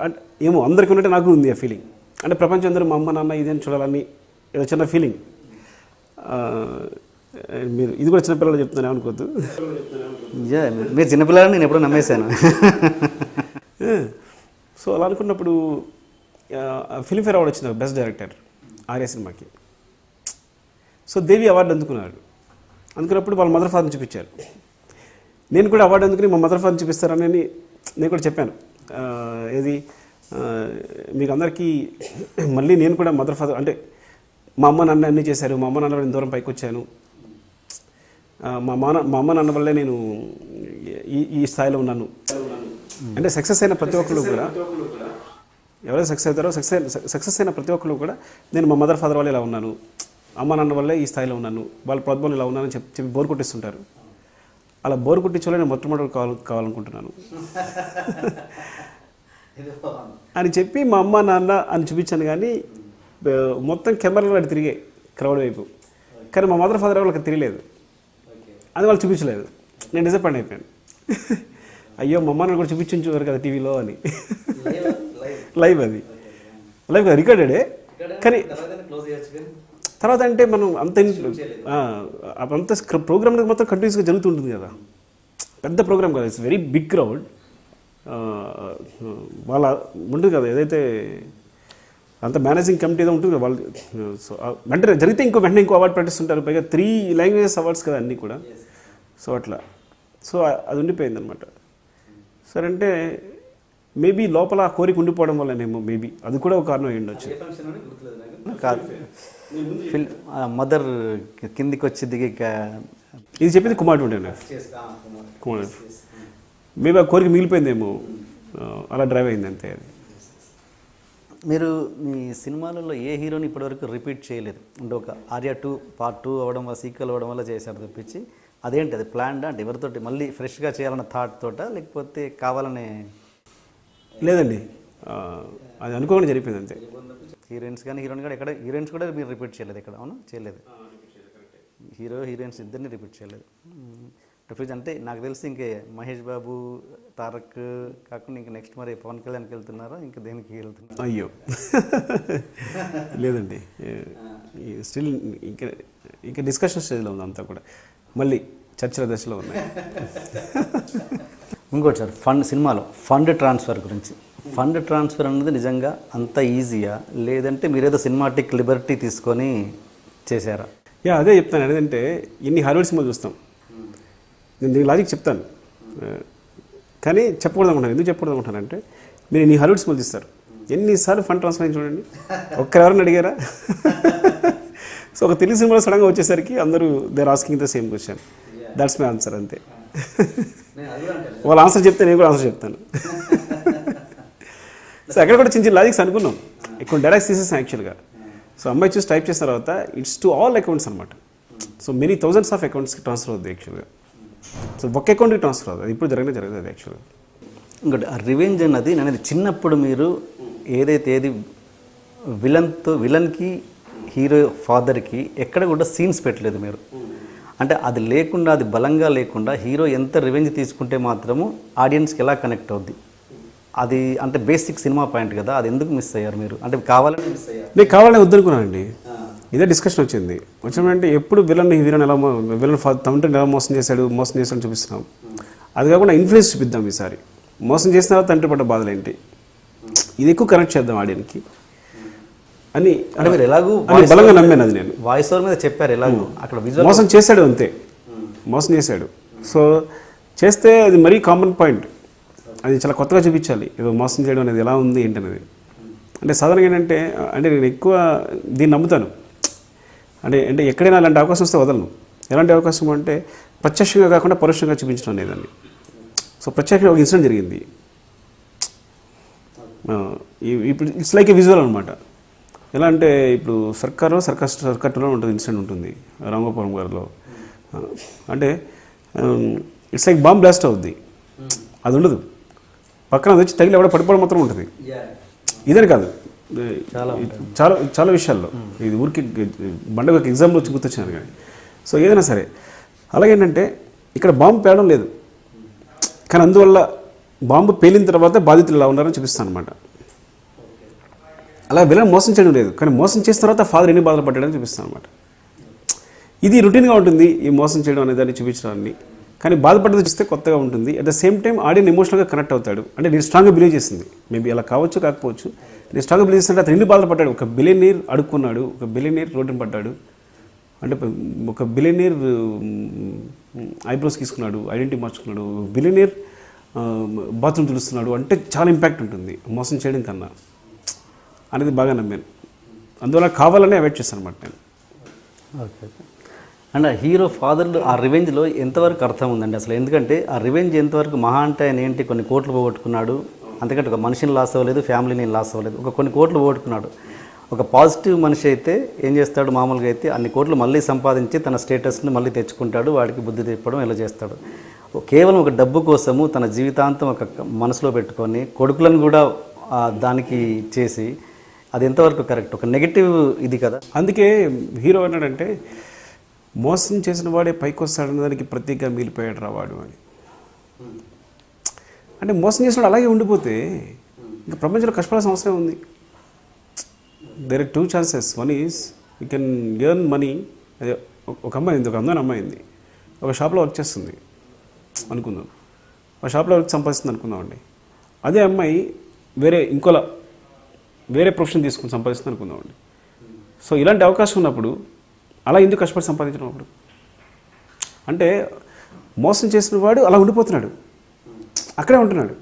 ఏమో అందరికీ ఉన్నట్టే నాకు ఉంది ఆ ఫీలింగ్. అంటే ప్రపంచం అందరూ మా అమ్మ నాన్న ఇదేం చూడాలని ఏదో చిన్న ఫీలింగ్. మీరు ఇది కూడా చిన్నపిల్లలు చెప్తున్నాను అనుకోవద్దు. మీరు చిన్నపిల్లలని నేను ఎప్పుడో నమ్మేశాను. సో అలా అనుకున్నప్పుడు ఫిల్మ్ఫేర్ అవార్డు వచ్చింది బెస్ట్ డైరెక్టర్ ఆర్య సినిమాకి. సో దేవి అవార్డు అందుకున్నప్పుడు వాళ్ళ మదర్ ఫాదర్ని చూపించారు. నేను కూడా అవార్డు అందుకుని మా మదర్ ఫాదర్ని చూపిస్తారని నేను కూడా చెప్పాను. ఏది మీకు అందరికీ మళ్ళీ నేను కూడా మదర్ ఫాదర్ అంటే మా అమ్మ నాన్న అన్నీ చేశారు, మా అమ్మ నాన్న నేను దూరం పైకి వచ్చాను, మా అమ్మ నాన్న వల్లే నేను ఈ స్థాయిలో ఉన్నాను. అంటే సక్సెస్ అయిన ప్రతి ఒక్కరు కూడా, ఎవరైతే సక్సెస్ అవుతారో సక్సెస్ అయిన ప్రతి ఒక్కరు కూడా నేను మా మదర్ ఫాదర్ వల్ల ఇలా ఉన్నాను, అమ్మ నాన్న వల్లే ఈ స్థాయిలో ఉన్నాను, వాళ్ళ ప్రోద్బలం ఇలా ఉన్నానని చెప్పి బోర్ కొట్టిస్తుంటారు. అలా బోర్ కొట్టించోలే నేను మొట్టమొదటి కావాలనుకుంటున్నాను అని చెప్పి మా అమ్మ నాన్న అని చూపించాను. కానీ మొత్తం కెమెరాలో వాడు తిరిగే క్రౌడ్ వైపు, కానీ మా మదర్ ఫాదర్ వాళ్ళకి తిరగలేదు, అది వాళ్ళు చూపించలేదు. నేను డిసప్పాయింట్ అయిపోయాను. అయ్యో మా అమ్మ నాన్న కూడా చూపించుంటారు కదా టీవీలో అని. లైవ్ కదా, రికార్డెడే. కానీ తర్వాత అంటే మనం అంత ప్రోగ్రామ్ మొత్తం కంటిన్యూస్గా జరుగుతుంటుంది కదా, పెద్ద ప్రోగ్రామ్ కదా, ఇట్స్ వెరీ బిగ్ క్రౌడ్. వాళ్ళ ఉంటుంది కదా, ఏదైతే అంత మేనేజింగ్ కమిటీ ఏదో ఉంటుంది కదా వాళ్ళు. సో వెంటనే జరిగితే వెంటనే ఇంకో అవార్డు ప్రకటిస్తుంటారు, పైగా 3 లాంగ్వేజెస్ అవార్డ్స్ కదా అన్నీ కూడా. సో అట్లా అది ఉండిపోయింది అనమాట. సరే అంటే మేబీ లోపల ఆ కోరిక ఉండిపోవడం వల్లనేమో, మేబీ అది కూడా ఒక కారణం అయ్యి ఉండొచ్చు. మదర్ కిందికి వచ్చి దిగి ఇది చెప్పింది కుమార్ మేబీ ఆ కోరిక మిగిలిపోయిందేమో, అలా డ్రైవ్ అయింది అంతే. అది మీరు మీ సినిమాలలో ఏ హీరోని ఇప్పటివరకు రిపీట్ చేయలేదు అంటే ఒక ఆర్య 2 పార్ట్ 2 అవ్వడం వల్ల, సీక్వెల్ అవ్వడం వల్ల చేశారు తప్పించి, అదేంటి అది ప్లాన్డా అంటే ఎవరితోటి మళ్ళీ ఫ్రెష్గా చేయాలన్న థాట్ తోట, లేకపోతే కావాలనే? లేదండి, అది అనుకోకుండా జరిగిపోయింది అంతే. హీరోయిన్స్ కానీ హీరోయిన్ కానీ ఎక్కడ హీరోయిన్స్ కూడా మీరు రిపీట్ చేయలేదు ఇక్కడ? అవును, చేయలేదు. హీరోయిన్స్ ఇద్దరిని రిపీట్ చేయలేదు. రిపీట్ అంటే నాకు తెలిసి ఇంకే మహేష్ బాబు, తారక్ కాకుండా ఇంకా నెక్స్ట్ మరి పవన్ కళ్యాణ్కి వెళ్తున్నారా, ఇంకా దేనికి వెళ్తున్నారు? అయ్యో లేదండి, స్టిల్ ఇంకా డిస్కషన్ స్టేజ్లో ఉంది అంతా కూడా. మళ్ళీ చర్చల దశలో ఉన్నాయి. ఇంకోటి సార్, సినిమాలో ఫండ్ ట్రాన్స్ఫర్ గురించి. ఫండ్ ట్రాన్స్ఫర్ అనేది నిజంగా అంత ఈజీయా, లేదంటే మీరేదో సినిమాటిక్ లిబర్టీ తీసుకొని చేశారా? అదే చెప్తాను. ఏంటంటే ఇన్ని హాలీవుడ్ సినిమాలు చూస్తాం, నేను దీని లాజిక్ చెప్తాను కానీ చెప్పకూడదు అనుకుంటాను. ఎందుకు చెప్పకూడదు అనుకుంటానంటే, మీరు ఇన్ని హాలీవుడ్ సినిమాలు తీస్తారు, ఎన్నిసార్లు ఫండ్ ట్రాన్స్ఫర్ అయింది చూడండి. ఒక్కరెవరైనా అడిగారా? సో ఒక తెలుగు సినిమాలో సడన్గా వచ్చేసరికి అందరూ they are asking the same question. That's my answer, అంతే. వాళ్ళ ఆన్సర్ చెప్తే నేను కూడా ఆన్సర్ చెప్తాను. సో అక్కడ కూడా చిన్న చిన్న లాజిక్స్ అనుకున్నాం, ఎక్కువ డైరెక్ట్ తీసేసాం యాక్చువల్గా. సో అమ్మాయి చూసి టైప్ చేసిన తర్వాత ఇట్స్ టు ఆల్ అకౌంట్స్ అనమాట. సో మెనీ థౌజండ్స్ ఆఫ్ అకౌంట్స్కి ట్రాన్స్ఫర్ అవుతుంది యాక్చువల్గా. సో ఒక్క అకౌంట్కి ట్రాన్స్ఫర్ అవుతుంది, అది ఇప్పుడు జరగదు అది యాక్చువల్గా. ఇంకోటి ఆ రివెంజ్ అన్నది, నేను చిన్నప్పుడు మీరు ఏది విలన్కి హీరో ఫాదర్కి ఎక్కడ కూడా సీన్స్ పెట్టలేదు మీరు. అంటే అది లేకుండా, అది బలంగా లేకుండా హీరో ఎంత రివెంజ్ తీసుకుంటే మాత్రము ఆడియన్స్కి ఎలా కనెక్ట్ అవుద్ది, అది అంటే బేసిక్ సినిమా పాయింట్ కదా, అది ఎందుకు మిస్ అయ్యారు మీరు? అంటే కావాలని మిస్ అయ్యారు? నేను కావాలని వద్దనుకున్నానండి. ఇదే డిస్కషన్ వచ్చింది. వచ్చామంటే ఎప్పుడు విలన్ తండ్రిని ఎలా మోసం చేశాడు చూపిస్తున్నాం. అది కాకుండా ఇన్ఫ్లుయెన్స్ చూపిద్దాం ఈసారి. మోసం చేసిన తర్వాత తండ్రి పడ్డ బాధలు ఏంటి, ఇది ఎక్కువ కనెక్ట్ చేద్దాం ఆడియన్కి అని. అంటే మీరు ఎలాగూ బలంగా నమ్మాను అది. నేను వాయిస్ ఓవర్ మీద చెప్పారు ఎలాగూ, అక్కడ విజువల్ మోసం చేశాడు అంతే, మోసం చేశాడు. సో చేస్తే అది మరీ కామన్ పాయింట్, అది చాలా కొత్తగా చూపించాలి. ఏదో మోసం చేయడం అనేది ఎలా ఉంది ఏంటనేది. అంటే సాధారణంగా ఏంటంటే, అంటే నేను ఎక్కువ దీన్ని నమ్ముతాను. అంటే ఎక్కడైనా అలాంటి అవకాశం వస్తే వదలను. ఎలాంటి అవకాశం అంటే ప్రత్యక్షంగా కాకుండా పరోక్షంగా చూపించడం అనేదాన్ని. సో ప్రత్యేకంగా ఒక ఇన్సిడెంట్ జరిగింది. ఇప్పుడు ఇట్స్ లైక్ ఏ విజువల్ అనమాట. ఎలా అంటే ఇప్పుడు సర్కట్లో ఉంటుంది, ఇన్సిడెంట్ ఉంటుంది రామగోపురం గారిలో. అంటే ఇట్స్ లైక్ బాంబ్ బ్లాస్ట్ అవుద్ది, అది ఉండదు. పక్కన అది వచ్చి తగిలి ఎవడ పడిపోవడం మాత్రం ఉంటుంది. ఇదని కాదు, చాలా చాలా విషయాల్లో. ఇది ఊరికి బండగ ఒక ఎగ్జాంపుల్ వచ్చి గుర్తొచ్చాను కానీ. సో ఏదైనా సరే అలాగేంటంటే ఇక్కడ బాంబు పేలడం లేదు, కానీ అందువల్ల బాంబు పేలిన తర్వాత బాధితులు ఎలా ఉన్నారని చూపిస్తాను అనమాట. అలా విలన్ మోసం చేయడం లేదు, కానీ మోసం చేసిన తర్వాత ఫాదర్ ఎన్ని బాధలు పడ్డాడని చూపిస్తాను అనమాట. ఇది రొటీన్గా ఉంటుంది ఈ మోసం చేయడం అనే దాన్ని చూపించడాన్ని, కానీ బాధపడ్డది చూస్తే కొత్తగా ఉంటుంది. అట్ ద సేమ్ టైం ఆడియన్ ఎమోషనల్గా కనెక్ట్ అవుతాడు. అంటే నేను స్ట్రాంగ్గా బిలీవ్ చేసింది, మేబీ అలా కావచ్చు కాకపోవచ్చు, నేను స్ట్రాంగ్గా బిలీవ్ చేస్తుంటే అతను ఎన్ని బాధలు పడ్డాడు. ఒక బిలియనీర్ అడుక్కున్నాడు, ఒక బిలియనీర్ రోడ్డుని పడ్డాడు, అంటే ఒక బిలియనీర్ ఐబ్రోస్ తీసుకున్నాడు, ఐడెంటిటీ మార్చుకున్నాడు, బిలియనీర్ బాత్రూమ్ తుడుస్తున్నాడు. అంటే చాలా ఇంపాక్ట్ ఉంటుంది మోసం చేయడం కన్నా అనేది బాగా నమ్మాను. అందువల్ల కావాలనే అవాయిడ్ చేస్తాను అనమాట నేను. ఓకే. అండ్ ఆ హీరో ఫాదర్లు ఆ రివెంజ్లో ఎంతవరకు అర్థం ఉందండి అసలు? ఎందుకంటే ఆ రివెంజ్ ఎంతవరకు మహా అంటే ఆయన ఏంటి, కొన్ని కోట్లు పోగొట్టుకున్నాడు, అంతకంటే ఒక మనిషిని లాస్ అవ్వలేదు, ఫ్యామిలీని లాస్ అవ్వలేదు, కొన్ని కోట్లు పోగొట్టుకున్నాడు. ఒక పాజిటివ్ మనిషి అయితే ఏం చేస్తాడు, మామూలుగా అయితే అన్ని కోట్లు మళ్ళీ సంపాదించి తన స్టేటస్ని మళ్ళీ తెచ్చుకుంటాడు, వాడికి బుద్ధి తెప్పడం ఇలా చేస్తాడు. కేవలం ఒక డబ్బు కోసము తన జీవితాంతం ఒక మనసులో పెట్టుకొని కొడుకులను కూడా దానికి చేసి, అది ఎంతవరకు కరెక్ట్? ఒక నెగిటివ్ ఇది కదా. అందుకే హీరో అన్నాడంటే మోసం చేసిన వాడే పైకి వస్తాడన్న దానికి ప్రత్యేకంగా మిగిలిపోయాడు రావాడు అని. అంటే మోసం చేసినాడు అలాగే ఉండిపోతే ఇంకా ప్రపంచంలో కష్టపడాల్సిన అవసరం ఉంది. There are 2 chances. One is you can earn money. అదే ఒక అమ్మాయి ఉంది, ఒక అందమైన అమ్మాయి ఉంది, ఒక షాప్లో వర్క్ చేస్తుంది అనుకుందాం, ఒక షాప్లో వర్క్ సంపాదిస్తుంది అనుకుందామండి. అదే అమ్మాయి వేరే ప్రొఫెషన్ తీసుకుని సంపాదిస్తుంది అనుకుందామండి. సో ఇలాంటి అవకాశం ఉన్నప్పుడు అలా ఎందుకు కష్టపడి సంపాదించడం? అప్పుడు అంటే మోసం చేసిన వాడు అలా ఉండిపోతున్నాడు, అక్కడే ఉంటున్నాడు.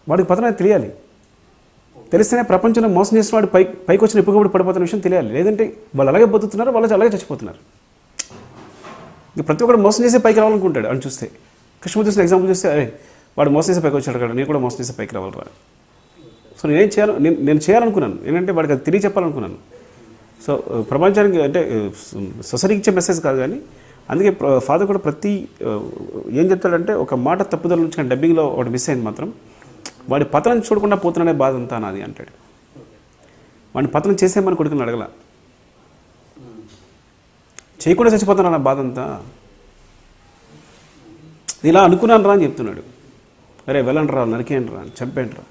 వాడికి పతనం తెలియాలి, తెలిస్తేనే ప్రపంచంలో మోసం చేసిన వాడు పైకి వచ్చిన ఎప్పుడప్పుడు పడిపోతున్న విషయం తెలియాలి. లేదంటే వాళ్ళు అలాగే బతుకుతున్నారు, వాళ్ళు అలాగే చచ్చిపోతున్నారు. ఇక ప్రతి ఒక్కరు మోసం చేసే పైకి రావాలనుకుంటాడు అని చూస్తే. కృష్ణమూర్తి చూసిన ఎగ్జాంపుల్ చూస్తే, అరే వాడు మోసం చేసే పైకి వచ్చాడు కదా, నేను కూడా మోసం చేసే పైకి రావాలరా. సో నేను చేయాలనుకున్నాను ఏంటంటే వాడికి అది తిరిగి చెప్పాలనుకున్నాను. సో ప్రపంచానికి అంటే సొసైటీకి ఇచ్చే మెసేజ్ కాదు కానీ, అందుకే ఫాదర్ కూడా ఏం చెప్తాడంటే, ఒక మాట తప్పుదల నుంచి కానీ డబ్బింగ్లో ఒకటి మిస్ అయింది మాత్రం, వాడి పతనం చూడకుండా పోతున్నానే బాధ అంతా నాది అంటాడు. వాడిని పతనం చేసేమని కొడుకుని అడగల, చేయకుండా చచ్చిపోతున్నా నా బాధ అంతా, ఇలా అనుకున్నాను రా అని చెప్తున్నాడు. అరే వెళ్ళండి రా, నరికేయండి రా, చంపేయండి రా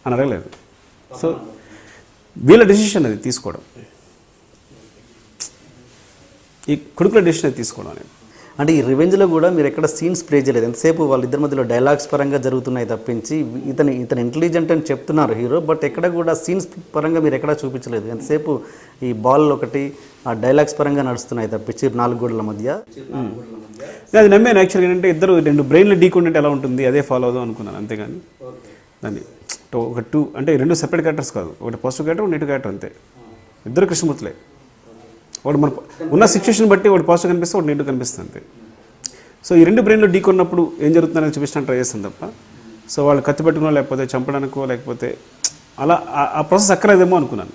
అని అడగలేదు. సో వీళ్ళ డెసిషన్ అది తీసుకోవడం, ఈ కొడుకుల డెసిషన్ అది తీసుకోవడం అనేది. అంటే ఈ రివెంజ్లో కూడా మీరు ఎక్కడ సీన్స్ ప్లే చేయలేదు, ఎంతసేపు వాళ్ళిద్దరి మధ్యలో డైలాగ్స్ పరంగా జరుగుతున్నాయి తప్పించి ఇతను ఇంటెలిజెంట్ అని చెప్తున్నారు హీరో, బట్ ఎక్కడ కూడా సీన్స్ పరంగా మీరు ఎక్కడా చూపించలేదు. ఎంతసేపు ఈ బాల్ ఒకటి ఆ డైలాగ్స్ పరంగా నడుస్తున్నాయి తప్పించి 4 గోడల మధ్య. అది నమ్మాను యాక్చువల్గా. ఏంటంటే ఇద్దరు 2 బ్రెయిన్లు ఢీకొంటే ఎలా ఉంటుంది అదే ఫాలో అవుదాం అనుకున్నాను, అంతేగాని దాన్ని ఒక 2 అంటే 2 సెపరేట్ క్యారెక్టర్స్ కాదు, ఒకటి పాజిటివ్ క్యారెక్టర్, ఒకటి నెగిటివ్ క్యారెక్టర్, అంతే. ఇద్దరు కృష్ణమూర్తులే. ఒకటి మన ఉన్న సిచ్యువేషన్ బట్టి ఒకటి పాజిటివ్ కనిపిస్తే ఒకటి నెగిటివ్ కనిపిస్తుంది, అంతే. సో ఈ 2 బ్రెయిన్లో ఢీకొన్నప్పుడు ఏం జరుగుతుందని చూపించడానికి ట్రై చేస్తాను తప్ప, సో వాళ్ళు కత్తి పెట్టుకునో లేకపోతే చంపడానికో లేకపోతే అలా ఆ ప్రాసెస్ అక్కర్లేదేమో అనుకున్నాను.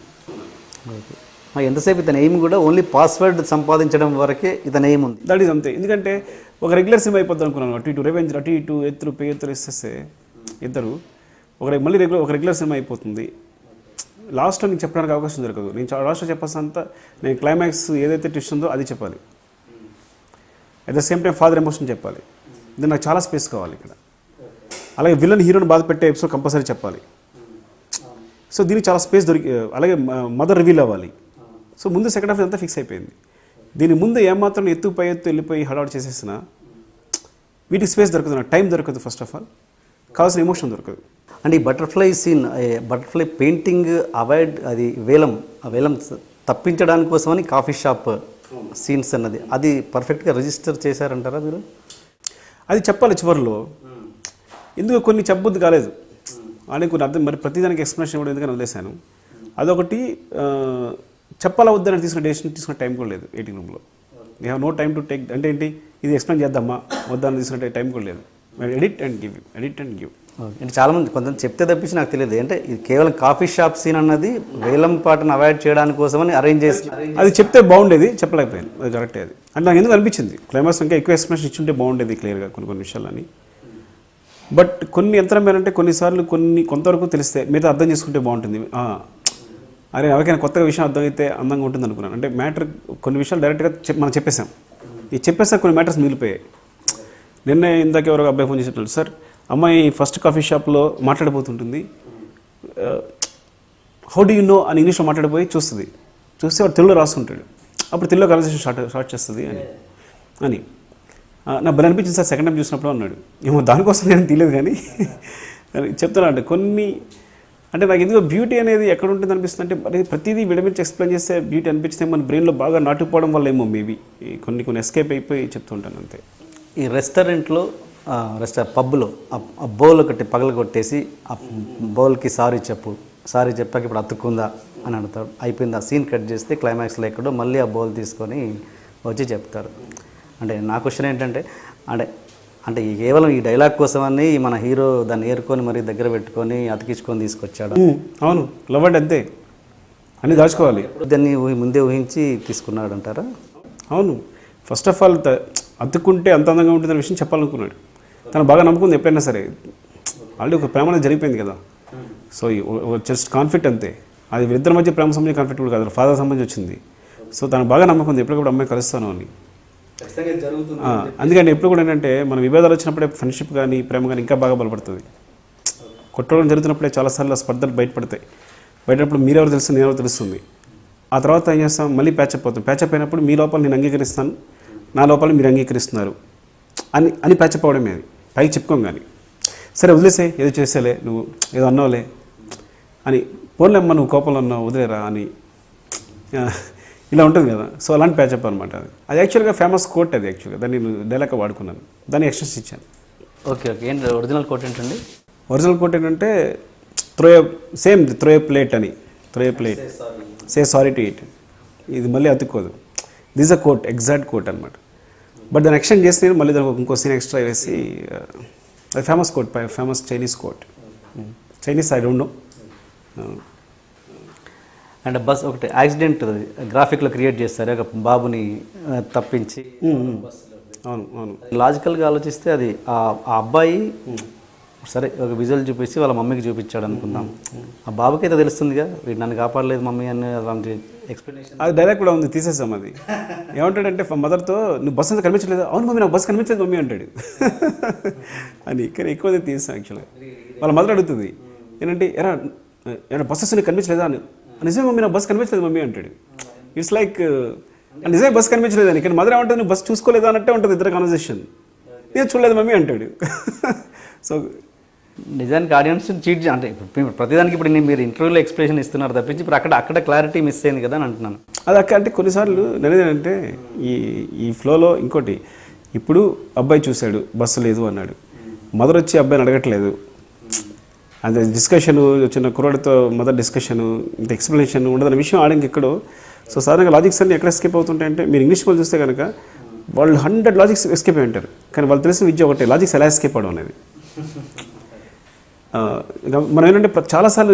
ఎంతసేపు ఇతని ఎయిమ్ కూడా ఓన్లీ పాస్వర్డ్ సంపాదించడం వరకే ఇతని ఎయిమ్ ఉంది. దట్ ఈజ్ అంతే. ఎందుకంటే ఒక రెగ్యులర్ సినిమా అయిపోద్ది అనుకున్నాను. అటు ఇటు రివెంజ్, అటు ఇటు ఎత్తులు పే ఎత్తులు ఇస్తే ఇద్దరు మళ్ళీ ఒక రెగ్యులర్ సినిమా అయిపోతుంది. లాస్ట్లో నీకు చెప్పడానికి అవకాశం దొరకదు. నేను లాస్ట్లో చెప్పాల్సినంత నేను క్లైమాక్స్ ఏదైతే ట్విస్ట్ ఉందో అది చెప్పాలి. At the same time father emotion చెప్పాలి. ఇది నాకు చాలా స్పేస్ కావాలి ఇక్కడ. అలాగే విలన్ హీరోని బాధ పెట్టే ఎపిసోడ్ కంపల్సరీ చెప్పాలి. సో దీనికి చాలా స్పేస్ దొరికి, అలాగే మదర్ రివీల్ అవ్వాలి. సో ముందు సెకండ్ హాఫ్ అంతా ఫిక్స్ అయిపోయింది. దీని ముందు ఏమాత్రం ఎత్తు పై ఎత్తు వెళ్ళిపోయి హడావుడు చేసేసిన వీటికి స్పేస్ దొరకదు, నాకు టైం దొరకదు. ఫస్ట్ ఆఫ్ ఆల్ కావాల్సిన ఎమోషన్ దొరకదు. అంటే ఈ butterfly scene, butterfly painting avoid, అది ఆ వేలం తప్పించడానికి కోసమని కాఫీ షాప్ సీన్స్ అన్నది అది పర్ఫెక్ట్గా రిజిస్టర్ చేశారంటారా మీరు? అది చెప్పాలి చివరిలో. ఎందుకు కొన్ని చెప్పబుద్ధి కాలేదు అని కొన్ని అర్థం, మరి ప్రతిదానికి ఎక్స్ప్లెనేషన్ ఇవ్వడం ఎందుకని వదిలేశాను. అదొకటి. చెప్పాలా వద్దని తీసుకున్న టైం కూడా లేదు ఎడిటింగ్ రూమ్లో. You have no time to take, అంటే ఏంటి ఇది ఎక్స్ప్లెయిన్ చేద్దామా వద్దని తీసుకునే టైం కూడా లేదు. Edit and give. అంటే చాలామంది కొంతమంది చెప్తే తప్పించి నాకు తెలియదు. అంటే ఇది కేవలం కాఫీ షాప్ సీన్ అన్నది వేలం పాటను అవాయిడ్ చేయడానికి కోసమని అరేంజ్ చేసి, అది చెప్తే బాగుండేది, చెప్పలేకపోయాను. అది కరెక్టే. అది అంటే నాకు ఎందుకు అనిపించింది క్లైమాక్స్ ఇంకా ఎక్కువ ఎక్స్ప్లెనేషన్ ఇచ్చుంటే బాగుండేది క్లియర్గా కొన్ని విషయాలని. బట్ కొన్ని యంత్రం ఏంటంటే కొన్నిసార్లు కొంతవరకు తెలిస్తే మిగతా అర్థం చేసుకుంటే బాగుంటుంది. అరే ఎవరికైనా కొత్తగా విషయం అర్థమైతే అందంగా ఉంటుంది అనుకున్నాను. అంటే మ్యాటర్ కొన్ని విషయాలు డైరెక్ట్గా మనం చెప్పేసాం. ఈ చెప్పేసాక కొన్ని మ్యాటర్స్ మిగిలిపోయాయి. నిన్నే ఇందాక ఎవరో అబ్బాయి ఫోన్ చేసేటప్పుడు, సార్ అమ్మాయి ఫస్ట్ కాఫీ షాప్లో మాట్లాడబోతుంటుంది, హౌ డూ యూ నో అని ఇంగ్లీష్లో మాట్లాడిపోయి చూస్తే వాడు తెలుగులో రాస్తుంటాడు. అప్పుడు తెలుగులో కన్వర్సేషన్ స్టార్ట్ చేస్తుంది అని నాకు భలే అనిపించింది సార్ సెకండ్ టైం చూసినప్పుడు అన్నాడు. ఏమో దానికోసం నేను తీయలేదు కానీ చెప్తున్నా. అంటే కొన్ని అంటే నాకు ఎందుకో బ్యూటీ అనేది ఎక్కడ ఉంటుంది అనిపిస్తుంది అంటే, మరి ప్రతిదీ విడమించి ఎక్స్ప్లెయిన్ చేస్తే బ్యూటీ అనిపిస్తే మన బ్రెయిన్లో బాగా నాటుకుపోవడం వల్ల ఏమో మేబీ కొన్ని ఎస్కేప్ అయిపోయి చెప్తుంటాను అంతే. ఈ రెస్టారెంట్లో పబ్లో ఆ బౌల్ ఒకటి పగల కొట్టేసి ఆ బౌల్కి సారీ చెప్పాక ఇప్పుడు అతుక్కుందా అని అడుగుతాడు. అయిపోయింది, ఆ సీన్ కట్ చేస్తే క్లైమాక్స్లో ఎక్కడో మళ్ళీ ఆ బౌల్ తీసుకొని వచ్చి చెప్తారు. అంటే నా క్వశ్చన్ ఏంటంటే, అంటే కేవలం ఈ డైలాగ్ కోసమని మన హీరో దాన్ని ఏరుకొని మరి దగ్గర పెట్టుకొని అతికించుకొని తీసుకొచ్చాడు. అవును, లవ్ అంటే అంతే, అన్నీ దాచుకోవాలి. దాన్ని ముందే ఊహించి తీసుకున్నాడు అంటారా? అవును. ఫస్ట్ ఆఫ్ ఆల్ అతుక్కుంటే అంత అందంగా ఉంటుందనే విషయం చెప్పాలనుకున్నాడు. తను బాగా నమ్ముకుంది ఎప్పుడైనా సరే. ఆల్రెడీ ఒక ప్రేమ అనేది జరిగిపోయింది కదా. సో జస్ట్ కాన్ఫ్లిక్ట్ అంతే. అది వీరిద్దరి మధ్య ప్రేమ సంబంధించిన కాన్ఫ్లిక్ట్ కూడా కాదు, ఫాదర్ సంబంధించి వచ్చింది. సో తను బాగా నమ్ముకుంది ఎప్పటికప్పుడు అమ్మాయి కలుస్తాను అని. అందుకని ఎప్పుడు కూడా ఏంటంటే మన విభేదాలు వచ్చినప్పుడే ఫ్రెండ్షిప్ కానీ ప్రేమ కానీ ఇంకా బాగా బలపడుతుంది. కొట్టడం జరుగుతున్నప్పుడే చాలాసార్లు స్పర్ధలు బయటప్పుడు మీరెవరు తెలుసు నేనెవరు తెలుస్తుంది. ఆ తర్వాత ఏం చేస్తాం, మళ్ళీ ప్యాచప్ అవుతాం. ప్యాచప్ అయినప్పుడు మీ లోపల నేను అంగీకరిస్తాను, నా లోపల మీరు అంగీకరిస్తున్నారు అని ప్యాచప్ అవడమే. అది పైకి చెప్పుకోం కానీ సరే వదిలేసే, ఏదో చేసేలే, నువ్వు ఏదో అన్నావులే అని, పోన్లేమ్మ నువ్వు కోపంలో ఉన్నావు వదిలేరా అని ఇలా ఉంటుంది కదా. సో అలాంటి ప్యాచప్ అనమాట. అది యాక్చువల్గా ఫేమస్ కోట్. అది యాక్చువల్గా దాన్ని నేను డైలాగ్ వాడుకున్నాను, దాన్ని ఎక్స్టెన్స్ ఇచ్చాను. ఓకే. ఏంటి ఒరిజినల్ కోట్ ఏంటండి? ఒరిజినల్ కోట్ ఏంటంటే త్రో ఏ ప్లేట్ అని, సే సారీ టు ఇట్. ఇది మళ్ళీ అతుక్కోదు. This a quote, exact quote అనమాట. బట్ దాన్ని ఎక్స్టెండ్ చేస్తే మళ్ళీ దానికి ఇంకో సీన్ ఎక్స్ట్రా వేసి, అది famous quote, famous Chinese quote. Chinese I don't know. అంటే బస్ ఒకటి యాక్సిడెంట్ గ్రాఫిక్లో క్రియేట్ చేస్తారు, ఒక బాబుని తప్పించి. అవును. లాజికల్గా ఆలోచిస్తే అది ఆ అబ్బాయి సరే ఒక విజువల్ చూపించి వాళ్ళ మమ్మీకి చూపించాడు అనుకుందాం. ఆ బాబుకి అయితే తెలుస్తుందిగా వీడు నన్ను కాపాడలేదు మమ్మీ అని, అలాంటి ఎక్స్ప్లెనేషన్. అది డైలాగ్ కూడా ఉంది, తీసేసాం. అది ఏమంటాడంటే మదర్తో, నువ్వు బస్సు అంతా కనిపించలేదు. అవును మమ్మీ, నాకు బస్సు కనిపించలేదు మమ్మీ అంటాడు అని. కానీ ఎక్కువ తీసాం యాక్చువల్గా. వాళ్ళ మదర్ అడుగుతుంది ఏంటంటే, ఎరా బస్సెస్ నీకు కనిపించలేదా అని. నిజమే మమ్మీ, నాకు బస్సు కనిపించలేదు మమ్మీ అంటాడు. ఇట్స్ లైక్ నిజమే బస్సు కనిపించలేదని, కానీ మదర్ ఏమంటుంది నువ్వు బస్సు చూసుకోలేదా అన్నట్టే ఉంటుంది ఇద్దరు కాన్వర్సేషన్. నేను చూడలేదు మమ్మీ అంటాడు. సో నిజానికి ఆడియన్స్ చీట్ అంటే ఇప్పుడు ప్రతిదానికి ఇప్పుడు మీరు ఇంటర్వ్యూలో ఎక్స్ప్రెషన్ ఇస్తున్నారు తప్పించి ఇప్పుడు అక్కడ క్లారిటీ మిస్ అయింది కదా అని అంటున్నాను. అది అంటే కొన్నిసార్లు నేనేంటంటే ఈ ఫ్లోలో ఇంకోటి, ఇప్పుడు అబ్బాయి చూశాడు బస్సు లేదు అన్నాడు, మదర్ వచ్చి అబ్బాయిని అడగట్లేదు, అది డిస్కషన్ చిన్న కుర్రాడితో మదర్ డిస్కషను ఇంత ఎక్స్ప్లెనేషన్ ఉండదన్న విషయం ఆడడానికి ఎక్కడో. సో సాధారణంగా లాజిక్స్ అన్ని ఎక్కడ ఎస్కేప్ అవుతుంటాయంటే, మీరు ఇంగ్లీష్ వాళ్ళు చూస్తే కనుక వాళ్ళు 100 లాజిక్స్ ఎస్కేప్ అయి ఉంటారు, కానీ వాళ్ళు తెలిసిన విద్య ఒకటే, లాజిక్స్ ఎలా ఎస్కేప్ అవడం అనేది. మనం ఏంటంటే చాలాసార్లు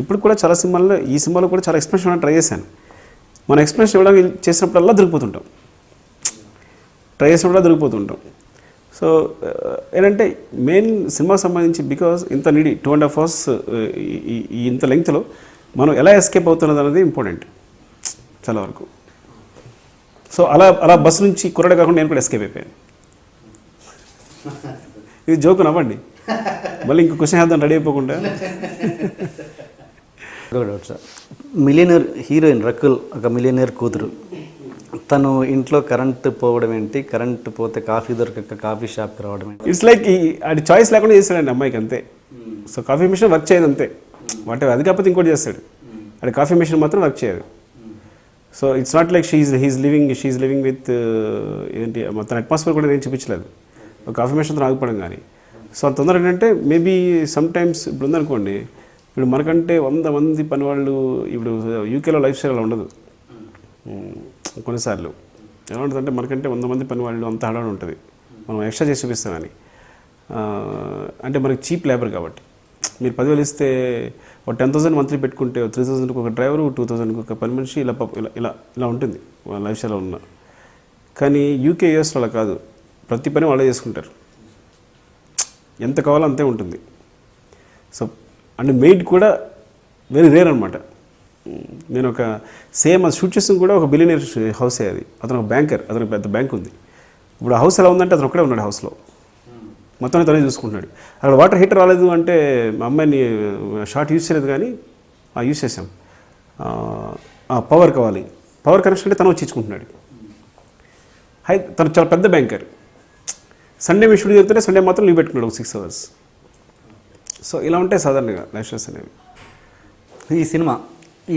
ఇప్పుడు కూడా చాలా సినిమాల్లో, ఈ సినిమాలో కూడా చాలా ఎక్స్ప్రెషన్ ఇవ్వడానికి ట్రై చేశాను. మనం ఎక్స్ప్రెషన్ ఇవ్వడానికి చేసినప్పుడల్లా దొరికిపోతుంటాం, ట్రై చేసినప్పుడల్లా దొరికిపోతుంటాం. సో ఏంటంటే మెయిన్ సినిమాకి సంబంధించి బికాజ్ ఇంత నీడి 2.5 hours ఈ ఇంత లెంగ్త్లో మనం ఎలా ఎస్కేప్ అవుతున్నది అనేది ఇంపార్టెంట్ చాలా వరకు. సో అలా బస్సు నుంచి కుర్రాడే కాకుండా నేను కూడా ఎస్కేప్ అయిపోయాను. ఇది జోకు నవ్వండి, మళ్ళీ ఇంకో క్వశ్చన్ వేద్దాం రెడీ అయిపోకుండా. Doubt sir, millionaire heroine Rakul ఒక మిలియనర్ కూతురు, తను ఇంట్లో కరెంటు పోవడం ఏంటి, కరెంటు పోతే కాఫీ దొరకక కాఫీ షాప్కి రావడం ఏంటి? ఇట్స్ లైక్ అది చాయిస్ లేకుండా చేస్తాడండి అమ్మాయికి అంతే. సో కాఫీ మిషన్ వర్క్ చేయదు అంతే, వాటి అది కాకపోతే ఇంకోటి చేస్తాడు, అది కాఫీ మిషన్ మాత్రం వర్క్ చేయదు. So it's not like she living with ఏంటి మొత్తం అట్మాస్ఫియర్ కూడా నేను చూపించలేదు, ఒక కాఫీ మిషన్తో ఆగిపోవడం కానీ. సో అంత తొందర ఏంటంటే మేబీ సమ్ టైమ్స్ ఇప్పుడు ఉందనుకోండి, ఇప్పుడు మనకంటే 100 మంది పని వాళ్ళు ఇప్పుడు యూకేలో లైఫ్ స్టైల్ అలా ఉండదు. కొన్నిసార్లు ఎలా ఉంటుందంటే మనకంటే 100 మంది పని వాళ్ళు అంత హడావుడి ఉంటుంది, మనం ఎక్స్ట్రా చేసి చూపిస్తామని. అంటే మనకి చీప్ లేబర్ కాబట్టి మీరు 10,000 ఇస్తే ఒక 10,000 మంత్లీ పెట్టుకుంటే 3,000కి ఒక డ్రైవరు, 2,000కి ఒక పని మనిషి, ఇలా ఉంటుంది లైఫ్ స్టైల్లో ఉన్న. కానీ యూకే యూఎస్లో అలా కాదు, ప్రతి పని వాళ్ళే చేసుకుంటారు, ఎంత కావాలో అంతే ఉంటుంది. సో అండ్ మెయిడ్ కూడా వెరీ రేర్ అనమాట. నేను ఒక సేమ్ అది షూట్ చేస్తుంది కూడా ఒక బిలియనర్ హౌసే అది, అతను ఒక బ్యాంకర్, అతనికి పెద్ద బ్యాంక్ ఉంది. ఇప్పుడు ఆ హౌస్ ఎలా ఉందంటే అతను ఒక్కడే ఉన్నాడు హౌస్లో, మొత్తం తనే చూసుకుంటున్నాడు. అక్కడ వాటర్ హీటర్ రాలేదు అంటే మా అమ్మాయిని షార్ట్ యూజ్ చేయలేదు, కానీ యూజ్ చేసాం. పవర్ కావాలి, పవర్ కనెక్షన్ అంటే తను వచ్చి ఇచ్చుకుంటున్నాడు. తను చాలా పెద్ద బ్యాంకర్. సండే మీ షూట్ జరుగుతుంటే సండే మాత్రం లీవ్ పెట్టుకున్నాడు ఒక 6 hours. సో ఇలా ఉంటాయి సాధారణంగా లైఫ్ స్టైల్స్ అనేవి.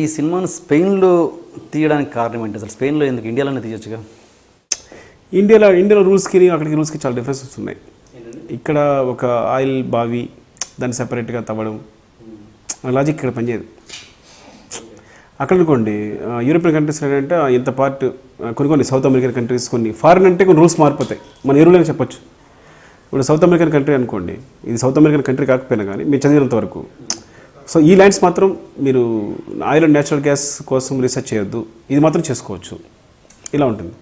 ఈ సినిమాను స్పెయిన్లో తీయడానికి కారణం ఏంటి అసలు? స్పెయిన్లో ఎందుకు, ఇండియాలోనే తీయొచ్చుగా? ఇండియాలో రూల్స్కి అక్కడికి రూల్స్కి చాలా డిఫరెన్సెస్ ఉన్నాయి. ఇక్కడ ఒక ఆయిల్ బావి, దాన్ని సెపరేట్గా తవ్వడం, లాజిక్ ఇక్కడ పనిచేయదు. అక్కడ అనుకోండి యూరోపియన్ కంట్రీస్ ఏంటంటే ఇంత పార్ట్, కొన్ని సౌత్ అమెరికన్ కంట్రీస్, కొన్ని ఫారిన్ అంటే కొన్ని రూల్స్ మారిపోతాయి, మన ఎరువులని చెప్పొచ్చు. ఇప్పుడు సౌత్ అమెరికన్ కంట్రీ అనుకోండి, ఇది సౌత్ అమెరికన్ కంట్రీ కాకపోయినా కానీ మీరు చదివినంత వరకు. సో ఈ ల్యాండ్స్ మాత్రం మీరు ఆయిల్ అండ్ న్యాచురల్ గ్యాస్ కోసం రీసెర్చ్ చేయొద్దు, ఇది మాత్రం చేసుకోవచ్చు, ఇలా ఉంటుంది.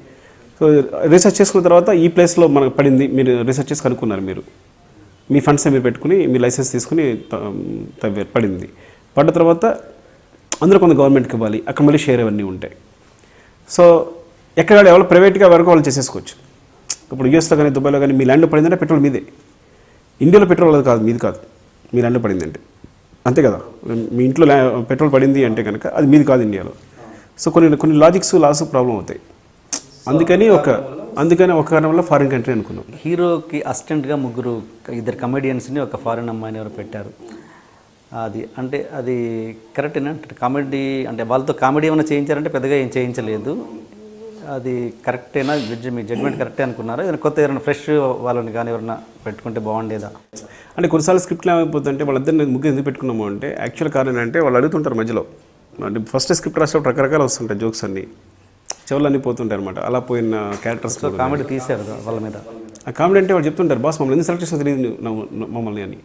సో రీసెర్చ్ చేసుకున్న తర్వాత ఈ ప్లేస్లో మనకు పడింది, మీరు రీసెర్చ్ చేసి కనుక్కున్నారు, మీరు మీ ఫండ్స్ మీరు పెట్టుకుని మీ లైసెన్స్ తీసుకుని పడింది. పడ్డ తర్వాత అందరూ కొంత గవర్నమెంట్కి ఇవ్వాలి, అక్కడ మళ్ళీ షేర్ అవన్నీ ఉంటాయి. సో ఎక్కడ ఎవరు ప్రైవేట్గా వరకు వాళ్ళు చేసేసుకోవచ్చు. ఇప్పుడు యూఎస్లో కానీ దుబాయ్లో కానీ మీ ల్యాండ్లో పడిందంటే పెట్రోల్ మీదే. ఇండియాలో పెట్రోల్ అది కాదు, మీది కాదు, మీ ల్యాండ్లో పడిందంటే అంతే కదా. మీ ఇంట్లో పెట్రోల్ పడింది అంటే కనుక అది మీది కాదు ఇండియాలో. సో కొన్ని లాజిక్స్ లాస్ ప్రాబ్లం అవుతాయి. అందుకని ఒక కారణం వల్ల ఫారిన్ కంట్రీ అనుకున్నాం. హీరోకి అసిస్టెంట్గా 2 కమెడియన్స్ని ఒక ఫారిన్ అమ్మాయిని ఎవరు పెట్టారు, అది కరెక్టేనా? కామెడీ అంటే వాళ్ళతో కామెడీ ఏమైనా చేయించారంటే పెద్దగా ఏం చేయించలేదు, అది కరెక్టేనా? మీ జడ్జ్మెంట్ కరెక్టే అనుకున్నారా? ఎవరైనా ఫ్రెష్ వాళ్ళని కానీ ఎవరైనా పెట్టుకుంటే బాగుండేదా? అంటే కొన్నిసార్లు స్క్రిప్ట్లో ఏమైపోతుందంటే వాళ్ళిద్దరిని ముగ్గురు ఎందుకు పెట్టుకున్నాము అంటే యాక్చువల్ కారణం ఏంటంటే వాళ్ళు అడుగుతుంటారు మధ్యలో, అంటే ఫస్ట్ స్క్రిప్ట్ రాసేటప్పుడు రకరకాలు వస్తుంటాయి, జోక్స్ అన్నీ చెవులన్నీ పోతుంటాయి అనమాట. అలా పోయిన క్యారెక్టర్స్ కామెడీ తీశారు వాళ్ళ మీద. ఆ కామెడీ అంటే వాళ్ళు చెప్తుంటారు, బాస్ మమ్మల్ని ఎందుకు సెలెక్ట్ చేసినా తెలియదు మమ్మల్ని అని,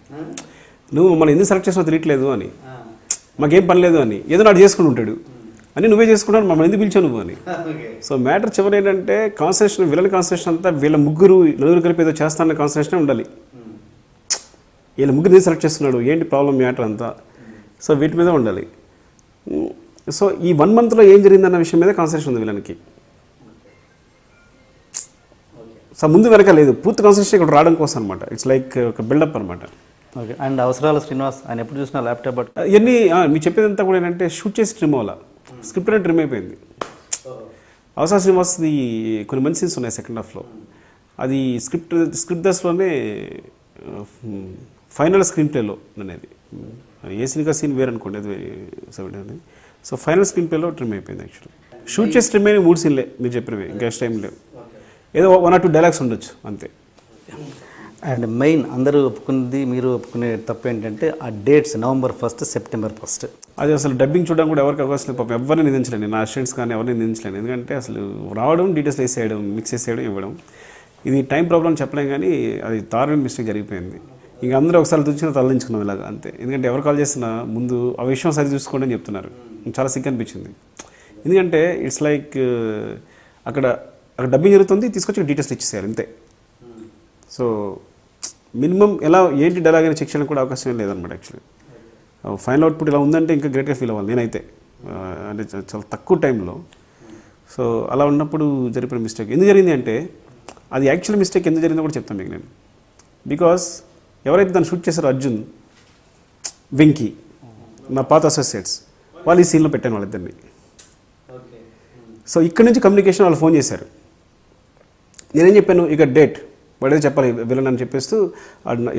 నువ్వు మమ్మల్ని ఎందుకు సెలెక్ట్ చేసినా తెలియట్లేదు అని, మాకేం పని లేదు అని, ఏదో నాడు చేసుకుని ఉంటాడు అని, నువ్వే చేసుకుంటాను మమ్మల్ని ఎందుకు పిలిచావు నువ్వు అని. సో మ్యాటర్ చివరి ఏంటంటే కాన్సన్ట్రేషన్, విలన్ కాన్సన్ట్రేషన్ అంతా వీళ్ళ నలుగురు కలిపి ఏదో చేస్తానన్న కాన్సన్ట్రేషన్ ఉండాలి. వీళ్ళ ముగ్గురు సెలెక్ట్ చేస్తున్నాడు, ఏంటి ప్రాబ్లం మ్యాటర్ అంతా, సో వీటి మీద ఉండాలి. సో ఈ 1 monthలో ఏం జరిగిందన్న విషయం మీద కాన్సన్ట్రేషన్ ఉంది విలన్కి. సో ముందు వెనక లేదు, పూర్తి కాన్సన్ట్రేషన్ ఇక్కడ రావడం కోసం అనమాట. ఇట్స్ లైక్ ఒక బిల్డప్ అనమాట. ఓకే. అండ్ అవసరాల శ్రీనివాస్ ఆయన ఎప్పుడు చూసినా ల్యాప్టాప్ ఇవన్నీ మీరు చెప్పేదంతా కూడా ఏంటంటే షూట్ చేసి ట్రిమ్ అవ్వాలా, స్క్రిప్ట్ అంటే ట్రిమ్ అయిపోయింది. అవసర శ్రీనివాస్ది కొన్ని మంచి సీన్స్ ఉన్నాయి సెకండ్ హాఫ్లో. అది స్క్రిప్ట్ దశలోనే ఫైనల్ స్క్రీన్ ప్లేలో అనేది ఏ సీన్గా సీన్ వేరు అనుకోండి, అది అని. సో ఫైనల్ స్క్రీన్ ప్లేలో ట్రిమ్ అయిపోయింది. యాక్చువల్లీ షూట్ చేసి ట్రిమ్ అయిన 3 సీన్లే మీరు చెప్పినవి, ఇంకా టైం లేవు. ఏదో 1 or 2 డైలాగ్స్ ఉండొచ్చు అంతే. అండ్ మెయిన్ అందరూ ఒప్పుకున్నది, మీరు ఒప్పుకునే తప్పు ఏంటంటే ఆ dates November 1st, September 1st. అది అసలు డబ్బింగ్ చూడడం కూడా ఎవరికి అవకాశం లేదు. పాపం ఎవరిని నిందించలేను, నా అసిస్టెంట్స్ కానీ ఎవరిని నిందించలేను. ఎందుకంటే అసలు రావడం, డీటెయిల్స్ వేసేయడం, మిక్స్ చేసేయడం, ఇవ్వడం. ఇది టైం ప్రాబ్లం చెప్పలేం, కానీ అది దారుణ మిస్టేక్ జరిగిపోయింది. ఇంకా అందరూ ఒకసారి చూసిన తరలించుకున్నాం ఇలాగ అంతే. ఎందుకంటే ఎవరు కాల్ చేస్తున్నా ముందు ఆ విషయం సరి చూసుకోండి అని చెప్తున్నారు. చాలా సిక్ అనిపించింది. ఎందుకంటే ఇట్స్ లైక్ అక్కడ డబ్బింగ్ జరుగుతుంది, తీసుకొచ్చి డీటెయిల్స్ ఇచ్చేసేయాలి అంతే. సో మినిమం ఎలా ఏంటి డైలాగ్ అని చెక్ చేయడానికి కూడా అవకాశం ఏం లేదనమాట. యాక్చువల్లీ ఫైనల్ అవుట్పుట్ ఇలా ఉందంటే ఇంకా గ్రేట్గా ఫీల్ అవ్వాలి నేనైతే, అంటే చాలా తక్కువ టైంలో. సో అలా ఉన్నప్పుడు జరిపిన మిస్టేక్ ఎందుకు జరిగింది అంటే, అది యాక్చువల్ మిస్టేక్ ఎందుకు జరిగిందో కూడా చెప్తాను మీకు నేను. బికాస్ ఎవరైతే దాన్ని షూట్ చేశారో అర్జున్, వెంకీ, నా పాత అసోసియేట్స్, వాళ్ళు ఈ సీన్లో పెట్టాను వాళ్ళిద్దరిని. సో ఇక్కడ నుంచి కమ్యూనికేషన్ వాళ్ళు ఫోన్ చేశారు. నేనేం చెప్పాను, ఇక డేట్ వాడేదో చెప్పాలి విలన్ అని చెప్పేస్తూ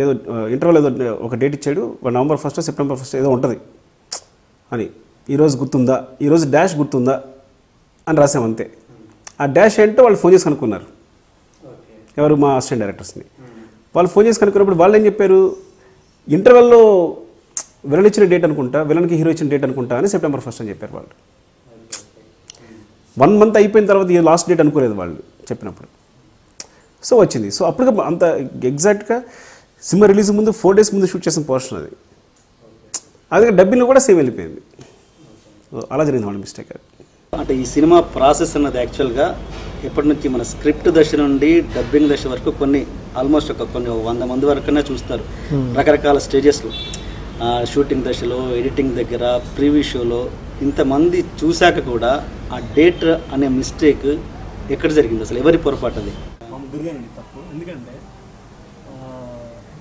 ఏదో ఇంటర్వల్ ఏదో ఒక డేట్ ఇచ్చాడు, November 1st, September 1st ఏదో ఉంటుంది అని. ఈరోజు గుర్తుందా, ఈరోజు డాష్ గుర్తుందా అని రాసామంతే. ఆ డాష్ ఏంటో వాళ్ళు ఫోన్ చేసి కనుక్కున్నారు, ఎవరు మా అసిస్టెంట్ డైరెక్టర్స్ని. వాళ్ళు ఫోన్ చేసి కనుక్కున్నప్పుడు వాళ్ళు ఏం చెప్పారు, ఇంటర్వెల్లో విలన్ ఇచ్చిన డేట్ అనుకుంటా, విలన్కి హీరో ఇచ్చిన డేట్ అనుకుంటా అని September 1st అని చెప్పారు వాళ్ళు. 1 month అయిపోయిన తర్వాత ఈ లాస్ట్ డేట్ అనుకోలేదు వాళ్ళు చెప్పినప్పుడు. సో వచ్చింది. సో అప్పుడు అంత ఎగ్జాక్ట్గా సినిమా రిలీజ్ ముందు 4 days ముందు షూట్ చేసిన పోర్షన్ అది. అదే డబ్బింగ్లో కూడా సేమ్ వెళ్ళిపోయింది. సో అలా జరిగింది వాళ్ళ మిస్టేక్. అంటే ఈ సినిమా ప్రాసెస్ అన్నది యాక్చువల్గా ఎప్పటి నుంచి మన స్క్రిప్ట్ దశ నుండి డబ్బింగ్ దశ వరకు ఆల్మోస్ట్ కొన్ని 100 మంది వరకునే చూస్తారు రకరకాల స్టేజెస్లో. షూటింగ్ దశలో, ఎడిటింగ్ దగ్గర, ప్రీవ్యూ షోలో ఇంతమంది చూశాక కూడా ఆ డేట్ అనే మిస్టేక్ ఎక్కడ జరిగింది, అసలు ఎవరి పొరపాటు అది? గురిగానండి తప్పు. ఎందుకంటే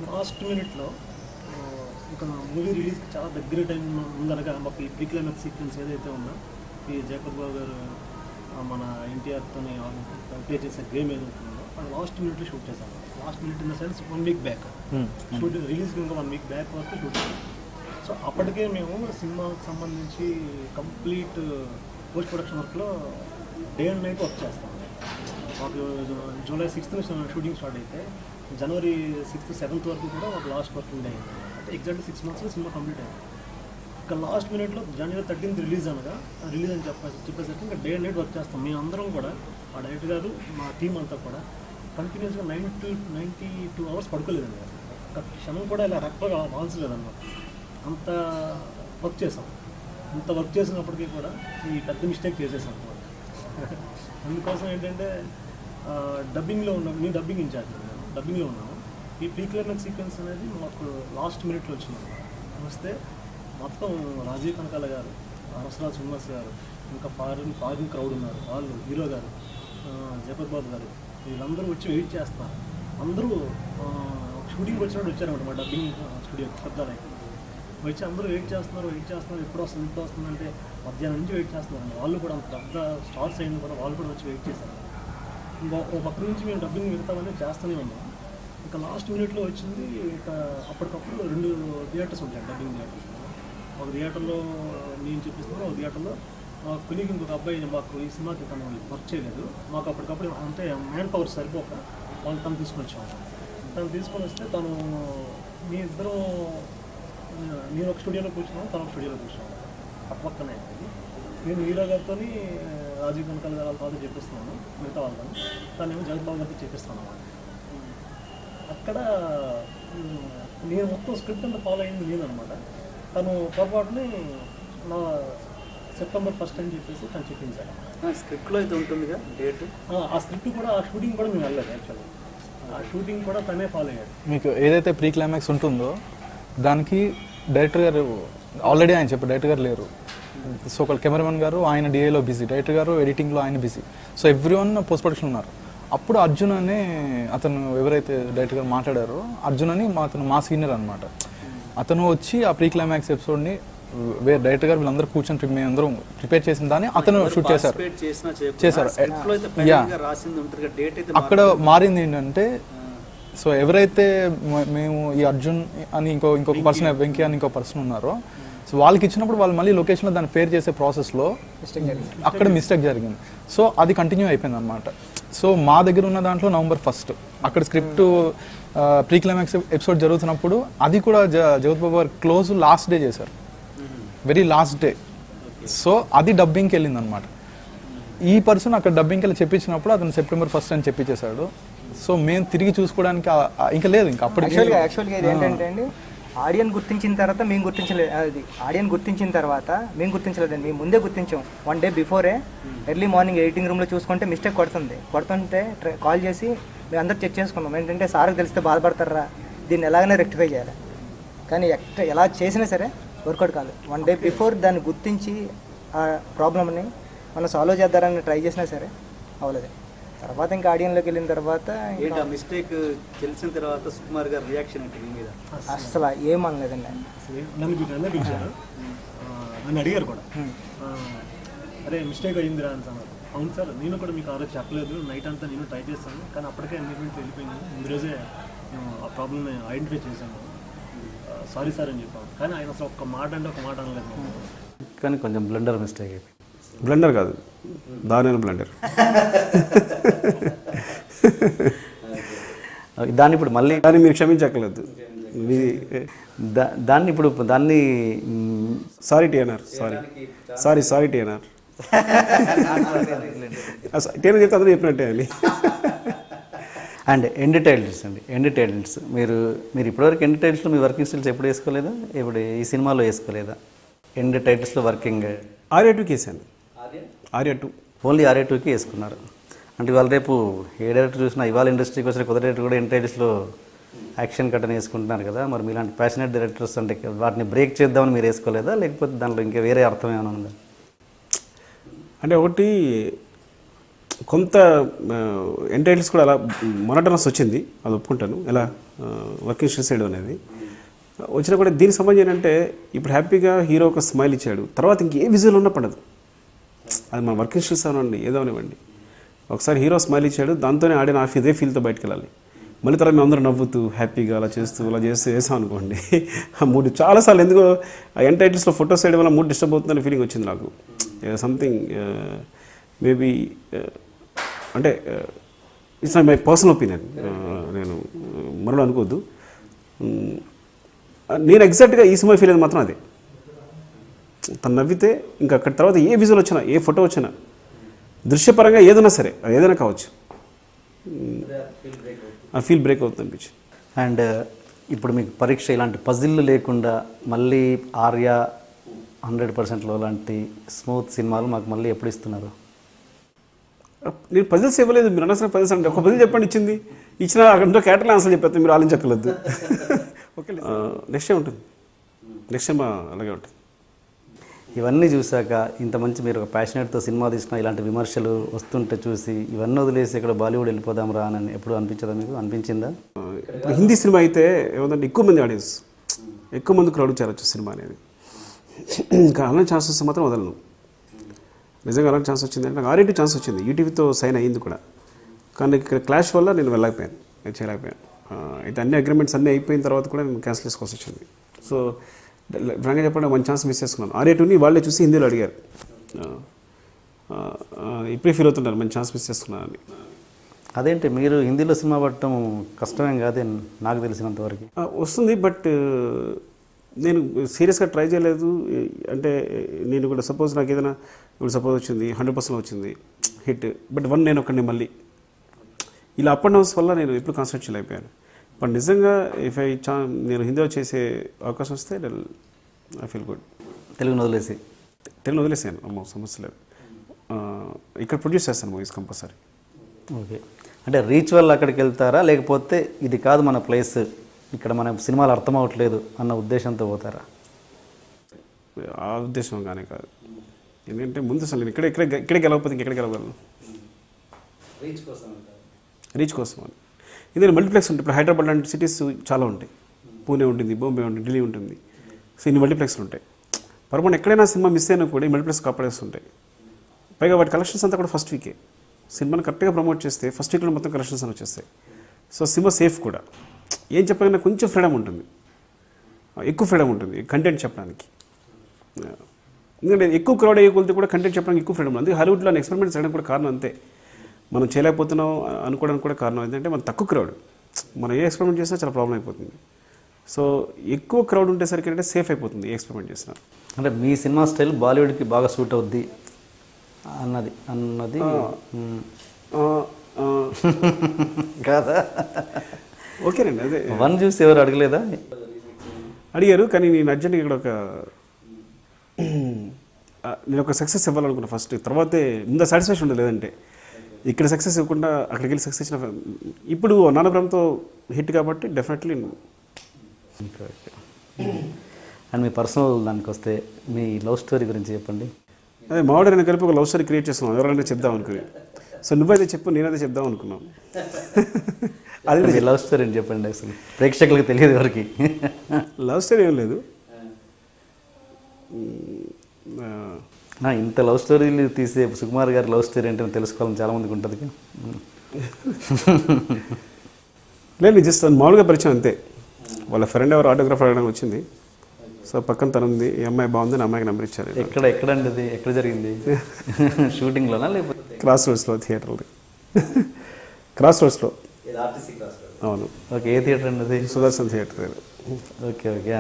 లాస్ట్ మినిట్లో ఒక మూవీ రిలీజ్కి చాలా దగ్గర టైం ఉందనగా మాకు ఈ ప్రీ క్లైమాక్స్ సీక్వెన్స్ ఏదైతే ఉందో, ఈ జయపర్ బాబు గారు మన ఎన్టీఆర్తో ప్లే చేసే గేమ్ ఏదైతే ఉందో అది లాస్ట్ మినిట్లో షూట్ చేశాను. Last minute in the sense 1 week back, shooting రిలీజ్కి ఇంకా 1 week బ్యాక్ వరకు షూట్ చేసాం. సో అప్పటికే మేము సినిమాకి సంబంధించి కంప్లీట్ పోస్ట్ ప్రొడక్షన్ వర్క్లో డే అండ్ నైట్ వర్క్ చేస్తాం. మాకు July 6th షూటింగ్ స్టార్ట్ అయితే January 6th, 7th వరకు కూడా మాకు లాస్ట్ వర్కింగ్ డే అయింది. అంటే ఎగ్జాక్ట్లీ 6 monthsలో సినిమా కంప్లీట్ అయింది. ఇంకా లాస్ట్ మినిట్లో January 13th రిలీజ్ అనగా రిలీజ్ అని చెప్పేసరికి ఇంకా డే అండ్ నైట్ వర్క్ చేస్తాం. మేము అందరం కూడా, ఆ డైరెక్టర్ గారు, మా టీం అంతా కూడా కంటిన్యూస్గా 92 hours పడుకోలేదండి. ఒక క్షణం కూడా ఇలా రెప్పగా వాల్చలేదన్నమాట. అంత వర్క్ చేసాం. అంత వర్క్ చేసినప్పటికీ కూడా ఈ పెద్ద మిస్టేక్ చేసేసాం అనమాట. అందుకోసం ఏంటంటే డబ్బింగ్లో ఉన్నాం, మేము డబ్బింగ్ ఇన్ఛార్జ్, డబ్బింగ్లో ఉన్నాము. ఈ ప్రీ క్లైమాక్స్ సీక్వెన్స్ అనేది మాకు లాస్ట్ మినిట్లో వచ్చింది. వస్తే మొత్తం రాజీవ్ కనకాల గారు, రసరాజ్ శ్రీనివాస్ గారు, ఇంకా ఫారిన్ క్రౌడ్ ఉన్నారు, వాళ్ళు హీరో గారు, జయపర్ బాబు గారు, వీళ్ళందరూ వచ్చి వెయిట్ చేస్తారు. అందరూ షూటింగ్ వచ్చినట్టు వచ్చారన్నమాట మా డబ్బింగ్ స్టూడియో పెద్దలై వచ్చి అందరూ వెయిట్ చేస్తున్నారు. ఎప్పుడు వస్తుంది అంటే మధ్యాహ్నం నుంచి వెయిట్ చేస్తున్నారు. వాళ్ళు కూడా అంత పెద్ద స్టార్స్ అయింది కూడా, వాళ్ళు కూడా వచ్చి వెయిట్ చేశారు. ఇంకా ఒక పక్క నుంచి మేము డబ్బింగ్ మిగతామని చేస్తూనే ఉన్నాం. ఇంకా లాస్ట్ మినిట్లో వచ్చింది. ఇక అప్పటికప్పుడు 2 థియేటర్స్ ఉంటాయి డబ్బింగ్ థియేటర్స్. ఒక థియేటర్లో నేను చూపిస్తున్నాను, ఒక థియేటర్లో కొలిగి ఇంకొక అబ్బాయి మాకు ఈ సినిమాకి తను వర్క్ చేయలేదు. మాకు అప్పటికప్పుడు అంటే మ్యాన్ పవర్ సరిపోక వాళ్ళు తను తీసుకొని వచ్చాము. తను తీసుకొని వస్తే తను మీ ఇద్దరం, నేను ఒక స్టూడియోలో కూర్చున్నాను, తను ఒక స్టూడియోలో కూర్చున్నాను. పక్కనే నేను హీరో గారితో రాజీవ్ కనకాల గారు వాళ్ళతో చెప్పిస్తున్నాను, మిగతా వాళ్ళని. తనేమో జగద్బాబు గారితో చెప్పిస్తాను అన్నమాట. అక్కడ నేను మొత్తం స్క్రిప్ట్ అంతా ఫాలో అయింది నేను అనమాట. తను పొరపాటుని నా September 1st అని చెప్పేసి తను చెప్పించాడు. స్క్రిప్ట్లో అయితే ఉంటుందిగా డేట్. ఆ స్క్రిప్ట్ కూడా, ఆ షూటింగ్ కూడా మేము వెళ్ళలేదు యాక్చువల్లీ. ఆ షూటింగ్ కూడా తనే ఫాలో అయ్యాడు. మీకు ఏదైతే ప్రీ క్లైమాక్స్ ఉంటుందో దానికి డైరెక్టర్ గారు ఆల్రెడీ ఆయన చెప్పారు, డైరెక్టర్ గారు లేరు. సో ఒక కెమెరామెన్ గారు ఆయన డిఏలో బిజీ, డైరెక్టర్ గారు ఎడిటింగ్లో ఆయన busy. So everyone post production ఉన్నారు. అప్పుడు అర్జున్ అనే అతను ఎవరైతే డైరెక్టర్ గారు మాట్లాడారో, అర్జున్ అని అతను మా సీనియర్ అనమాట. అతను వచ్చి ఆ ప్రీ క్లైమాక్స్ ఎపిసోడ్ని వేరే డైరెక్టర్ గారు వీళ్ళందరూ కూర్చొని మేము అందరం ప్రిపేర్ చేసిన దాన్ని అతను షూట్ చేశారు. చేశారు. అక్కడ మారింది ఏంటంటే, సో ఎవరైతే మేము ఈ అర్జున్ అని ఇంకొక పర్సన్, వెంకీ అని ఇంకో పర్సన్ ఉన్నారో, సో వాళ్ళకి ఇచ్చినప్పుడు వాళ్ళు మళ్ళీ లొకేషన్లో దాన్ని పేర్ చేసే ప్రాసెస్లో అక్కడ మిస్టేక్ జరిగింది. సో అది కంటిన్యూ అయిపోయింది అనమాట. సో మా దగ్గర ఉన్న దాంట్లో November 1 అక్కడ స్క్రిప్ట్ ప్రీ క్లైమాక్స్ ఎపిసోడ్ జరుగుతున్నప్పుడు అది కూడా జగత్ బాబు గారు క్లోజ్ లాస్ట్ డే చేశారు, వెరీ లాస్ట్ డే. సో అది డబ్బింగ్కి వెళ్ళింది అనమాట. ఈ పర్సన్ అక్కడ డబ్బింగ్కి వెళ్ళి చెప్పించినప్పుడు అతను September 1 అని చెప్పించేశాడు. సో మేము తిరిగి చూసుకోవడానికి ఇంకా లేదు, ఇంకా అప్పటికి యాక్చువల్గా ఇది ఏంటంటే అండి, ఆడియన్ గుర్తించిన తర్వాత మేము గుర్తించలేదు, అది ఆడియన్ గుర్తించిన తర్వాత మేము గుర్తించలేదండి, మేము ముందే గుర్తించాం. 1 day before early morning editing రూమ్లో చూసుకుంటే మిస్టేక్ కొడుతుంటే కాల్ చేసి మేము అందరు చెక్ చేసుకున్నాం. ఏంటంటే సార్కి తెలిస్తే బాధపడతారా, దీన్ని ఎలాగైనా రెక్టిఫై చేయాలి. కానీ ఎలా చేసినా సరే వర్కౌట్ కాదు. 1 day బిఫోర్ దాన్ని గుర్తించి ఆ ప్రాబ్లమ్ని మనం సాల్వ్ చేద్దారని ట్రై చేసినా సరే అవ్వలేదు. తర్వాత ఇంకా ఆడియన్లోకి వెళ్ళిన తర్వాత మిస్టేక్ తెలిసిన తర్వాత సుకుమార్ గారి రియాక్షన్ అంటే మీ మీద అసలు ఏమనలేదండి. నన్ను పిలిచారు, నన్ను అడిగారు కూడా, అరే మిస్టేక్ అయ్యిందిరా అని అన్నారు. అవును సార్, నేను కూడా మీకు ఆ రోజు చెప్పలేదు, నైట్ అంతా నేను ట్రై చేస్తాను, కానీ అప్పటికే ఎంగేజ్మెంట్ వెళ్ళిపోయింది, ముందు రోజే నేను ఆ ప్రాబ్లమ్ని ఐడెంటిఫై చేశాను, సారీ సార్ అని చెప్పాను. కానీ ఆయన అసలు ఒక్క మాట అనలేదు. కానీ కొంచెం బ్లండర్ మిస్టేక్ అయిపోయింది. బ్లండర్ కాదు, దారుణమైన బ్లండర్. దాన్ని ఇప్పుడు మళ్ళీ దాన్ని మీరు క్షమించక్కర్లేదు. దాన్ని ఇప్పుడు దాన్ని sorry TNR, sorry TNR. TNR చెప్తే అందరూ చెప్పినట్టే అని. అండ్ ఎండ్ టైటిల్స్ మీరు ఇప్పటివరకు ఎండ్ టైటిల్స్లో మీ వర్కింగ్ స్టిల్స్ ఎప్పుడు వేసుకోలేదా? ఇప్పుడు ఈ సినిమాలో వేసుకోలేదా ఎండ్ టైటిల్స్లో వర్కింగ్? Arya 2 కేసాను. Arya 2 ఓన్లీ Arya 2కి వేసుకున్నారు. అంటే ఇవాళ రేపు ఏ డైరెక్టర్ చూసినా ఇవాళ ఇండస్ట్రీకి వచ్చిన కొత్త డైరెక్టర్ కూడా ఎండ్ టైటిల్స్లో యాక్షన్ కట్ అని వేసుకుంటున్నారు కదా. మరి మీలాంటి ప్యాషనేట్ డైరెక్టర్స్ అంటే వాటిని బ్రేక్ చేద్దామని మీరు వేసుకోలేదా, లేకపోతే దాంట్లో ఇంకా వేరే అర్థం ఏమైనా ఉందా? అంటే ఒకటి కొంత ఎండ్ టైటిల్స్ కూడా అలా మొనటనస్ వచ్చింది, అది ఒప్పుకుంటాను. ఎలా వర్కింగ్ సైడ్ అనేది వచ్చినా కూడా దీనికి సంబంధించి ఏంటంటే, ఇప్పుడు హ్యాపీగా హీరో ఒక స్మైల్ ఇచ్చాడు, తర్వాత ఇంకే విజువల్ ఉన్నా పడదు. అది మన వర్కింగ్ స్టిల్స్ అవనివ్వండి, ఏదో అనివ్వండి, ఒకసారి హీరో స్మైల్ ఇచ్చాడు, దాంతోనే ఆడిన ఇదే ఫీల్తో బయటకు వెళ్ళాలి. మళ్ళీ తర్వాత మేము అందరూ నవ్వుతూ హ్యాపీగా అలా చేస్తూ వేసాం అనుకోండి, ఆ మూడు చాలాసార్లు ఎందుకో ఆ ఎండ్ టైటిల్స్లో ఫోటోస్ వేయడం వల్ల మూడు డిస్టర్బ్ అవుతుందని ఫీలింగ్ వచ్చింది నాకు. సంథింగ్ మేబీ అంటే ఇట్స్ మై పర్సనల్ ఒపీనియన్, నేను మరో అనుకోవద్దు. నేను ఎగ్జాక్ట్గా ఈ సినిమా ఫీల్ అయింది మాత్రం అదే. తను నవ్వితే ఇంకా అక్కడ తర్వాత ఏ విజువల్ వచ్చినా, ఏ ఫోటో వచ్చినా, దృశ్యపరంగా ఏదైనా సరే, ఏదైనా కావచ్చు, ఆ ఫీల్ బ్రేక్ అవుతుంది అనిపించింది. అండ్ ఇప్పుడు మీకు పరీక్ష ఇలాంటి పజిల్లు లేకుండా మళ్ళీ Arya 100%లో లాంటి స్మూత్ సినిమాలు మాకు మళ్ళీ ఎప్పుడు ఇస్తున్నారు? నేను పజిల్స్ ఇవ్వలేదు, మీరు అనవసరం పజిల్స్ అంటే ఒక పజిల్ చెప్పండి ఇచ్చిన అక్కడ క్యాటర్లో ఆన్సర్ చెప్పేస్తే మీరు ఆలోచించక్కర్లేదు. ఓకే, నెక్స్ట్ టైం ఉంటుంది, నెక్స్ట్ టైం అలాగే ఉంటుంది. ఇవన్నీ చూసాక ఇంత మంచి మీరు ఒక ప్యాషనేట్తో సినిమా తీసిన ఇలాంటి విమర్శలు వస్తుంటే చూసి ఇవన్నీ వదిలేసి ఇక్కడ బాలీవుడ్ వెళ్ళిపోదాం రా అని ఎప్పుడు అనిపించదా మీకు? అనిపించిందా? ఇప్పుడు హిందీ సినిమా అయితే ఏమంటే ఎక్కువ మంది ఆడియన్స్, ఎక్కువ మంది క్రౌడ్ చేరొచ్చు సినిమా అనేది. ఇంకా అలాంటి ఛాన్సెస్ మాత్రం వదలను. నిజంగా అలాంటి ఛాన్స్ వచ్చింది అంటే నాకు Arya 2 ఛాన్స్ వచ్చింది, ఈటీవీతో సైన్ అయ్యింది కూడా. కానీ ఇక్కడ క్లాష్ వల్ల నేను వెళ్ళకపోయాను, నేను చేయలేకపోయాను. అయితే అన్ని అగ్రిమెంట్స్ అన్నీ అయిపోయిన తర్వాత కూడా నేను క్యాన్సిల్ చేసుకోవాల్సి వచ్చింది. సో ఫ్రాంక్గా చెప్పండి, వన్ ఛాన్స్ మిస్ చేసుకున్నాను. Arya 2ని వాళ్ళే చూసి హిందీలో అడిగారు, ఇప్పుడే ఫీల్ అవుతున్నారు మంచి ఛాన్స్ మిస్ చేసుకున్నానని. అదేంటి మీరు హిందీలో సినిమా పడటం కష్టమేం కాదే నాకు తెలిసినంతవరకు? వస్తుంది, బట్ నేను సీరియస్గా ట్రై చేయలేదు. అంటే నేను కూడా సపోజ్ నాకు ఏదైనా ఇప్పుడు సపోజ్ వచ్చింది 100% వచ్చింది హిట్, బట్ నేను ఒక్కడిని మళ్ళీ ఇలా అప్ అండ్ డౌన్స్ వల్ల నేను ఎప్పుడు కాన్సన్ట్రేట్ చేయలేకపోయాను. బట్ నిజంగా నేను హిందీలో చేసే అవకాశం వస్తే ఐ ఫీల్ గుడ్. తెలుగును వదిలేసాను, అమ్మో సమస్య లేదు. ఇక్కడ ప్రొడ్యూస్ చేస్తాను మూవీస్ కంపల్సరీ. ఓకే, అంటే రీచ్ వల్ల అక్కడికి వెళ్తారా, లేకపోతే ఇది కాదు మన ప్లేస్, ఇక్కడ మన సినిమాలు అర్థం అవ్వట్లేదు అన్న ఉద్దేశంతో పోతారా? ఆ ఉద్దేశం కానీ కాదు, ఎందుకంటే ముందు అసలు నేను ఇక్కడికి వెళ్ళకపోతే ఇంకెక్కడికి వెళ్ళగలను? రీచ్ కోసం అని. ఎందుకంటే మల్టీప్లెక్స్ ఉంటుంది. ఇప్పుడు హైదరాబాద్ లాంటి సిటీస్ చాలా ఉంటాయి, పూణే ఉంటుంది, బాంబే ఉంటుంది, ఢిల్లీ ఉంటుంది. సో ఇన్ని మల్టీప్లెక్స్లు ఉంటాయి. పొరపాటు ఎక్కడైనా సినిమా మిస్ అయినా కూడా ఈ మల్టీప్లెక్స్ కాపాడేస్తుంటాయి. పైగా వాటి కలెక్షన్స్ అంతా కూడా ఫస్ట్ వీకే. సినిమాని కరెక్ట్గా ప్రమోట్ చేస్తే ఫస్ట్ వీక్లో మొత్తం కలెక్షన్స్ అని వచ్చేస్తాయి. సో సినిమా సేఫ్ కూడా. ఏం చెప్పాలన్నా కొంచెం ఫ్రీడమ్ ఉంటుంది, ఎక్కువ ఫ్రీడమ్ ఉంటుంది కంటెంట్ చెప్పడానికి. ఎందుకంటే ఎక్కువ క్రౌడ్ అయ్యే కొలితే కూడా కంటెంట్ చెప్పడానికి ఎక్కువ ఫ్రీడమ్. అందుకే హాలీవుడ్లో ఎక్స్పెరిమెంట్ చేయడం కూడా కారణం అంతే. మనం చేయలేకపోతున్నాం అనుకోవడానికి కూడా కారణం ఏంటంటే మన తక్కువ క్రౌడ్. మనం ఏ ఎక్స్పెరిమెంట్ చేసినా చాలా ప్రాబ్లం అయిపోతుంది. సో ఎక్కువ క్రౌడ్ ఉండేసరికి అంటే సేఫ్ అయిపోతుంది ఏ ఎక్స్పెరిమెంట్ చేసినా. అంటే మీ సినిమా స్టైల్ బాలీవుడ్కి బాగా సూట్ అవుద్ది అన్నది కాదా? ఓకేనండి, అదే వన్ చూసి ఎవరు అడగలేదా? అడిగారు, కానీ నేను అర్జెంట్గా ఇక్కడ నేను ఒక సక్సెస్ ఇవ్వాలనుకున్నా ఫస్ట్. తర్వాతే ముందు సాటిస్ఫాక్షన్ ఉండదు. లేదంటే ఇక్కడ సక్సెస్ ఇవ్వకుండా అక్కడికి వెళ్ళి సక్సెస్ ఇచ్చిన ఇప్పుడు నానబ్రహ్మతో హిట్ కాబట్టి డెఫినెట్లీ. అండ్ మీ పర్సనల్ దానికి వస్తే మీ లవ్ స్టోరీ గురించి చెప్పండి. అదే మావాడు నేను కలిపి ఒక లవ్ స్టోరీ క్రియేట్ చేస్తున్నాం, ఎవరైనా చెప్దాం అనుకుని. సో నువ్వైతే చెప్పు, నేనైతే చెప్దాం అనుకున్నాం. అది మీ లవ్ స్టోరీ అని చెప్పండి. అసలు ప్రేక్షకులకు తెలియదు ఎవరికి. లవ్ స్టోరీ ఏం లేదు. ఇంత లవ్ స్టోరీలు తీసే సుకుమార్ గారి లవ్ స్టోరీ అంటే తెలుసుకోవాలని చాలామందికి ఉంటుంది. లేదు, జస్ట్ మామూలుగా పరిచయం అంతే. వాళ్ళ ఫ్రెండ్ ఎవరు ఆటోగ్రాఫర్ అడగడానికి వచ్చింది. సో పక్కన తను ఉంది, ఈ అమ్మాయి బాగుంది, నా అమ్మాయికి నెంబర్ ఇచ్చారు. ఎక్కడండి అది? ఎక్కడ జరిగింది? షూటింగ్లోనా లేకపోతే? క్రాస్ రోడ్స్లో థియేటర్లో. క్రాస్ రోడ్స్లో. అవును. ఓకే, ఏ థియేటర్ అండి అది? సుదర్శన్ థియేటర్. ఓకే ఓకే,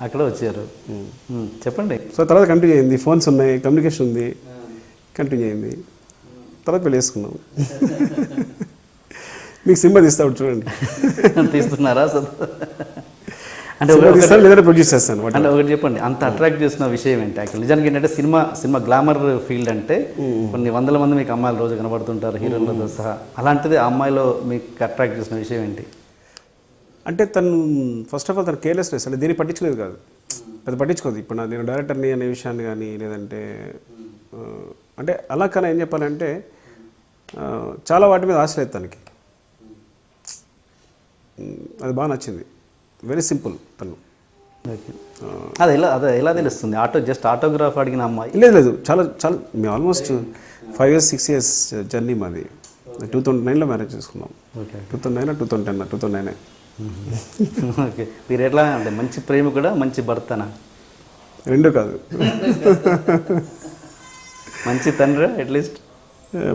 అక్కడ వచ్చారు. చెప్పండి. సో తర్వాత కంటిన్యూ అయింది, ఫోన్స్ ఉన్నాయి, కమ్యూనికేషన్ ఉంది, కంటిన్యూ అయింది. తర్వాత పెళ్ళి వేసుకున్నాం. మీకు సినిమా తీస్తాడు చూడండి. తీస్తున్నారా? అంటే లేదా ప్రొడ్యూస్ చేస్తాను. అంటే ఒకటి చెప్పండి, అంత అట్రాక్ట్ చేసిన విషయం ఏంటి? యాక్చువల్ నిజానికి ఏంటంటే సినిమా గ్లామర్ ఫీల్డ్ అంటే కొన్ని వందల మంది మీకు అమ్మాయిలు రోజు కనబడుతుంటారు, హీరోలతో సహా. అలాంటిది ఆ అమ్మాయిలో మీకు అట్రాక్ట్ చేసిన విషయం ఏంటి? అంటే తను ఫస్ట్ ఆఫ్ ఆల్ తను కేర్లెస్నెస్, అంటే దీన్ని పట్టించుకోలేదు కాదు, పెద్ద పట్టించుకోదు. ఇప్పుడు నేను డైరెక్టర్ని అనే విషయాన్ని కానీ లేదంటే అంటే అలా కన్నా ఏం చెప్పాలంటే చాలా వాటి మీద ఆశ లేదు తనకి. అది బాగా నచ్చింది. వెరీ సింపుల్ తను. అదే ఎలా తెలుస్తుంది? జస్ట్ ఆటోగ్రాఫ్ అడిగిన అమ్మాయి? లేదు, చాలా చాలా మేము ఆల్మోస్ట్ 5 years 6 years జర్నీ మాది. 2009లో మ్యారేజ్ చేసుకున్నాం. 2009 2010 ఓకే. మీరు ఎట్లా అంటే మంచి ప్రేమ కూడా మంచి భర్తనా? రెండూ కాదు. మంచి తండ్రి అట్లీస్ట్?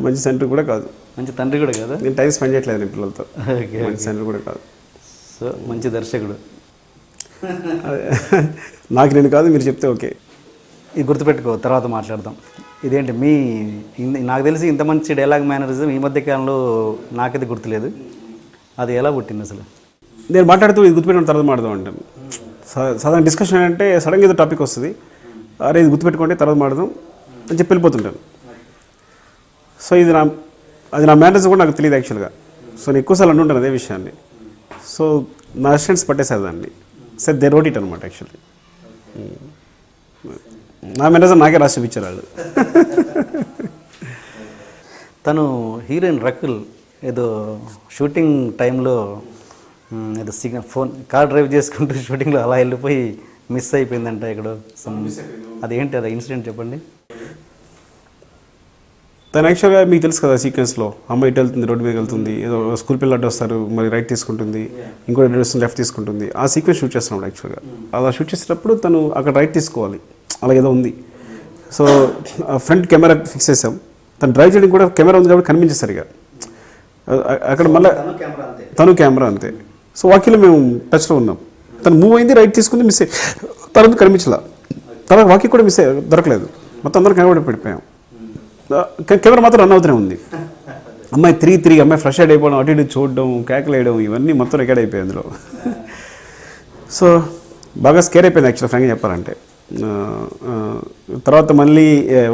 మంచి సెంటర్ కూడా కాదు. మంచి తండ్రి కూడా కాదు. నేను టైం స్పెండ్ చేయట్లేదు నేను పిల్లలతో. ఓకే. మంచి సెంటర్ కూడా కాదు. సో మంచి దర్శకుడు. నాకు నేను కాదు, మీరు చెప్తే ఓకే. ఇది గుర్తుపెట్టుకో, తర్వాత మాట్లాడదాం. ఇదేంటి నాకు తెలిసి ఇంత మంచి డైలాగ్ మేనరిజం ఈ మధ్య కాలంలో నాకైతే గుర్తులేదు. అది ఎలా పుట్టింది అసలు? నేను మాట్లాడుతూ ఇది గుర్తుపెట్టుకున్న తర్వాత మాట్లాడదాం అంటాను. సాధారణ డిస్కషన్ ఏంటంటే సడన్గా ఏదో టాపిక్ వస్తుంది, అరే ఇది గుర్తుపెట్టుకుంటే తర్వాత మాట్లాడదాం అని చెప్పి వెళ్ళిపోతుంటాను. సో అది నా మేనరిజం కూడా నాకు తెలియదు యాక్చువల్గా. సో నేను ఎక్కువసార్లు అంటుంటాను అదే విషయాన్ని. సో నా అసిస్టెంట్స్ పట్టేశారు దాన్ని. సార్ దే రోట్ ఇట్ అనమాట యాక్చువల్లీ. నా మేనేజర్ నాకే రాసి చూపించారు వాళ్ళు. తను హీరోయిన్ రకుల్ ఏదో షూటింగ్ టైంలో ఏదో కార్ డ్రైవ్ చేసుకుంటూ షూటింగ్లో అలా వెళ్ళిపోయి మిస్ అయిపోయిందంట ఎక్కడో. అదేంటి అది ఇన్సిడెంట్ చెప్పండి. తను యాక్చువల్గా మీకు తెలుసు కదా, సీక్వెన్స్లో అమ్మాయి ఇటు వెళ్తుంది, రోడ్డు మీద వెళ్తుంది, ఏదో స్కూల్ పిల్లలు అడ్డు వస్తారు, మరి రైట్ తీసుకుంటుంది, ఇంకోటి అడ్డు వస్తుంది, లెఫ్ట్ తీసుకుంటుంది. ఆ సీక్వెన్స్ షూట్ చేస్తున్నాడు యాక్చువల్గా. అలా షూట్ చేసేటప్పుడు తను అక్కడ రైట్ తీసుకోవాలి, అలా ఏదో ఉంది. సో ఫ్రంట్ కెమెరా ఫిక్స్ చేసాం. తను డ్రైవ్ చేయడం కూడా కెమెరా ఉంది కాబట్టి కనిపించే సరిగా అక్కడ. మళ్ళీ తను కెమెరా అంతే. సో వాకిలో మేము టచ్లో ఉన్నాం. తను మూవ్ అయింది, రైట్ తీసుకుంది, మిస్ అయ్యి తర్వాత కనిపించలా. తర్వాత వాకి కూడా మిస్ అయ్యి దొరకలేదు. మొత్తం అందరం కనబడి పడిపోయాం. కెమెరా మాత్రం రన్ అవుతూనే ఉంది. అమ్మాయి 3 అమ్మాయి ఫ్రెష్ అయిపోవడం, అటు ఇటు చూడడం, కేకలేయడం, ఇవన్నీ మొత్తం రికార్డ్ అయిపోయాయి అందులో. సో బాగా స్కేర్ అయిపోయింది యాక్చువల్ ఫ్రాంక్గా చెప్పాలంటే. తర్వాత మళ్ళీ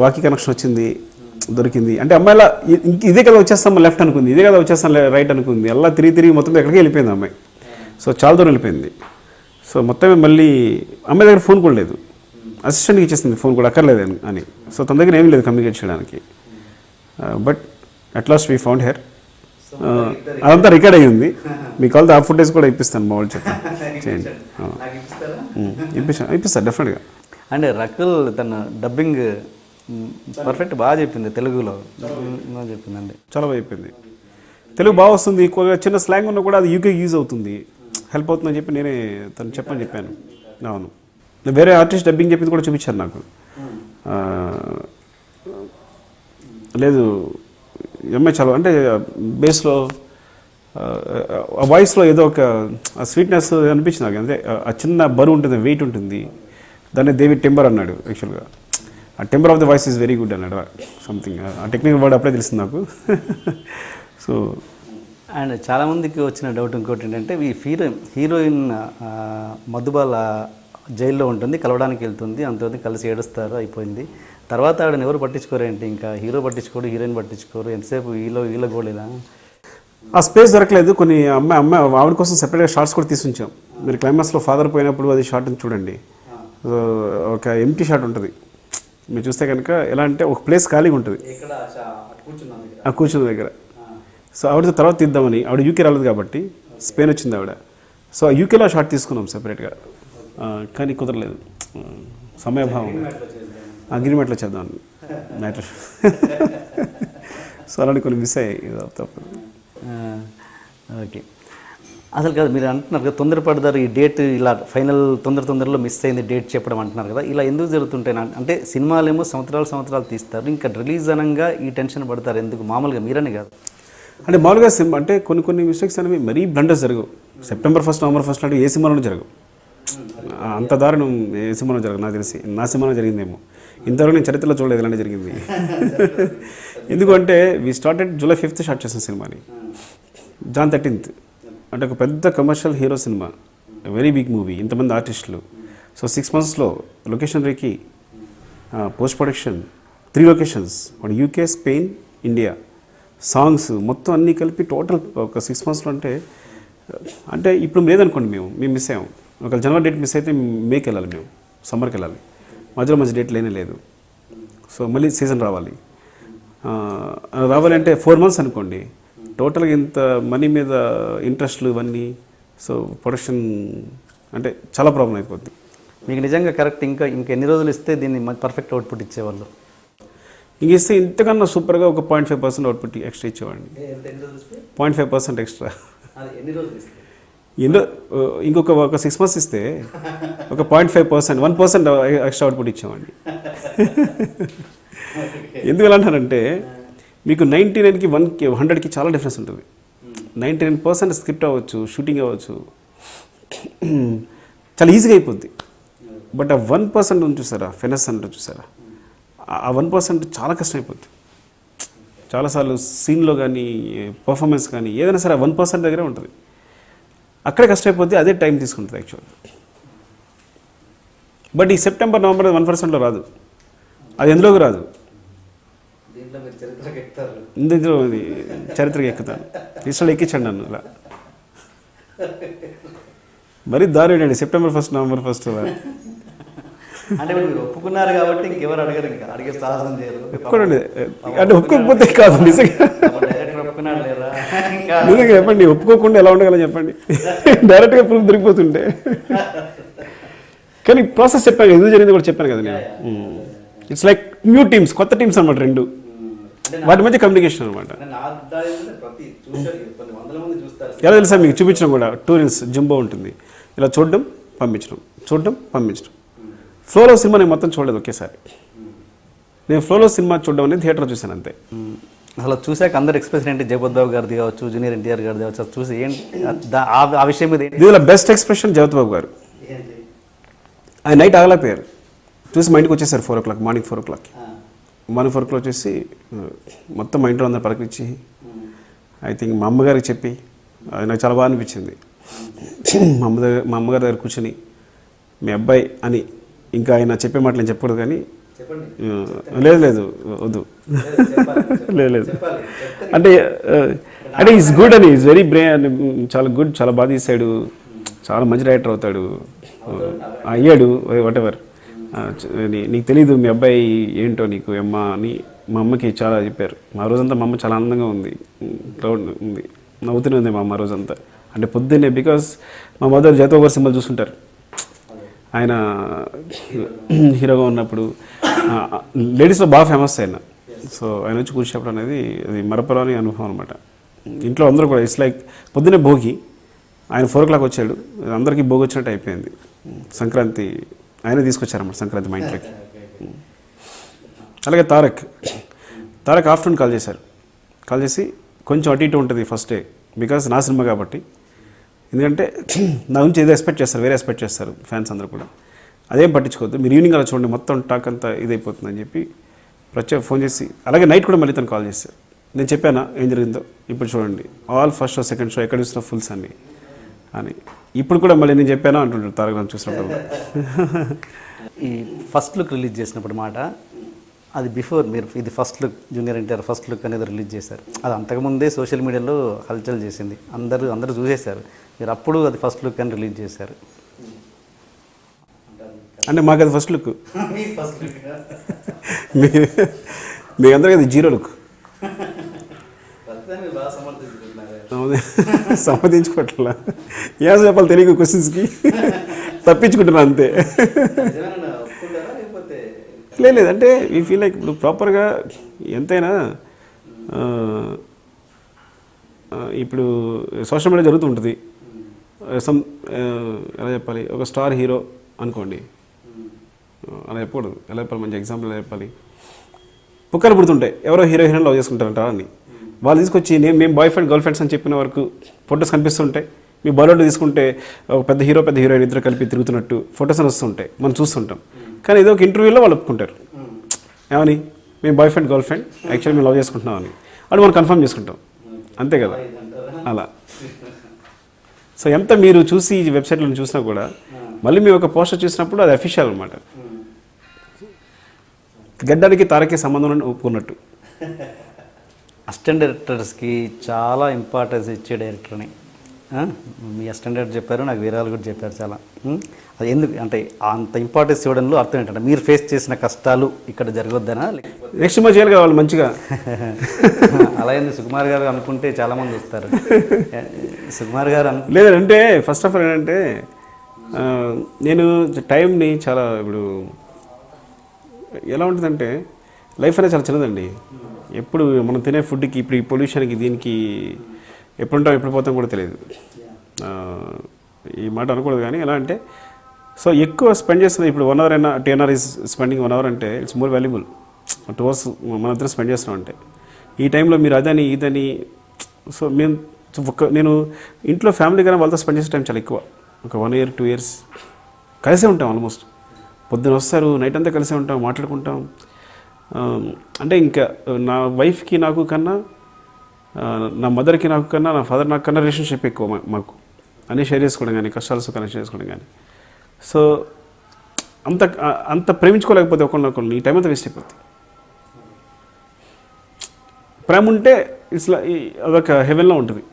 వాకీ కనెక్షన్ వచ్చింది, దొరికింది. అంటే అమ్మాయిలా ఇదే కదా వచ్చేస్తాం లెఫ్ట్ అనుకుంది, ఇదే కదా వచ్చేస్తాం రైట్ అనుకుంది. అలా తిరిగి మొత్తం ఎక్కడికి వెళ్ళిపోయింది అమ్మాయి. సో చాలా దూరం వెళ్ళిపోయింది. సో మొత్తమే మళ్ళీ అమ్మాయి దగ్గర ఫోన్ కూడా లేదు, అసిస్టెంట్కి ఇచ్చేసింది ఫోన్ కూడా అక్కర్లేదు అని. సో తన దగ్గర ఏమీ లేదు కమ్యూనికేట్ చేయడానికి. But at last we found her. అదంతా రికార్డ్ అయ్యి ఉంది. మీకు కాల్ ఆ ఫుటేజ్ కూడా ఇప్పిస్తాను, మా వాళ్ళు చెప్తాను చేయండి. ఇప్పిస్తాను డెఫినెట్గా. అంటే రకుల్ తన డబ్బింగ్ పర్ఫెక్ట్ బాగా చెప్పింది తెలుగులో బాగా చెప్పిందండి. చాలా బాగా చెప్పింది. తెలుగు బాగా వస్తుంది, చిన్న స్లాంగ్ ఉన్నా కూడా అది యూకే యూజ్ అవుతుంది, హెల్ప్ అవుతుందని చెప్పి నేనే తను చెప్పాను. అవును, వేరే ఆర్టిస్ట్ డబ్బింగ్ చెప్పింది కూడా చూపించారు నాకు. లేదు అమ్మాయి చాలా అంటే బేస్లో ఆ వాయిస్లో ఏదో ఒక స్వీట్నెస్ అనిపించింది నాకు. అంటే ఆ చిన్న బరువు ఉంటుంది, వెయిట్ ఉంటుంది, దాన్ని డేవిడ్ టెంబర్ అన్నాడు. యాక్చువల్గా ఆ timber of the voice is very good అన్నాడు. సంథింగ్ ఆ టెక్నికల్ వర్డ్ అప్పుడే తెలిసింది నాకు. సో అండ్ చాలామందికి వచ్చిన డౌట్ ఇంకోటి ఏంటంటే ఈ హీరోయిన్ మధుబాల జైల్లో ఉంటుంది, కలవడానికి వెళ్తుంది, అంతమంది కలిసి ఏడుస్తారు, అయిపోయింది. తర్వాత ఆవిడని ఎవరు పట్టించుకోరేంటి? ఇంకా హీరో పట్టించుకోరు, హీరోయిన్ పట్టించుకోరు, ఎంతసేపు వీళ్ళ గోళేదా? ఆ స్పేస్ దొరకలేదు. కొన్ని అమ్మాయి ఆవిడ కోసం సెపరేట్గా షార్ట్స్ కూడా తీసుంచాం. మీరు క్లైమాక్స్లో ఫాదర్ పోయినప్పుడు అది షార్ట్ చూడండి, ఒక ఎంటీ షాట్ ఉంటుంది. మీరు చూస్తే కనుక ఎలా అంటే ఒక ప్లేస్ ఖాళీగా ఉంటుంది ఆ కూర్చున్న దగ్గర. సో ఆవిడతో తర్వాత తీద్దామని, ఆవిడ యూకే రాలేదు కాబట్టి స్పెయిన్ వచ్చింది ఆవిడ. సో ఆ యూకేలో షార్ట్ తీసుకున్నాం సెపరేట్గా, కానీ కుదరలేదు, సమయభావం. అగ్రిమెంట్లో చేద్దాం మ్యాటర్. సో అలాంటి కొన్ని మిస్ అయ్యాయి తప్పదు. ఓకే, అసలు కాదు మీరు అంటున్నారు కదా తొందరపడతారు, ఈ డేట్ ఇలా ఫైనల్ తొందరలో మిస్ అయింది డేట్ చెప్పడం అంటున్నారు కదా, ఇలా ఎందుకు జరుగుతుంటాయి? అంటే సినిమాలేమో సంవత్సరాలు తీస్తారు, ఇంకా రిలీజ్ అనంగా ఈ టెన్షన్ పడతారు ఎందుకు? మామూలుగా మీరని కాదు అంటే మామూలుగా సినిమా అంటే కొన్ని మిస్టేక్స్ అనేవి మరీ బ్లండర్స్ జరగవు. సెప్టెంబర్ 1 నవంబర్ 1 నాడు ఏ సినిమాలోనూ జరగవు. అంత దారుణం ఏ సినిమాలో జరగదు నాకు తెలిసి. నా సినిమాలో జరిగిందేమో, ఇంతవరకు నేను చరిత్రలో చూడలేదు ఇలాంటి జరిగింది. ఎందుకంటే we started July 5th start చేసిన సినిమాని, June 13th అంటే ఒక పెద్ద కమర్షియల్ హీరో సినిమా, వెరీ బిగ్ మూవీ, ఇంతమంది ఆర్టిస్టులు. సో 6 monthsలో location recce, post production, 3 locations, UK, Spain, India, songs మొత్తం అన్నీ కలిపి టోటల్ ఒక 6 monthsలో అంటే ఇప్పుడు లేదనుకోండి, మేము మిస్ అయ్యాం. ఒక జనవరి డేట్ మిస్ అయితే మేకి వెళ్ళాలి, మేము సమ్మర్కి వెళ్ళాలి, మధ్యలో మంచి డేట్ లేనే లేదు. సో మళ్ళీ సీజన్ రావాలి అంటే 4 months అనుకోండి. టోటల్గా ఇంత మనీ మీద ఇంట్రెస్ట్లు ఇవన్నీ, సో ప్రొడక్షన్ అంటే చాలా ప్రాబ్లం అయిపోద్ది. మీకు నిజంగా కరెక్ట్ ఇంకా ఎన్ని రోజులు ఇస్తే దీన్ని పర్ఫెక్ట్ అవుట్పుట్ ఇచ్చేవాళ్ళు? ఇంక ఇస్తే ఇంతకన్నా సూపర్గా ఒక 0.5% అవుట్పుట్ ఎక్స్ట్రా ఇచ్చేవాడిని. 0.5% ఎక్స్ట్రా. ఇంకొక 6 months ఇస్తే ఒక 0.5%, 1% ఎక్స్ట్రా అవుట్పుట్ ఇచ్చేవాడిని. ఎందుకు ఎలా అంటారంటే మీకు 99కి 100కి చాలా డిఫరెన్స్ ఉంటుంది. 99% స్క్రిప్ట్ అవ్వచ్చు, షూటింగ్ అవ్వచ్చు, చాలా ఈజీగా అయిపోద్ది. బట్ ఆ 1% ఉంది చూసారా, ఫెనస్ అంటే చూసారా, ఆ 1% చాలా కష్టం అయిపోద్ది. చాలాసార్లు సీన్లో కానీ పర్ఫార్మెన్స్ కానీ ఏదైనా సరే 1% దగ్గరే ఉంటుంది, అక్కడే కష్టమైపోద్ది, అదే టైం తీసుకుంటుంది యాక్చువల్గా. బట్ ఈ సెప్టెంబర్ నవంబర్ 1%లో రాదు, అది ఎందులోకి రాదు. ఇందులో చరిత్రకి ఎక్కుతాను, ఇష్టంలో ఎక్కించండి నన్ను అలా. మరీ దారుణండి సెప్టెంబర్ 1 నవంబర్ 1 అంటే మీరు ఒప్పుకున్నారు కాబట్టి ఇంకెవరు అడగరు, ఇంకా అడిగే సాహసం చేయరు. ఒప్పుకోండి అంటే ఒప్పుకోకపోతే కాదు, నిజంగా నిజంగా చెప్పండి, ఒప్పుకోకుండా ఎలా ఉండగలని చెప్పండి. డైరెక్ట్గా ప్రూఫ్ దొరికిపోతుంటే. కానీ ప్రాసెస్ చెప్పాను, ఎందుకు జరిగింది కూడా చెప్పాను కదా నేను. ఇట్స్ లైక్ న్యూ టీమ్స్, కొత్త టీమ్స్ అనమాట, 2 వాటి మధ్య కమ్యూనికేషన్ అనమాట. ఎలా తెలుసా మీకు చూపించడం కూడా, 2 reels జంబో ఉంటుంది, ఇలా చూడడం పంపించడం. ఫ్లోలో సినిమా నేను మొత్తం చూడలేదు ఒకేసారి. నేను ఫ్లోలో సినిమా చూడడం అనేది థియేటర్లో చూశాను అంతే. అసలు చూసాక అందరు ఎక్స్ప్రెషన్ ఏంటి? జగపతి బాబు గారిది కావచ్చు, జూనియర్ ఎన్టీఆర్ గారిది కావచ్చు, అది చూసి ఏంటి ఆ విషయం మీద దీనిలో బెస్ట్ ఎక్స్ప్రెషన్ జగపతి బాబు గారు. ఆయన నైట్ ఆగలేకపోయారు, చూసి మా ఇంటికి వచ్చేసారు 4 o'clock, morning 4 o'clock. Morning 4 o'clock వచ్చేసి మొత్తం మా ఇంట్లో అందరు పలకరించి, ఐ థింక్ మా అమ్మగారికి చెప్పి, అది నాకు చాలా బాగా అనిపించింది. మా అమ్మగారి దగ్గర కూర్చొని మీ అబ్బాయి అని, ఇంకా ఆయన చెప్పే మాటలు నేను చెప్పకూడదు కానీ, లేదు వద్దు, లేదు అంటే ఈజ్ గుడ్ అని, ఈజ్ వెరీ బ్రెయిన్, చాలా గుడ్, చాలా బాగా తీసాడు, చాలా మంచి డైరెక్టర్ అవుతాడు, అయ్యాడు, వాట్ ఎవర్. నీకు తెలీదు మీ అబ్బాయి ఏంటో నీకు అమ్మ అని మా అమ్మకి చాలా చెప్పారు. మా రోజంతా మా అమ్మ చాలా ఆనందంగా ఉంది, క్రౌడ్ ఉంది, నవ్వుతూనే ఉంది మా అమ్మ రోజంతా. అంటే పొద్దున్నే, బికాస్ మా మదర్ జగపతి బాబు సింబల్ చూస్తుంటారు, ఆయన హీరోగా ఉన్నప్పుడు లేడీస్లో బాగా ఫేమస్ ఆయన. సో ఆయన వచ్చి కూర్చోప్పుడు అనేది అది మరపురాని అనుభవం అనమాట. ఇంట్లో అందరూ కూడా ఇట్స్ లైక్ పొద్దున్నే భోగి, ఆయన 4 o'clock వచ్చాడు, అందరికీ భోగి వచ్చినట్టు అయిపోయింది. సంక్రాంతి ఆయన తీసుకొచ్చారన్నమాట సంక్రాంతి మా ఇంట్లోకి. అలాగే తారక్ ఆఫ్టర్నూన్ కాల్ చేశారు. కాల్ చేసి కొంచెం అటు ఇటు ఉంటుంది ఫస్ట్ డే, బికాజ్ నా సినిమా కాబట్టి. ఎందుకంటే నా నుంచి ఏదో ఎక్స్పెక్ట్ చేస్తారు, వేరే ఎక్స్పెక్ట్ చేస్తారు ఫ్యాన్స్ అందరూ కూడా. అదేం పట్టించుకోవద్దు, మీరు ఈవినింగ్ అలా చూడండి, మొత్తం టాక్ అంతా ఇదైపోతుందని చెప్పి ప్రత్యేక ఫోన్ చేసి, అలాగే నైట్ కూడా మళ్ళీ తను కాల్ చేశారు. నేను చెప్పానా ఏం జరిగిందో, ఇప్పుడు చూడండి all first show second show ఎక్కడ చూసినా ఫుల్స్ అన్ని అని. ఇప్పుడు కూడా మళ్ళీ నేను చెప్పానా అంటుంటారు తారక్ నన్ను చూసినప్పుడు. ఈ ఫస్ట్ లుక్ రిలీజ్ చేసినప్పుడు మాట అది బిఫోర్ మీరు ఇది first look junior NTR first look అనేది రిలీజ్ చేశారు. అది అంతకుముందే సోషల్ మీడియాలో హల్చల్ చేసింది, అందరూ చూసేశారు. మీరు అప్పుడు అది ఫస్ట్ లుక్ అని రిలీజ్ చేశారు. అంటే మాకు అది ఫస్ట్ లుక్, మీ అందరికీ అది జీరో లుక్. సంపాదించుకోవట్లా ఏం చెప్పాలి తెలియదు, క్వశ్చన్స్కి తప్పించుకుంటున్నా అంతే. లేదంటే ఈ ఫీల్ లైక్ ఇప్పుడు ప్రాపర్గా ఎంతైనా ఇప్పుడు సోషల్ మీడియా జరుగుతుంటుంది. ఎలా చెప్పాలి, ఒక స్టార్ హీరో అనుకోండి, అలా చెప్పకూడదు, ఎలా చెప్పాలి, మంచి ఎగ్జాంపుల్ ఎలా చెప్పాలి, పుక్కలు పుడుతుంటాయి, ఎవరో హీరో హీరోయిన్ లవ్ చేసుకుంటారంట అని వాళ్ళు తీసుకొచ్చి మేము బాయ్ ఫ్రెండ్ గర్ల్ ఫ్రెండ్స్ అని చెప్పిన వరకు ఫొటోస్ కనిపిస్తుంటాయి. మీ బాలీవుడ్లో తీసుకుంటే ఒక పెద్ద హీరో పెద్ద హీరోయిన్ ఇద్దరు కలిపి తిరుగుతున్నట్టు ఫొటోస్ అని వస్తుంటాయి, మనం చూస్తుంటాం. కానీ ఏదో ఒక ఇంటర్వ్యూలో వాళ్ళు ఒప్పుకుంటారు, ఏమని మేము boy friend girl friend actually మేము లవ్ చేసుకుంటున్నాం అని, అది మనం కన్ఫర్మ్ చేసుకుంటాం, అంతే కదా అలా. సో ఎంత మీరు చూసి వెబ్సైట్లో చూసినా కూడా మళ్ళీ మేము ఒక పోస్టర్ చూసినప్పుడు అది అఫీషియల్ అనమాట. గడ్డానికి తారకే సంబంధం అని ఒప్పుకున్నట్టు. అసిస్టెంట్ డైరెక్టర్స్కి చాలా ఇంపార్టెన్స్ ఇచ్చే డైరెక్టర్ని మీ అసిస్టెంట్ డైరెక్టర్ చెప్పారు, నాకు వేరే వాళ్ళు కూడా చెప్పారు చాలా. అది ఎందుకు అంటే అంత ఇంపార్టెన్స్ ఇవ్వడంలో అర్థం ఏంటంటే మీరు ఫేస్ చేసిన కష్టాలు ఇక్కడ జరగొద్దనా, నెక్స్ట్ మా చేయాలి కావాలి మంచిగా. అలా ఏంది సుకుమార్ గారు అనుకుంటే చాలామంది వస్తారు. సుకుమార్ గారు లేదంటే ఫస్ట్ ఆఫ్ ఆల్ ఏంటంటే నేను టైంని చాలా ఇప్పుడు ఎలా ఉంటుందంటే లైఫ్ అనేది చాలా చిన్నదండి. ఎప్పుడు మనం తినే ఫుడ్కి ఇప్పుడు ఈ పొల్యూషన్కి దీనికి ఎప్పుడు ఉంటాం ఎప్పుడు పోతాం కూడా తెలియదు. ఈ మాట అనకూడదు కానీ ఎలా అంటే సో ఎక్కువ స్పెండ్ చేస్తుంది. ఇప్పుడు 1 hour అయినా 10 hours ఈజ్ స్పెండింగ్ 1 hour అంటే ఇట్స్ మోర్ వాల్యుబుల్. 2 hours మన ఇద్దరం స్పెండ్ చేస్తున్నాం అంటే ఈ టైంలో మీరు అదని ఇదని. సో నేను ఇంట్లో ఫ్యామిలీ కానీ వాళ్ళతో స్పెండ్ చేసే టైం చాలా ఎక్కువ. ఒక 1 year 2 years కలిసే ఉంటాం, ఆల్మోస్ట్ పొద్దున వస్తారు నైట్ అంతా కలిసే ఉంటాం, మాట్లాడుకుంటాం. అంటే ఇంకా నా వైఫ్కి నాకు కన్నా నా మదర్కి నాకు కన్నా నా ఫాదర్ నాకు కన్నా రిలేషన్షిప్ ఎక్కువ మాకు, అన్నీ షేర్ చేసుకోవడం కానీ కష్టాలు సుఖాలు షేర్ చేసుకోవడం కానీ. సో అంత ప్రేమించుకోలేకపోతే ఒకరినొకరిని ఈ టైం అంతా వేస్ట్ అయిపోతుంది. ప్రేమ ఉంటే ఇట్స్ అదొక హెవెన్లో ఉంటుంది.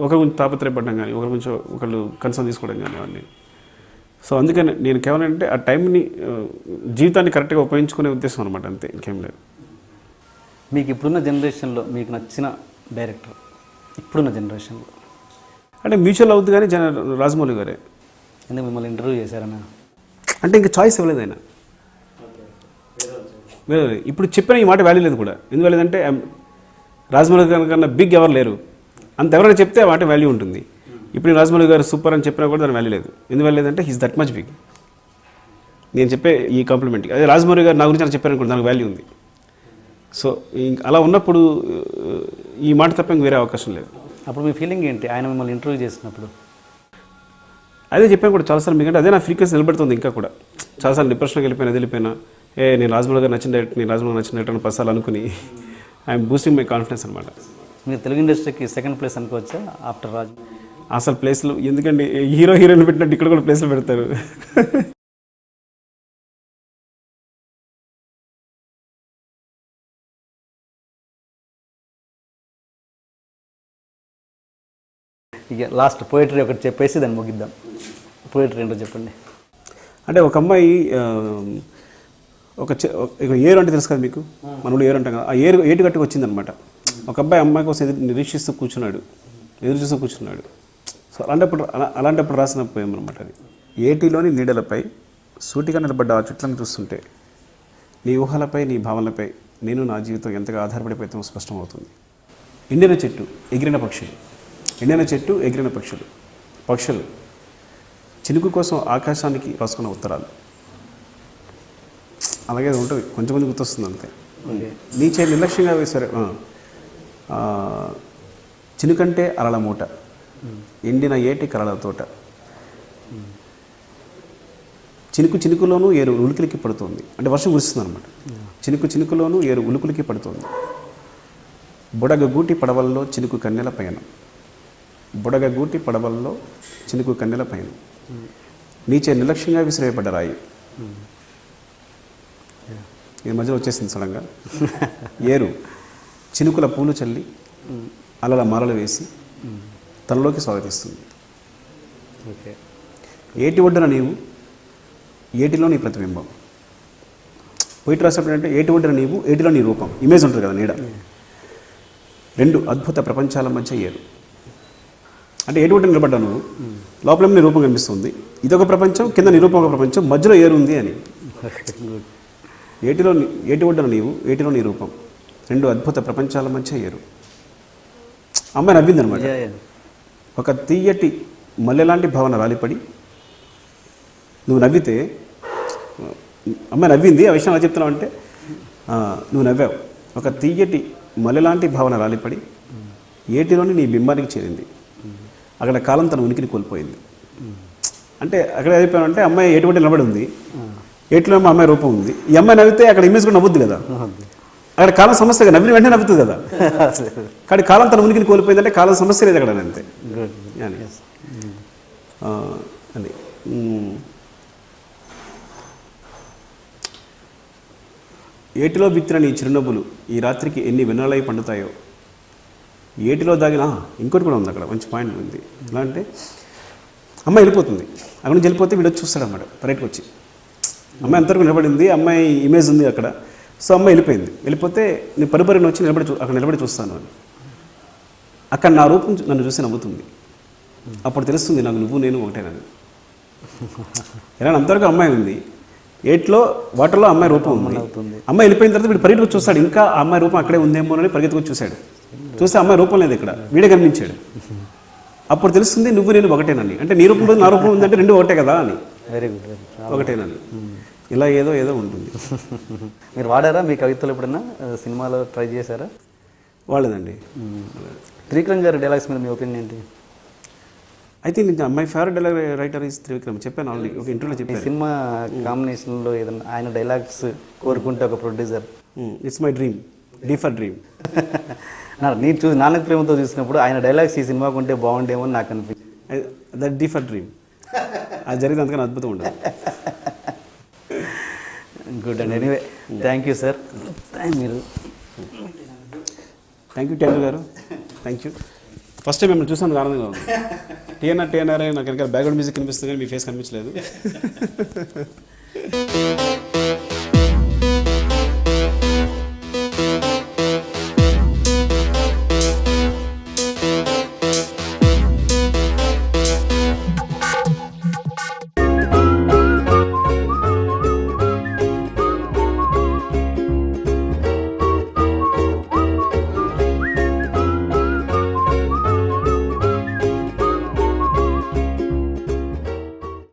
ఒకరి గురించి తాపత్రయపడడం కానీ ఒకరి గురించి ఒకళ్ళు కన్సర్న్ తీసుకోవడం కానీ అవన్నీ. సో అందుకని నేను కేవలం అంటే ఆ టైంని జీవితాన్ని కరెక్ట్గా ఉపయోగించుకునే ఉద్దేశం అనమాట, అంతే, ఇంకేం లేదు. మీకు ఇప్పుడున్న జనరేషన్లో మీకు నచ్చిన డైరెక్టర్ ఇప్పుడున్న జనరేషన్లో అంటే మ్యూచువల్ అవుతుంది కానీ రాజమౌళి గారే. ఎందుకు మిమ్మల్ని ఇంటర్వ్యూ చేశారన్నా అంటే ఇంకా చాయిస్ ఇవ్వలేదు ఆయన. ఇప్పుడు చెప్పిన ఈ మాట వాల్యూ లేదు కూడా. ఎందుకు లేదంటే రాజమౌళి గారి కన్నా బిగ్ ఎవరు లేరు, అంత ఎవరైనా చెప్తే ఆ మాట వాల్యూ ఉంటుంది. ఇప్పుడు రాజమౌళి గారు సూపర్ అని చెప్పినా కూడా దాని వాల్యూ లేదు. ఎందువల్ల లేదంటే హీస్ దట్ మచ్ బిగ్. నేను చెప్పే ఈ కాంప్లిమెంట్కి అదే రాజమౌళి గారు నా గురించి అని చెప్పారనుకోండి, దానికి వాల్యూ ఉంది. సో అలా ఉన్నప్పుడు ఈ మాట తప్ప ఇంక వేరే అవకాశం లేదు. అప్పుడు మీ ఫీలింగ్ ఏంటి ఆయన మిమ్మల్ని ఇంటర్వ్యూ చేసినప్పుడు? అదే చెప్పాను కూడా చాలాసార్లు, మీకంటే అదే నా ఫ్రీక్వెన్సీ నిలబడుతుంది. ఇంకా కూడా చాలాసార్లు డిప్రెషన్కి వెళ్ళిపోయినా నేను రాజమౌళి గారు నచ్చిన డైరెక్టర్, నేను రాజమౌళి నచ్చిన డైరెక్టర్ 10 సార్లు అనుకుని ఐఎమ్ బూస్టింగ్ మై కాన్ఫిడెన్స్ అనమాట. మీరు తెలుగు ఇండస్ట్రీకి సెకండ్ ప్లేస్ అనుకోవచ్చా ఆఫ్టర్ రాజ్? అసలు ప్లేస్లు ఎందుకండి, హీరో హీరోయిన్ పెట్టినట్టు ఇక్కడ కూడా ప్లేస్లు పెడతారు. ఇక లాస్ట్ పోయిటరీ ఒకటి చెప్పేసి దాన్ని ముగిద్దాం. పోయిటరీ ఏంటో చెప్పండి. అంటే ఒక అమ్మాయి ఒక ఏరు అంటే తెలుసు కదా మీకు, మన ఊళ్ళో ఏరు అంటాం కదా, ఆ ఏటు గట్టుకు వచ్చిందనమాట. ఒక అబ్బాయి అమ్మాయి కోసం ఎదురు చూస్తూ కూర్చున్నాడు. సో అలాంటప్పుడు రాసిన పోయాం అనమాట అది. ఏటీలోని నీడలపై సూటిగా నిలబడ్డ ఆ చెట్లను చూస్తుంటే నీ ఊహలపై నీ భావనలపై నేను నా జీవితం ఎంతగా ఆధారపడిపోతామో స్పష్టమవుతుంది. ఎండిన చెట్టు ఎగిరిన పక్షులు, ఎండిన చెట్టు ఎగిరిన పక్షులు, పక్షులు చినుకు కోసం ఆకాశానికి రాసుకున్న ఉత్తరాలు. అలాగే అది ఉంటుంది, కొంచెం కొంచెం గుర్తొస్తుంది అంతే. నీ చేయి నిర్లక్ష్యంగా వేశారు. చినుకంటే అలల మూట, ఎండిన ఏటి కలల తోట, చినుకు చినుకులోనూ ఏరు ఉలికిలికి పడుతుంది. అంటే వర్షం కురుస్తుంది అనమాట. చినుకు చినుకులోనూ ఏరు ఉలుకులికి పడుతుంది. బుడగగూటి పడవల్లో చినుకు కన్నెల పయనం, బుడగగూటి పడవల్లో చినుకు కన్నెల పయనం, నీచే నిర్లక్ష్యంగా విసిరేయబడ్డ రాయి. ఈ మధ్యలో వచ్చేసింది సడన్గా. ఏరు చినుకుల పూలు చల్లి అలల మాలలు వేసి తనలోకి స్వాగతిస్తుంది. ఓకే. ఏటి ఒడ్డున నీవు, ఏటిలో నీ ప్రతిబింబం. పోయిట్ రాసేప్పుడు అంటే ఏటి ఒడ్డున నీవు, ఏటిలో నీ రూపం. ఇమేజ్ ఉంటుంది కదా, నీడ. రెండు అద్భుత ప్రపంచాల మధ్య ఏరు. అంటే ఏటి ఒడ్డున నిలబడ్డా నువ్వు, లోపల నీ రూపం కనిపిస్తుంది. ఇదొక ప్రపంచం, కింద నీ రూపం ఒక ప్రపంచం, మధ్యలో ఏరు ఉంది అని. ఏటి ఒడ్డున నీవు, ఏటిలో నీ రూపం, రెండు అద్భుత ప్రపంచాల మధ్య ఏరు. అమ్మాయి నవ్వింది అనమాట. ఒక తీయటి మల్లెలాంటి భావన రాలిపడి నువ్వు నవ్వితే, అమ్మాయి నవ్వింది. ఆ విషయం ఎలా చెప్తున్నావు అంటే, నువ్వు నవ్వావు. ఒక తీయటి మల్లెలాంటి భావన రాలిపడి ఏటిలోని నీ బింబానికి చేరింది. అక్కడ కాలం తన ఉనికిని కోల్పోయింది. అంటే అక్కడ అయిపోయానంటే అమ్మాయి ఎటువంటి నిలబడి ఉంది, ఏటిలో అమ్మాయి రూపం ఉంది. ఈ అమ్మాయి నవ్వితే అక్కడ ఇమేజ్ కూడా నవ్వుద్ది కదా. అక్కడ కాలం సమస్యగా నవ్విన వెంటనే నవ్వుతుంది కదా. కానీ కాలం తన ఉనికిని కోల్పోయిందంటే కాలం సమస్య లేదు అక్కడ అంతే. అది ఏటిలో విత్తిన నీ చిరునవ్వులు ఈ రాత్రికి ఎన్ని వెన్నెలై పండుతాయో. ఏటిలో దాగిన ఇంకోటి కూడా ఉంది అక్కడ, మంచి పాయింట్ ఉంది. ఎలా అంటే అమ్మాయి వెళ్ళిపోతుంది, అక్కడ నుంచి వెళ్ళిపోతే వీడు వచ్చి చూస్తాడు అన్నమాట. బయటకు వచ్చి అమ్మాయి అంతవరకు నిలబడింది, అమ్మాయి ఇమేజ్ ఉంది అక్కడ. సో అమ్మాయి వెళ్ళిపోయింది. వెళ్ళిపోతే నేను పరిపరిని వచ్చి అక్కడ నిలబడి చూస్తాను అని. అక్కడ నా రూపం నన్ను చూసి నవ్వుతుంది. అప్పుడు తెలుస్తుంది నాకు నువ్వు నేను ఒకటేనని. ఎలా అంతవరకు అమ్మాయి ఉంది, ఏట్లో వాటర్లో అమ్మాయి రూపం ఉంది. అమ్మాయి వెళ్ళిపోయిన తర్వాత వీడు పరిగెత్తుకు చూస్తాడు, ఇంకా ఆ అమ్మాయి రూపం అక్కడే ఉందేమో అని పరిగెత్తుకు చూశాడు. చూస్తే అమ్మాయి రూపం లేదు ఇక్కడ, వీడే కనిపించాడు. అప్పుడు తెలుస్తుంది నువ్వు నేను ఒకటేనని. అంటే నీ రూపం నా రూపం ఉందంటే రెండు ఒకటే కదా అని. Very good. ఒకటేనని. ఇలా ఏదో ఏదో ఉంటుంది. మీరు వాడారా మీ కవితలు ఎప్పుడన్నా, సినిమాలో ట్రై చేశారా? వాళ్ళదండి. త్రివిక్రమ్ గారి డైలాగ్స్ మీద మీ ఒపీనియన్ ఏంటి? I think my favourite dialogue writer is Trivikram. చెప్పాను ఆల్రెడీ, ఒక ఇంటర్వ్యూలో ఈ చెప్పాను. సినిమా కాంబినేషన్లో ఏదైనా ఆయన డైలాగ్స్ కోరుకుంటే ఒక producer, it's my dream, డీఫర్ dream. నేను చూసి నాన్నకు ప్రేమతో చూసినప్పుడు ఆయన డైలాగ్స్ ఈ సినిమాకు ఉంటే బాగుండేమో అని నాకు అనిపించింది. That డీఫర్ dream. అది జరిగితే అంతకన్నా అద్భుతం ఉండదు. Good and anyway thank you sir. మీరు థ్యాంక్ యూ టేనర్ గారు, థ్యాంక్ యూ. ఫస్ట్ టైం మిమ్మల్ని చూసాను, ఆనందంగా ఉంది. టీఎన్ఆర్ నాకు వెనకాల బ్యాక్గ్రౌండ్ మ్యూజిక్ కనిపిస్తుంది కానీ మీ ఫేస్ కనిపించలేదు.